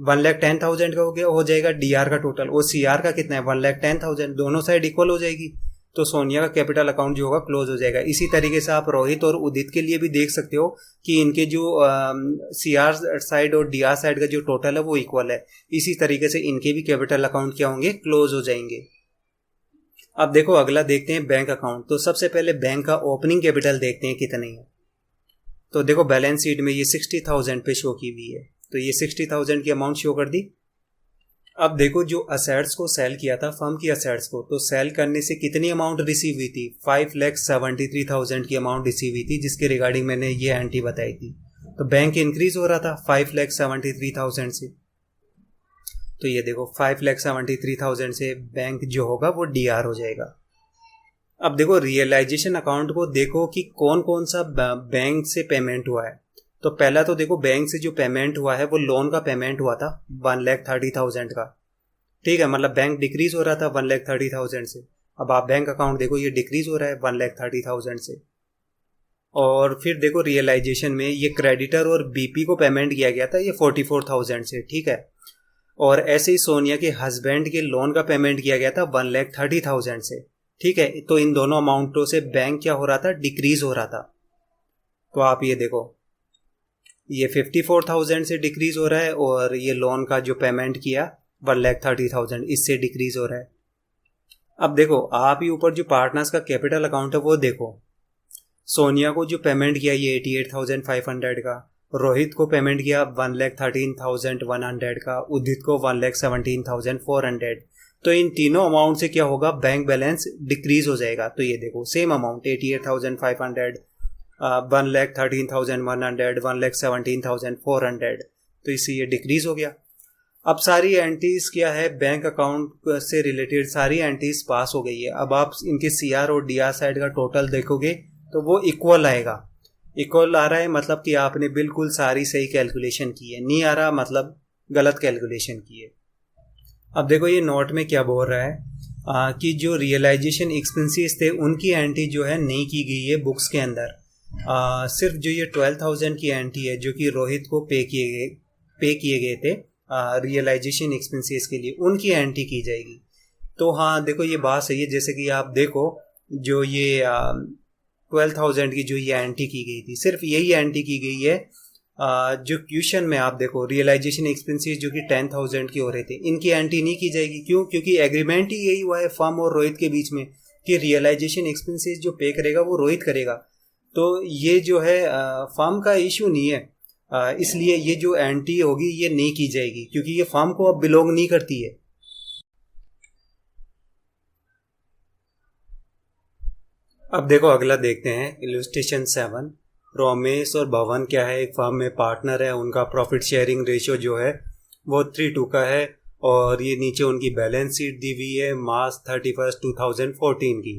1,10,000 का हो जाएगा डीआर का टोटल, और सीआर का कितना है 1,10,000, दोनों साइड इक्वल हो जाएगी, तो सोनिया का कैपिटल अकाउंट जो होगा क्लोज हो जाएगा। इसी तरीके से आप रोहित और उदित के लिए भी देख सकते हो कि इनके जो सीआर साइड और डीआर साइड का जो टोटल है वो इक्वल है। इसी तरीके से इनके भी कैपिटल अकाउंट क्या होंगे, क्लोज हो जाएंगे। अब देखो अगला देखते हैं बैंक अकाउंट। तो सबसे पहले बैंक का ओपनिंग कैपिटल देखते हैं कितनी है। तो देखो बैलेंस शीट में ये 60,000 पे शो की हुई है, तो ये 60,000 की अमाउंट शो कर दी। अब देखो जो असेट्स को सेल किया था, फर्म की असेट्स को, तो सेल करने से कितनी अमाउंट रिसीव हुई थी, 5,73,000 की अमाउंट रिसीव हुई थी, जिसके रिगार्डिंग मैंने ये एंट्री बताई थी। तो बैंक इंक्रीज हो रहा था 5,73,000 से, तो ये देखो 5,73,000 से बैंक जो होगा वो डीआर हो जाएगा। अब देखो रियलाइजेशन अकाउंट को देखो कि कौन कौन सा बैंक से पेमेंट हुआ है। तो पहला तो देखो बैंक से जो पेमेंट हुआ है वो लोन का पेमेंट हुआ था 1,30,000 का, ठीक है, मतलब बैंक डिक्रीज हो रहा था 1,30,000 से। अब आप बैंक अकाउंट देखो ये डिक्रीज हो रहा है 1,30,000 से। और फिर देखो रियलाइजेशन में ये क्रेडिटर और बीपी को पेमेंट किया गया था ये 44,000 से, ठीक है। और ऐसे ही सोनिया के हस्बैंड के लोन का पेमेंट किया गया था 1,30,000 से, ठीक है। तो इन दोनों अमाउंटों से बैंक क्या हो रहा था, डिक्रीज हो रहा था। तो आप ये देखो ये 54,000 से डिक्रीज हो रहा है, और ये लोन का जो पेमेंट किया 1,30,000 इससे डिक्रीज हो रहा है। अब देखो आप ही ऊपर जो पार्टनर्स का कैपिटल अकाउंट है वो देखो, सोनिया को जो पेमेंट किया ये 88,500 का, रोहित को पेमेंट किया 1,13,100 का, उदित को 1,17,400। तो इन तीनों अमाउंट से क्या होगा, बैंक बैलेंस डिक्रीज हो जाएगा। तो ये देखो सेम अमाउंट 88,500, 1,13,100, 1,17,400, तो इससे ये डिक्रीज हो गया। अब सारी एंट्रीज क्या है, बैंक अकाउंट से रिलेटेड सारी एंट्रीज पास हो गई है। अब आप इनके सीआर और डीआर साइड का टोटल देखोगे तो वो इक्वल आएगा। इक्वल आ रहा है मतलब कि आपने बिल्कुल सारी सही कैलकुलेशन की है, नहीं आ रहा मतलब गलत कैलकुलेशन की है। अब देखो ये नोट में क्या बोल रहा है कि जो रियलाइजेशन एक्सपेंसेस थे उनकी एंट्री जो है नहीं की गई है बुक्स के अंदर। सिर्फ जो ये 12,000 की एंट्री है जो कि रोहित को पे किए गए थे रियलाइजेशन एक्सपेंसेस के लिए, उनकी एंट्री की जाएगी। तो हाँ देखो ये बात सही है, जैसे कि आप देखो जो ये 12,000 की जो ये एंट्री की गई थी, सिर्फ यही एंट्री की गई है। जो क्वेश्चन में आप देखो रियलाइजेशन एक्सपेंसेस जो कि 10,000 की हो रहे थे, इनकी एंट्री नहीं की जाएगी। क्यों? क्योंकि एग्रीमेंट ही यही हुआ है फर्म और रोहित के बीच में कि रियलाइजेशन एक्सपेंसेस जो पे करेगा वो रोहित करेगा। तो ये जो है फर्म का इशू नहीं है, इसलिए ये जो एंट्री होगी ये नहीं की जाएगी क्योंकि ये फर्म को अब बिलोंग नहीं करती है। अब देखो अगला देखते हैं इलस्ट्रेशन 7। रोमेश और भवन क्या है, एक फर्म में पार्टनर है, उनका प्रॉफिट शेयरिंग रेशियो जो है वो 3:2 का है। और ये नीचे उनकी बैलेंस शीट दी हुई है मार्च 31, 2014 की।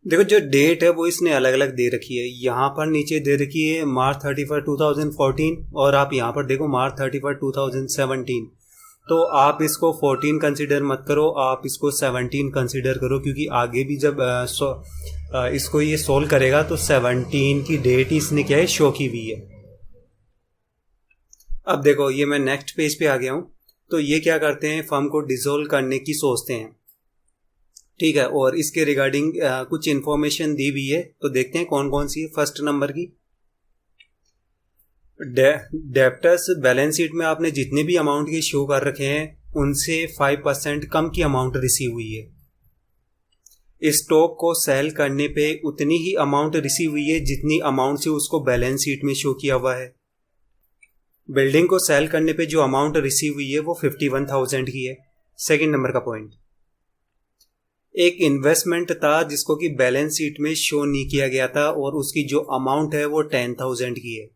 देखो जो डेट है वो इसने अलग अलग दे रखी है, यहाँ पर नीचे दे रखी है मार्च 31, 2014, और आप यहाँ पर देखो मार्च 31, 2017। तो आप इसको 14 कंसिडर मत करो, आप इसको 17 कंसिडर करो, क्योंकि आगे भी जब इसको ये सोल्व करेगा तो 17 की डेट ही इसने क्या है शो की हुई है। अब देखो ये मैं नेक्स्ट पेज पे आ गया हूँ। तो ये क्या करते हैं, फर्म को डिसॉल्व करने की सोचते हैं, ठीक है, और इसके रिगार्डिंग कुछ इन्फॉर्मेशन दी हुई है। तो देखते हैं कौन कौन सी है। फर्स्ट नंबर की डेप्टर्स बैलेंस शीट में आपने जितने भी अमाउंट के शो कर रखे हैं उनसे 5% कम की अमाउंट रिसीव हुई है। स्टॉक को सेल करने पे उतनी ही अमाउंट रिसीव हुई है जितनी अमाउंट से उसको बैलेंस शीट में शो किया हुआ है। बिल्डिंग को सेल करने पे जो अमाउंट रिसीव हुई है वो 51,000 की है। सेकंड नंबर का पॉइंट, एक इन्वेस्टमेंट था जिसको कि बैलेंस शीट में शो नहीं किया गया था और उसकी जो अमाउंट है वो 10,000 की है।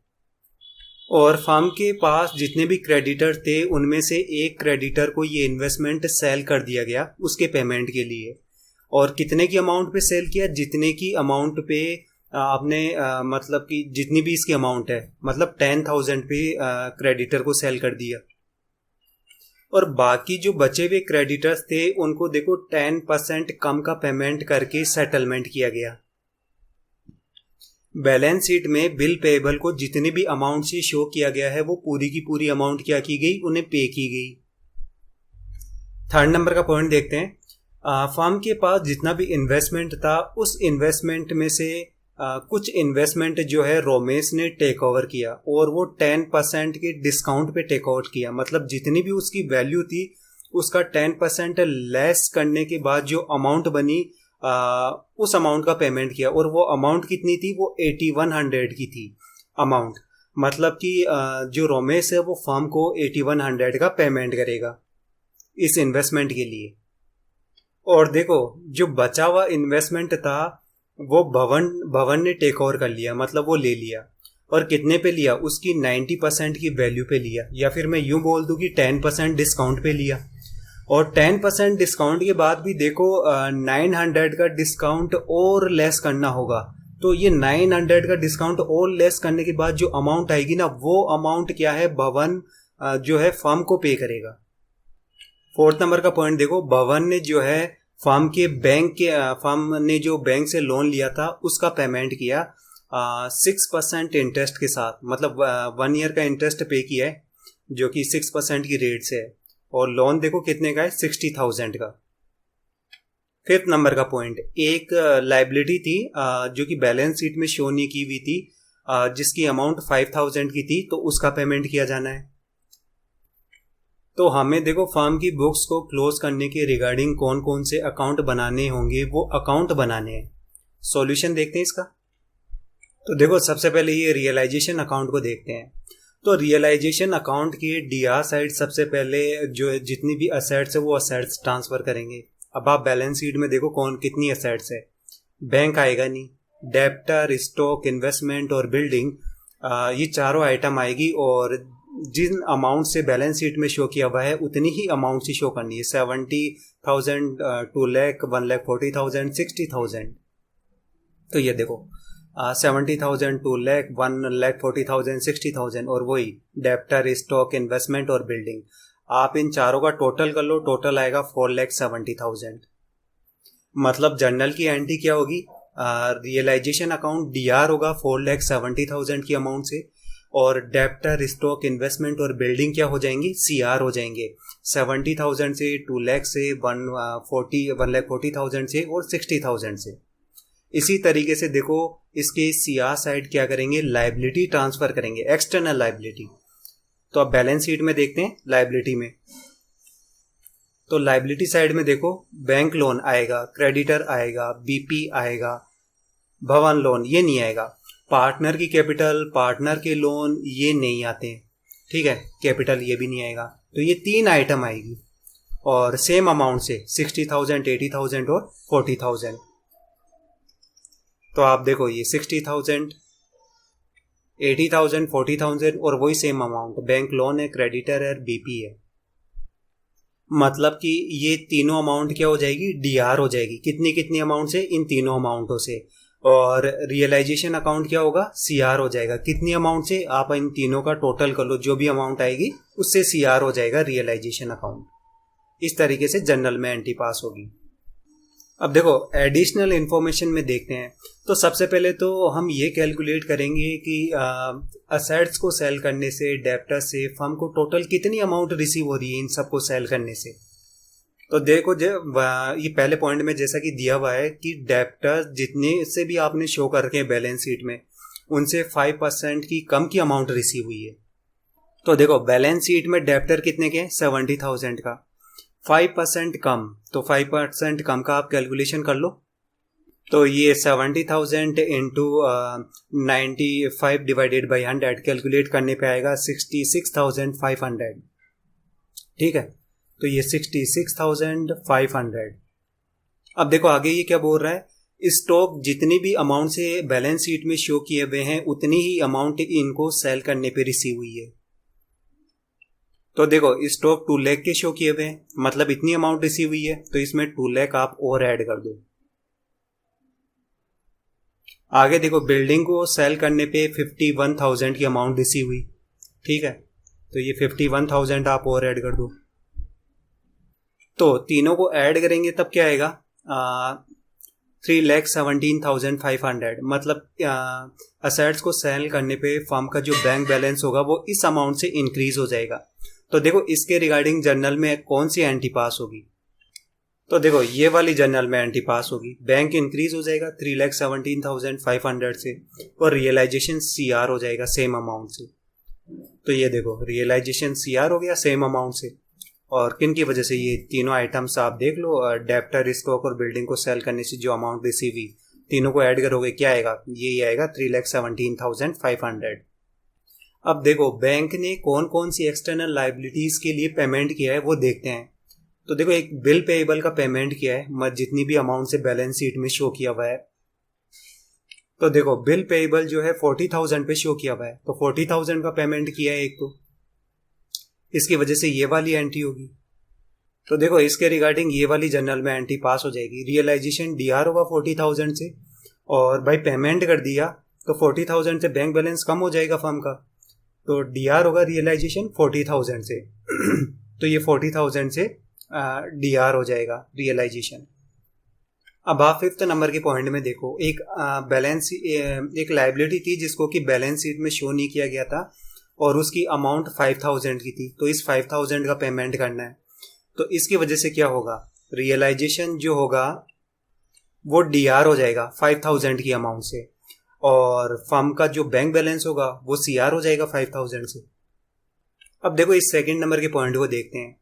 और फर्म के पास जितने भी क्रेडिटर थे उनमें से एक क्रेडिटर को ये इन्वेस्टमेंट सेल कर दिया गया उसके पेमेंट के लिए। और कितने की अमाउंट पे सेल किया? जितने की अमाउंट पे आपने मतलब कि जितनी भी इसकी अमाउंट है, मतलब 10,000 पे क्रेडिटर को सेल कर दिया। और बाकी जो बचे हुए क्रेडिटर्स थे उनको देखो 10% कम का पेमेंट करके सेटलमेंट किया गया। बैलेंस शीट में बिल पेएबल को जितनी भी अमाउंट से शो किया गया है वो पूरी की पूरी अमाउंट क्या की गई? उन्हें पे की गई। थर्ड नंबर का पॉइंट देखते हैं। फर्म के पास जितना भी इन्वेस्टमेंट था उस इन्वेस्टमेंट में से कुछ इन्वेस्टमेंट जो है रोमेश ने टेक ओवर किया और वो 10% के डिस्काउंट पे टेक ओवर किया। मतलब जितनी भी उसकी वैल्यू थी उसका 10% लेस करने के बाद जो अमाउंट बनी उस अमाउंट का पेमेंट किया। और वो अमाउंट कितनी थी? वो 8100 की थी अमाउंट। मतलब कि जो रोमेश है वो फर्म को 8100 का पेमेंट करेगा इस इन्वेस्टमेंट के लिए। और देखो जो बचा हुआ इन्वेस्टमेंट था वो भवन ने टेक ओवर कर लिया, मतलब वो ले लिया। और कितने पे लिया? उसकी 90% की वैल्यू पे लिया, या फिर मैं यूं बोल दूं कि 10% डिस्काउंट पे लिया। और 10% डिस्काउंट के बाद भी देखो 900 का डिस्काउंट और लेस करना होगा। तो ये 900 का डिस्काउंट और लेस करने के बाद जो अमाउंट आएगी ना वो अमाउंट क्या है? भवन जो है फर्म को पे करेगा। फोर्थ नंबर का पॉइंट देखो, भवन ने जो है फर्म ने जो बैंक से लोन लिया था उसका पेमेंट किया 6% इंटरेस्ट के साथ। मतलब 1 ईयर का इंटरेस्ट पे किया है जो कि 6% की रेट से है। और लोन देखो कितने का है? 60,000 का। फिफ्थ नंबर का पॉइंट, एक लाइबिलिटी थी जो कि बैलेंस शीट में शो नहीं की हुई थी, जिसकी अमाउंट 5,000 की थी, तो उसका पेमेंट किया जाना है। तो हमें देखो फर्म की बुक्स को क्लोज करने के रिगार्डिंग कौन कौन से अकाउंट बनाने होंगे, वो अकाउंट बनाने हैं। सॉल्यूशन देखते हैं इसका। तो देखो सबसे पहले ये रियलाइजेशन अकाउंट को देखते हैं। तो रियलाइजेशन अकाउंट की डीआर साइड सबसे पहले जो जितनी भी असेट्स है वो असेट्स ट्रांसफर करेंगे। अब आप बैलेंस शीट में देखो कौन कितनी असेट्स है। बैंक आएगा नहीं, डेप्टर, स्टॉक, इन्वेस्टमेंट और बिल्डिंग, ये चारों आइटम आएगी। और जिन अमाउंट से बैलेंस शीट में शो किया हुआ है उतनी ही अमाउंट से शो करनी है। 70,000, 2 लाख, 1,40,000, 60,000। तो ये देखो 70,000, 2 लाख, 1,40,000, 60,000। और वही डेप्टर, स्टॉक, इन्वेस्टमेंट और बिल्डिंग, आप इन चारों का टोटल कर लो, टोटल आएगा 4,70,000। मतलब जर्नल की एंट्री क्या होगी? रियलाइजेशन अकाउंट डीआर होगा 4,70,000 की अमाउंट से, और डेप्टर, स्टॉक, इन्वेस्टमेंट और बिल्डिंग क्या हो जाएंगी? सीआर हो जाएंगे 70,000 से, 2 लाख से, 1,40,000 से और 60,000 से। इसी तरीके से देखो इसके सीआर साइड क्या करेंगे? लाइबिलिटी ट्रांसफर करेंगे, एक्सटर्नल लाइबिलिटी। तो अब बैलेंस शीट में देखते हैं लाइबिलिटी में। तो लाइबिलिटी साइड में देखो बैंक लोन आएगा, क्रेडिटर आएगा, बीपी आएगा, भवन लोन ये नहीं आएगा, पार्टनर की कैपिटल, पार्टनर के लोन ये नहीं आते, ठीक है, कैपिटल ये भी नहीं आएगा। तो ये 3 आइटम आएगी और सेम अमाउंट से 60,000, 80,000 और 40,000। तो आप देखो ये 60,000, 80,000, 40,000 और वही सेम अमाउंट, बैंक लोन है, क्रेडिटर है, बीपी है। मतलब कि ये तीनों अमाउंट क्या हो जाएगी? डीआर हो जाएगी। कितनी कितनी अमाउंट से? इन तीनों अमाउंटों से। और रियलाइजेशन अकाउंट क्या होगा? सीआर हो जाएगा। कितनी अमाउंट से? आप इन तीनों का टोटल कर लो, जो भी अमाउंट आएगी उससे सीआर हो जाएगा रियलाइजेशन अकाउंट। इस तरीके से जनरल में एंट्री पास होगी। अब देखो एडिशनल इंफॉर्मेशन में देखते हैं। तो सबसे पहले तो हम ये कैलकुलेट करेंगे कि असेट्स को सेल करने से, डेप्टर से फर्म को टोटल कितनी अमाउंट रिसीव हो रही है इन सबको सेल करने से। तो देखो ये पहले पॉइंट में जैसा कि दिया हुआ है कि डेप्टर जितने से भी आपने शो कर रखे हैं बैलेंस शीट में उनसे 5% की कम की अमाउंट रिसीव हुई है। तो देखो बैलेंस शीट में डेप्टर कितने के हैं? 70,000 का, 5% कम, तो 5% कम का आप कैलकुलेशन कर लो। तो ये 70,000 इंटू 95 डिवाइडेड बाई 100 कैलकुलेट करने पे आएगा 66,500। ठीक है, तो ये 66,500। अब देखो आगे ये क्या बोल रहा है, स्टॉक जितनी भी अमाउंट से बैलेंस शीट में शो किए हुए हैं उतनी ही अमाउंट इनको सेल करने पे रिसीव हुई है। तो देखो स्टॉक 2 लाख के शो किए हुए हैं, मतलब इतनी अमाउंट रिसीव हुई है, तो इसमें 2 लाख आप और ऐड कर दो। आगे देखो बिल्डिंग को सेल करने पे 51,000 की अमाउंट रिसीव हुई, ठीक है, तो ये 51,000 आप और ऐड कर दो। तो तीनों को ऐड करेंगे तब क्या आएगा, 3,17,500, मतलब असेट्स को सेल करने पे फर्म का जो बैंक बैलेंस होगा वो इस अमाउंट से इंक्रीज हो जाएगा। तो देखो इसके रिगार्डिंग जर्नल में कौन सी एंट्री पास होगी, तो देखो ये वाली जर्नल में एंट्री पास होगी, बैंक इंक्रीज हो जाएगा 3,17,500 से, और रियलाइजेशन CR हो जाएगा सेम अमाउंट से। तो ये देखो रियलाइजेशन CR हो गया सेम अमाउंट से, और किन की वजह से, ये तीनों आइटम्स आप देख लो, डेप्टर, स्टॉक और बिल्डिंग को सेल करने से जो अमाउंट रिसीव हुई, तीनों को ऐड करोगे क्या आएगा, ये आएगा 3,17,500। अब देखो बैंक ने कौन कौन सी एक्सटर्नल लाइबिलिटीज के लिए पेमेंट किया है वो देखते हैं। तो देखो एक बिल पेएबल का पेमेंट किया है, जितनी भी अमाउंट से बैलेंस शीट में शो किया हुआ है। तो देखो बिल पेएबल जो है 40,000 पे शो किया हुआ है, तो 40,000 का पेमेंट किया है एक, तो इसकी वजह से ये वाली एंट्री होगी। तो देखो इसके रिगार्डिंग ये वाली जर्नल में एंट्री पास हो जाएगी, रियलाइजेशन DR होगा 40,000 से, और भाई पेमेंट कर दिया तो 40,000 से बैंक बैलेंस कम हो जाएगा फर्म का, तो DR होगा रियलाइजेशन 40,000 से तो ये 40,000 से DR हो जाएगा रियलाइजेशन। अब आप 5th नंबर के पॉइंट में देखो, एक बैलेंस एक लाइबिलिटी थी जिसको कि बैलेंस शीट में शो नहीं किया गया था, और उसकी अमाउंट 5,000 की थी, तो इस 5,000 का पेमेंट करना है। तो इसकी वजह से क्या होगा, रियलाइजेशन जो होगा वो DR हो जाएगा 5,000 की अमाउंट से, और फर्म का जो बैंक बैलेंस होगा वो CR हो जाएगा 5,000 से। अब देखो इस सेकंड नंबर के पॉइंट को देखते हैं।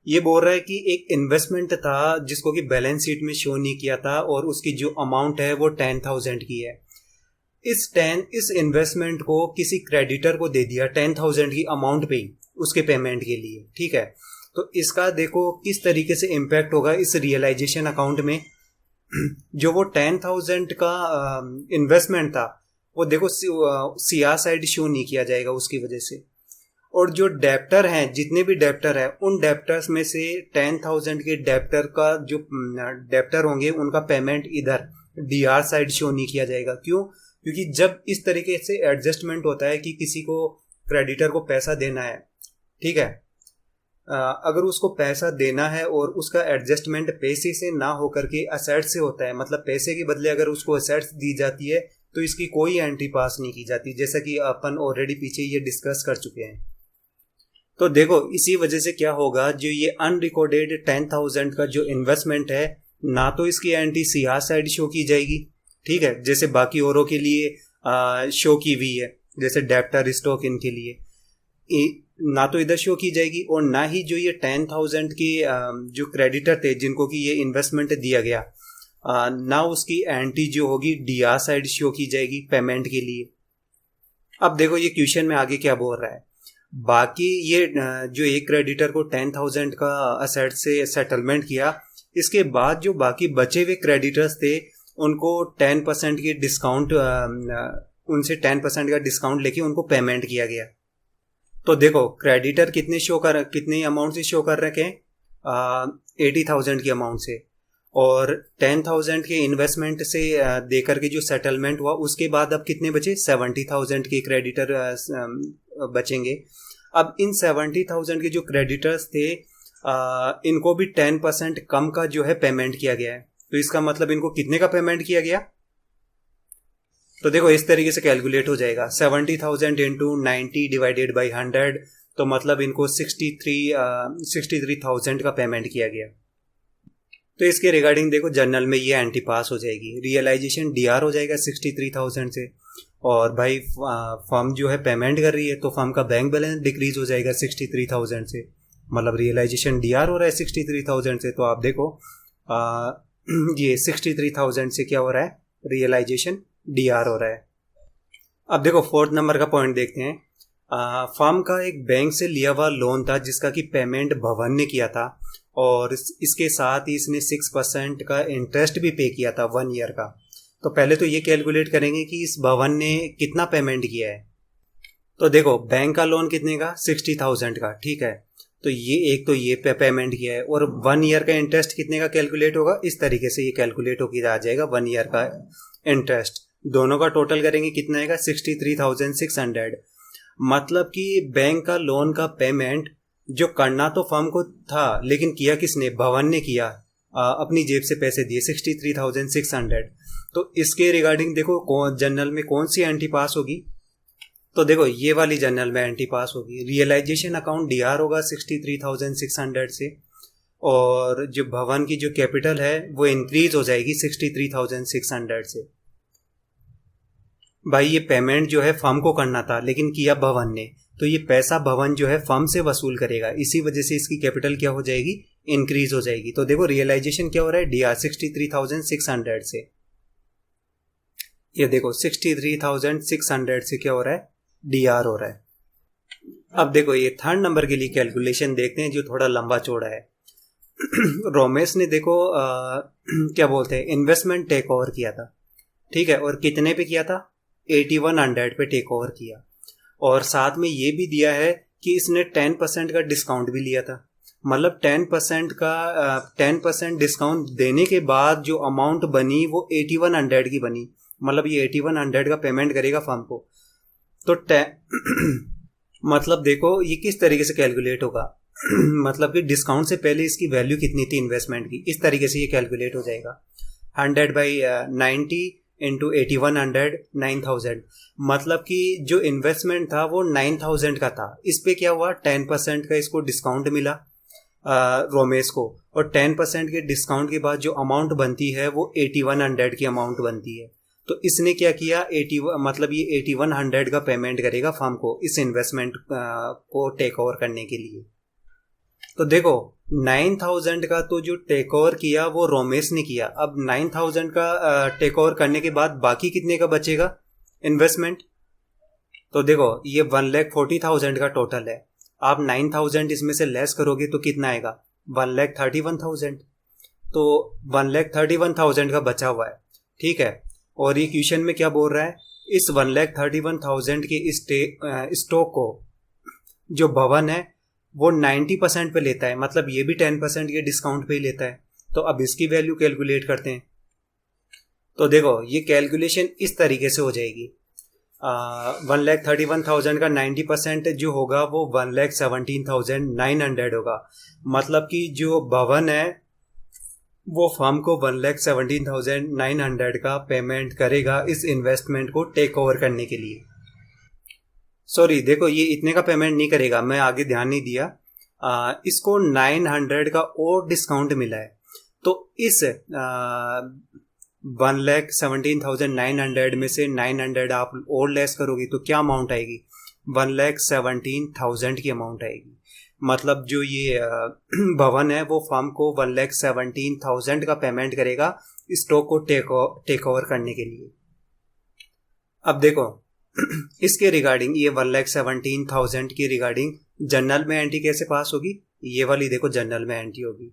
ये बोल रहा है कि एक इन्वेस्टमेंट था जिसको कि बैलेंस शीट में शो नहीं किया था, और उसकी जो अमाउंट है वो 10,000 की है। इस इन्वेस्टमेंट को किसी क्रेडिटर को दे दिया 10,000 की अमाउंट पे ही उसके पेमेंट के लिए, ठीक है। तो इसका देखो किस तरीके से इम्पैक्ट होगा इस रियलाइजेशन अकाउंट में। जो वो 10,000 का इन्वेस्टमेंट था वो देखो CR साइड शो नहीं किया जाएगा उसकी वजह से, और जो डेप्टर हैं, जितने भी डेप्टर हैं, उन डेप्टर्स में से 10,000 के डेप्टर का जो डेप्टर होंगे उनका पेमेंट इधर DR साइड शो नहीं किया जाएगा। क्यों, क्योंकि जब इस तरीके से एडजस्टमेंट होता है कि किसी को क्रेडिटर को पैसा देना है, ठीक है, अगर उसको पैसा देना है और उसका एडजस्टमेंट पैसे से ना होकर के असेट से होता है, मतलब पैसे के बदले अगर उसको असेट्स दी जाती है तो इसकी कोई एंट्री पास नहीं की जाती, जैसा कि अपन ऑलरेडी पीछे ये डिस्कस कर चुके हैं। तो देखो इसी वजह से क्या होगा, जो ये अनरिकॉर्डेड 10,000 का जो इन्वेस्टमेंट है, ना तो इसकी एंट्री CR साइड शो की जाएगी, ठीक है, जैसे बाकी औरों के लिए शो की हुई है, जैसे डेप्टर, स्टॉक, इनके लिए ना तो इधर शो की जाएगी, और ना ही जो ये 10,000 के जो क्रेडिटर थे जिनको कि ये इन्वेस्टमेंट दिया गया, ना उसकी एंट्री जो होगी DR साइड शो की जाएगी पेमेंट के लिए। अब देखो ये क्वेश्चन में आगे क्या बोल रहा है, बाकी ये जो एक क्रेडिटर को 10,000 का असेट से सेटलमेंट किया, इसके बाद जो बाकी बचे हुए क्रेडिटर्स थे उनको 10% की डिस्काउंट, उनसे 10% का डिस्काउंट लेके उनको पेमेंट किया गया। तो देखो क्रेडिटर कितने अमाउंट से शो कर रखे हैं, 80,000 की अमाउंट से, और 10,000 के इन्वेस्टमेंट से देकर के जो सेटलमेंट हुआ उसके बाद अब कितने बचे, 70,000 के क्रेडिटर बचेंगे। अब इन 70,000 के जो क्रेडिटर्स थे इनको भी 10% कम का जो है पेमेंट किया गया है, तो इसका मतलब इनको कितने का पेमेंट किया गया, तो देखो इस तरीके से कैलकुलेट हो जाएगा, 70,000 इंटू 90 डिवाइडेड बाई 100, तो मतलब इनको 63,000 का पेमेंट किया गया। तो इसके रिगार्डिंग देखो जर्नल में ये एंट्री पास हो जाएगी, रियलाइजेशन DR हो जाएगा 63,000 से, और भाई फर्म जो है पेमेंट कर रही है तो फर्म का बैंक बैलेंस डिक्रीज हो जाएगा 63,000 से, मतलब रियलाइजेशन DR हो रहा है 63,000 से, तो आप देखो ये 63,000 से क्या हो रहा है, रियलाइजेशन DR हो रहा है। अब देखो 4th नंबर का पॉइंट देखते हैं। फर्म का एक बैंक से लिया हुआ लोन था जिसका कि पेमेंट भवन ने किया था, और इसके साथ ही इसने 6% का इंटरेस्ट भी पे किया था 1 ईयर का। तो पहले तो ये कैलकुलेट करेंगे कि इस भवन ने कितना पेमेंट किया है। तो देखो बैंक का लोन कितने का, 60,000 का, ठीक है। तो ये एक तो ये पेमेंट किया है, और 1 ईयर का इंटरेस्ट कितने का कैलकुलेट होगा, इस तरीके से ये कैलकुलेट होकर आ जाएगा 1 ईयर का इंटरेस्ट। दोनों का टोटल करेंगे कितना आएगा, 63,600। मतलब कि बैंक का लोन का पेमेंट जो करना तो फर्म को था, लेकिन किया किसने, भवन ने किया, अपनी जेब से पैसे दिए 63,600। तो इसके रिगार्डिंग देखो जनरल में कौन सी एंट्री पास होगी, तो देखो ये वाली जनरल में एंट्री पास होगी। रियलाइजेशन अकाउंट डीआर होगा 63,600 से, और जो भवन की जो कैपिटल है वो इंक्रीज हो जाएगी 63,600 से। भाई ये पेमेंट जो है फर्म को करना था लेकिन किया भवन ने, तो ये पैसा भवन जो है फर्म से वसूल करेगा, इसी वजह से इसकी कैपिटल क्या हो जाएगी, इंक्रीज हो जाएगी। तो देखो रियलाइजेशन क्या हो रहा है, डीआर 63,600 से, ये देखो 63,600 से क्या हो रहा है, डीआर हो रहा है। अब देखो ये थर्ड नंबर के लिए कैलकुलेशन देखते हैं जो थोड़ा लंबा चौड़ा है। रोमेश ने देखो क्या बोलते हैं, इन्वेस्टमेंट टेक ओवर किया था, ठीक है, और कितने पे किया था, 8100 पे टेक ओवर किया, और साथ में ये भी दिया है कि इसने 10% का डिस्काउंट भी लिया था। मतलब 10% डिस्काउंट देने के बाद जो अमाउंट बनी वो 8100 की बनी। मतलब ये 8100 का पेमेंट करेगा फर्म को। तो मतलब देखो ये किस तरीके से कैलकुलेट होगा, मतलब कि डिस्काउंट से पहले इसकी वैल्यू कितनी थी इन्वेस्टमेंट की, इस तरीके से ये कैलकुलेट हो जाएगा। 100/90 इंटू 8100, 9000। मतलब कि जो इन्वेस्टमेंट था वो 9000 का था, इस पे क्या हुआ, 10% का इसको डिस्काउंट मिला रोमेश को, और 10% के डिस्काउंट के बाद जो अमाउंट बनती है वो 8100 की अमाउंट बनती है। तो इसने क्या किया, मतलब ये 8100 का पेमेंट करेगा फर्म को इस इन्वेस्टमेंट को टेक ओवर करने के लिए। तो देखो 9000 का तो जो टेक ओवर किया वो रोमेश ने किया। अब 9000 का टेक ओवर करने के बाद बाकी कितने का बचेगा इन्वेस्टमेंट, तो देखो ये 1,40,000 का टोटल है। आप 9000 इसमें से लेस करोगे तो कितना आएगा, 1,31,000। तो 1,31,000 का बचा हुआ है, ठीक है। और ये क्वेश्चन में क्या बोल रहा है, इस 1,31,000 के स्टॉक को जो भवन है वो 90% पे लेता है, मतलब ये भी 10% के डिस्काउंट पे ही लेता है। तो अब इसकी वैल्यू कैलकुलेट करते हैं। तो देखो ये कैलकुलेशन इस तरीके से हो जाएगी, 1,31,000 का 90% जो होगा वो 1,17,900 होगा। मतलब कि जो भवन है वो फर्म को 1,17,900 का पेमेंट करेगा इस इन्वेस्टमेंट को टेक ओवर करने के लिए। सॉरी देखो ये इतने का पेमेंट नहीं करेगा, मैं आगे ध्यान नहीं दिया। इसको 900 का और डिस्काउंट मिला है, तो इस 1,17,900 में से 900 आप और लेस करोगे तो क्या अमाउंट आएगी, 1,17,000 की अमाउंट आएगी। मतलब जो ये भवन है वो फर्म को 1,17,000 का पेमेंट करेगा स्टॉक को टेक ओवर करने के लिए। अब देखो इसके रिगार्डिंग ये 1,17,000 की रिगार्डिंग जनरल में एंट्री कैसे पास होगी, ये वाली देखो जनरल में एंट्री होगी।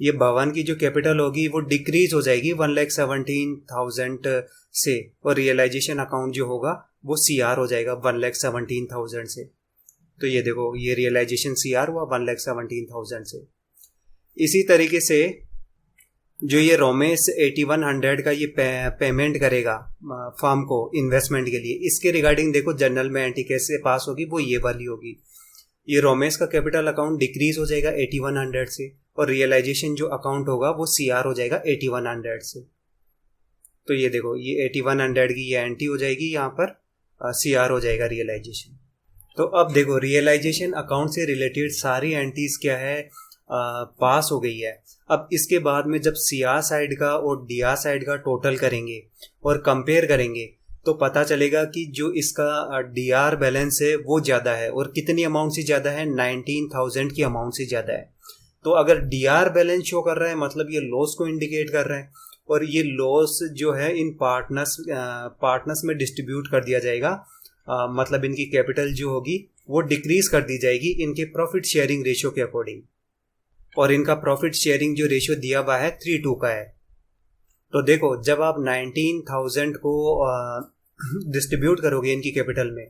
ये भवन की जो कैपिटल होगी वो डिक्रीज हो जाएगी 1,17,000 से, और रियलाइजेशन अकाउंट जो होगा वो CR हो जाएगा 1,17,000 से। तो ये देखो ये रियलाइजेशन CR हुआ 1,17,000 से। इसी तरीके से जो ये रोमेश 8100 का ये पेमेंट करेगा फर्म को इन्वेस्टमेंट के लिए, इसके रिगार्डिंग देखो जनरल में एंट्री कैसे पास होगी, वो ये वाली होगी। ये रोमेश का कैपिटल अकाउंट डिक्रीज हो जाएगा 8100 से, और रियलाइजेशन जो अकाउंट होगा वो CR हो जाएगा 8100 से। तो ये देखो ये 8100 की ये एंट्री हो जाएगी, यहाँ पर CR हो जाएगा रियलाइजेशन। तो अब देखो रियलाइजेशन अकाउंट से रिलेटेड सारी एंट्रीज क्या है, पास हो गई है। अब इसके बाद में जब CR साइड का और DR साइड का टोटल करेंगे और कंपेयर करेंगे तो पता चलेगा कि जो इसका DR बैलेंस है वो ज़्यादा है, और कितनी अमाउंट से ज़्यादा है, 19,000 की अमाउंट से ज़्यादा है। तो अगर DR बैलेंस शो कर रहा है मतलब ये लॉस को इंडिकेट कर रहा है, और ये लॉस जो है इन पार्टनर्स में डिस्ट्रीब्यूट कर दिया जाएगा। मतलब इनकी कैपिटल जो होगी वो डिक्रीज कर दी जाएगी इनके प्रॉफिट शेयरिंग रेशियो के अकॉर्डिंग। और इनका प्रॉफिट शेयरिंग जो रेशियो दिया हुआ है 3:2 का है। तो देखो जब आप 19,000 को डिस्ट्रीब्यूट करोगे इनकी कैपिटल में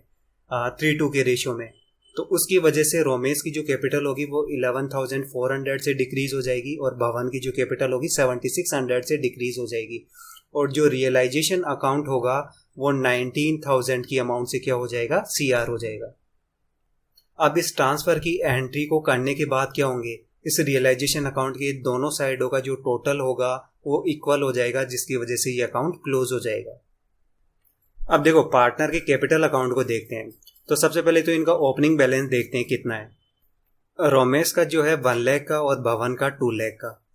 3:2 के रेशियो में, तो उसकी वजह से रोमेश की जो कैपिटल होगी वो 11,400 से डिक्रीज हो जाएगी और भवन की जो कैपिटल होगी 7,600 से डिक्रीज हो जाएगी। और जो रियलाइजेशन अकाउंट होगा वो 19,000 की अमाउंट से क्या हो जाएगा, CR हो जाएगा। अब इस ट्रांसफर की एंट्री को करने के बाद क्या होंगे, इस रियलाइजेशन अकाउंट के दोनों साइडों का जो टोटल होगा वो इक्वल हो जाएगा, जिसकी वजह से ये अकाउंट क्लोज हो जाएगा। अब देखो पार्टनर के कैपिटल अकाउंट को देखते हैं। तो सबसे पहले तो इनका ओपनिंग बैलेंस देखते हैं कितना है। रोमेश का जो है 1 लाख का और भवन का 2 लाख का।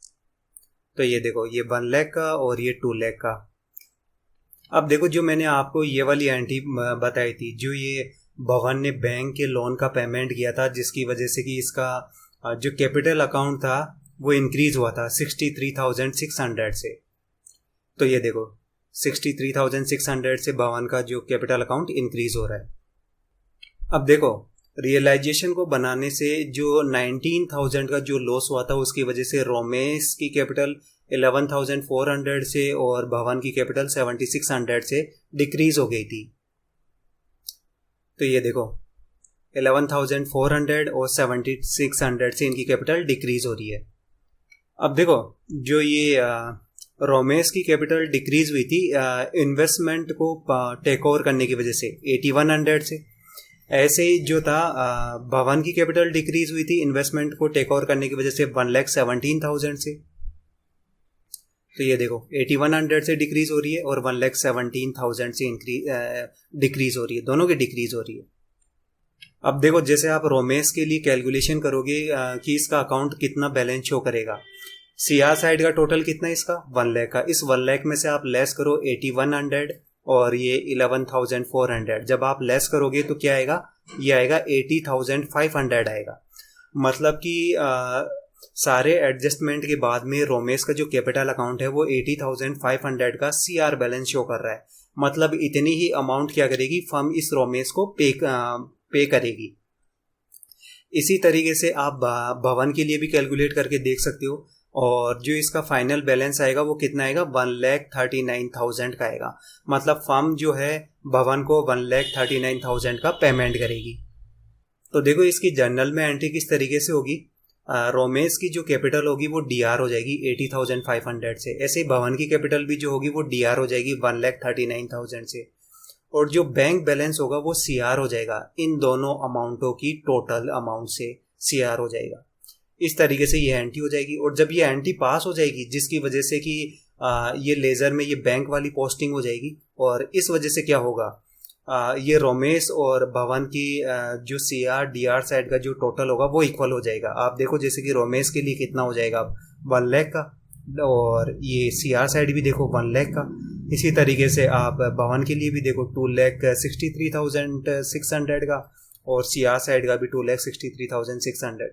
तो ये देखो ये 1 लाख का और ये 2 लाख का। अब देखो जो मैंने आपको ये वाली एंट्री बताई थी, जो ये भवन ने बैंक के लोन का पेमेंट किया था, जिसकी वजह से कि इसका जो कैपिटल अकाउंट था वो इंक्रीज हुआ था 63,600 से। तो ये देखो 63,600 से भवन का जो कैपिटल अकाउंट इंक्रीज हो रहा है। अब देखो रियलाइजेशन को बनाने से जो 19,000 का जो लॉस हुआ था उसकी वजह से रोमेश की कैपिटल 11,400 से और भवन की कैपिटल 7,600 से डिक्रीज हो गई थी। तो ये देखो 11,400 और 7,600 से इनकी कैपिटल डिक्रीज हो रही है। अब देखो जो ये रोमेश की कैपिटल डिक्रीज हुई थी इन्वेस्टमेंट को टेक ओवर करने की वजह से 8,100 से, ऐसे ही जो था भवन की कैपिटल डिक्रीज हुई थी इन्वेस्टमेंट को टेक ओवर करने की वजह से 1,17,000 से। तो ये देखो 8,100 से डिक्रीज हो रही है और 1,17,000 से डिक्रीज हो रही है, दोनों की डिक्रीज हो रही है। अब देखो जैसे आप रोमेश के लिए कैलकुलेशन करोगे कि इसका अकाउंट कितना बैलेंस शो करेगा, CR साइड का टोटल कितना है इसका 1 लाख का। इस 1 लाख में से आप लेस करो 8,100 और ये 11,400। जब आप लेस करोगे तो क्या आएगा, ये आएगा 80,500 आएगा। मतलब कि सारे एडजस्टमेंट के बाद में रोमेश का जो कैपिटल अकाउंट है वो 80,500 का CR बैलेंस शो कर रहा है। मतलब इतनी ही अमाउंट क्या करेगी फर्म इस रोमेश को पे करेगी। इसी तरीके से आप भवन के लिए भी कैलकुलेट करके देख सकते हो और जो इसका फाइनल बैलेंस आएगा वो कितना आएगा 1,39,000 का आएगा। मतलब फर्म जो है भवन को 1,39,000 का पेमेंट करेगी। तो देखो इसकी जर्नल में एंट्री किस तरीके से होगी, रोमेश की जो कैपिटल होगी वो DR हो जाएगी 80,500 से, ऐसे ही भवन की कैपिटल भी जो होगी वो DR हो जाएगी 1,39,000 से, और जो बैंक बैलेंस होगा वो CR हो जाएगा इन दोनों अमाउंटों की टोटल अमाउंट से CR हो जाएगा। इस तरीके से ये एंट्री हो जाएगी। और जब ये एंट्री पास हो जाएगी जिसकी वजह से कि ये लेजर में ये बैंक वाली पोस्टिंग हो जाएगी और इस वजह से क्या होगा, ये रोमेश और भवन की जो CR DR साइड का जो टोटल होगा वो इक्वल हो जाएगा। आप देखो जैसे कि रोमेश के लिए कितना हो जाएगा 1 लाख का और ये CR साइड भी देखो 1 लाख का। इसी तरीके से आप भवन के लिए भी देखो 2,63,600 का और CR साइड का भी 2,63,600।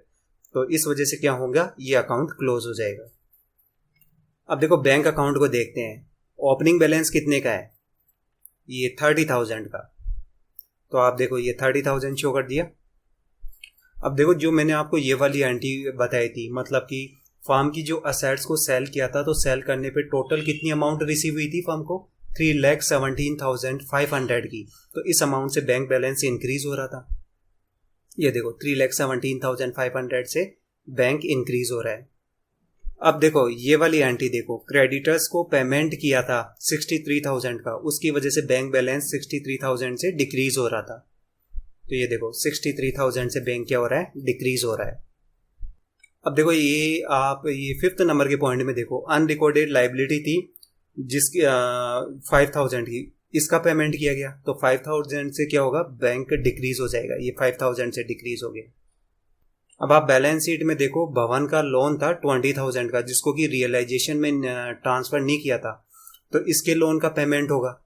तो इस वजह से क्या होगा, ये अकाउंट क्लोज हो जाएगा। अब देखो बैंक अकाउंट को देखते हैं। ओपनिंग बैलेंस कितने का है, ये 30,000 का। तो आप देखो ये 30,000 शो कर दिया। अब देखो जो मैंने आपको ये वाली एंट्री बताई थी, मतलब कि फर्म की जो असेट्स को सेल किया था तो सेल करने पे टोटल कितनी अमाउंट रिसीव हुई थी फर्म को 3,17,500 की। तो इस अमाउंट से बैंक बैलेंस इंक्रीज हो रहा था। ये देखो 3,17,500 से बैंक इंक्रीज हो रहा है। अब देखो ये वाली एंट्री देखो, क्रेडिटर्स को पेमेंट किया था 63,000 का, उसकी वजह से बैंक बैलेंस 63,000 से डिक्रीज हो रहा था। तो ये देखो 63,000 से बैंक क्या हो रहा है, डिक्रीज हो रहा है। अब देखो ये आप ये 5th नंबर के पॉइंट में देखो, अनरिकॉर्डेड लाइबिलिटी थी जिसकी 5,000 की, इसका पेमेंट किया गया तो 5,000 से क्या होगा, बैंक डिक्रीज हो जाएगा। ये 5,000 से डिक्रीज हो गया। अब आप बैलेंस शीट में देखो, भवन का लोन था 20,000 का जिसको कि रियलाइजेशन में ट्रांसफर नहीं किया था, तो इसके लोन का पेमेंट होगा।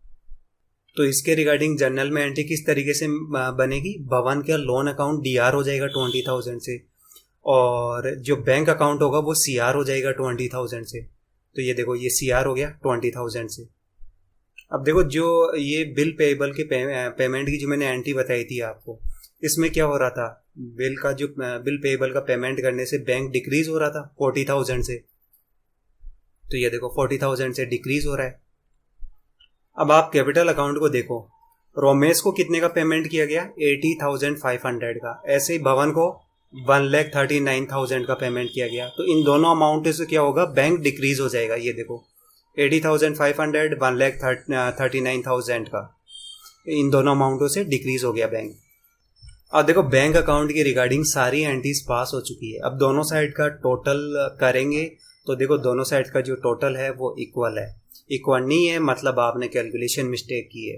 तो इसके रिगार्डिंग जर्नल में एंट्री किस तरीके से बनेगी, भवन का लोन अकाउंट DR हो जाएगा 20,000 से और जो बैंक अकाउंट होगा वो CR हो जाएगा 20,000 से। तो ये देखो ये CR हो गया 20,000 से। अब देखो जो ये बिल पेएबल के पेमेंट की जो मैंने एंट्री बताई थी आपको, इसमें क्या हो रहा था, बिल पेएबल का पेमेंट करने से बैंक डिक्रीज हो रहा था 40,000 से, तो ये देखो 40,000 से डिक्रीज हो रहा है। अब आप कैपिटल अकाउंट को देखो, रोमेश को कितने का पेमेंट किया गया, 80,500 का। ऐसे ही भवन को 1,39,000 का पेमेंट किया गया। तो इन दोनों अमाउंट से क्या होगा, बैंक डिक्रीज हो जाएगा। ये देखो 80,500, 1,39,000 का, इन दोनों अमाउंटों से डिक्रीज हो गया बैंक। अब देखो बैंक अकाउंट की रिगार्डिंग सारी एंट्रीज पास हो चुकी है। अब दोनों साइड का टोटल करेंगे तो देखो दोनों साइड का जो टोटल है वो इक्वल है। इक्वल नहीं है मतलब आपने कैलकुलेशन मिस्टेक की है।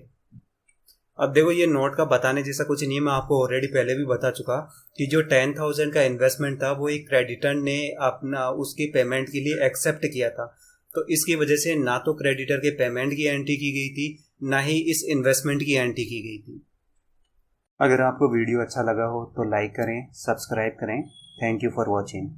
अब देखो ये नोट का बताने जैसा कुछ नहीं है, मैं आपको ऑलरेडी पहले भी बता चुका कि जो 10,000 का इन्वेस्टमेंट था वो एक क्रेडिटर ने अपना उसकी पेमेंट के लिए एक्सेप्ट किया था। तो इसकी वजह से ना तो क्रेडिटर के पेमेंट की एंट्री की गई थी, ना ही इस इन्वेस्टमेंट की एंट्री की गई थी। अगर आपको वीडियो अच्छा लगा हो तो लाइक करें, सब्सक्राइब करें। Thank you for watching.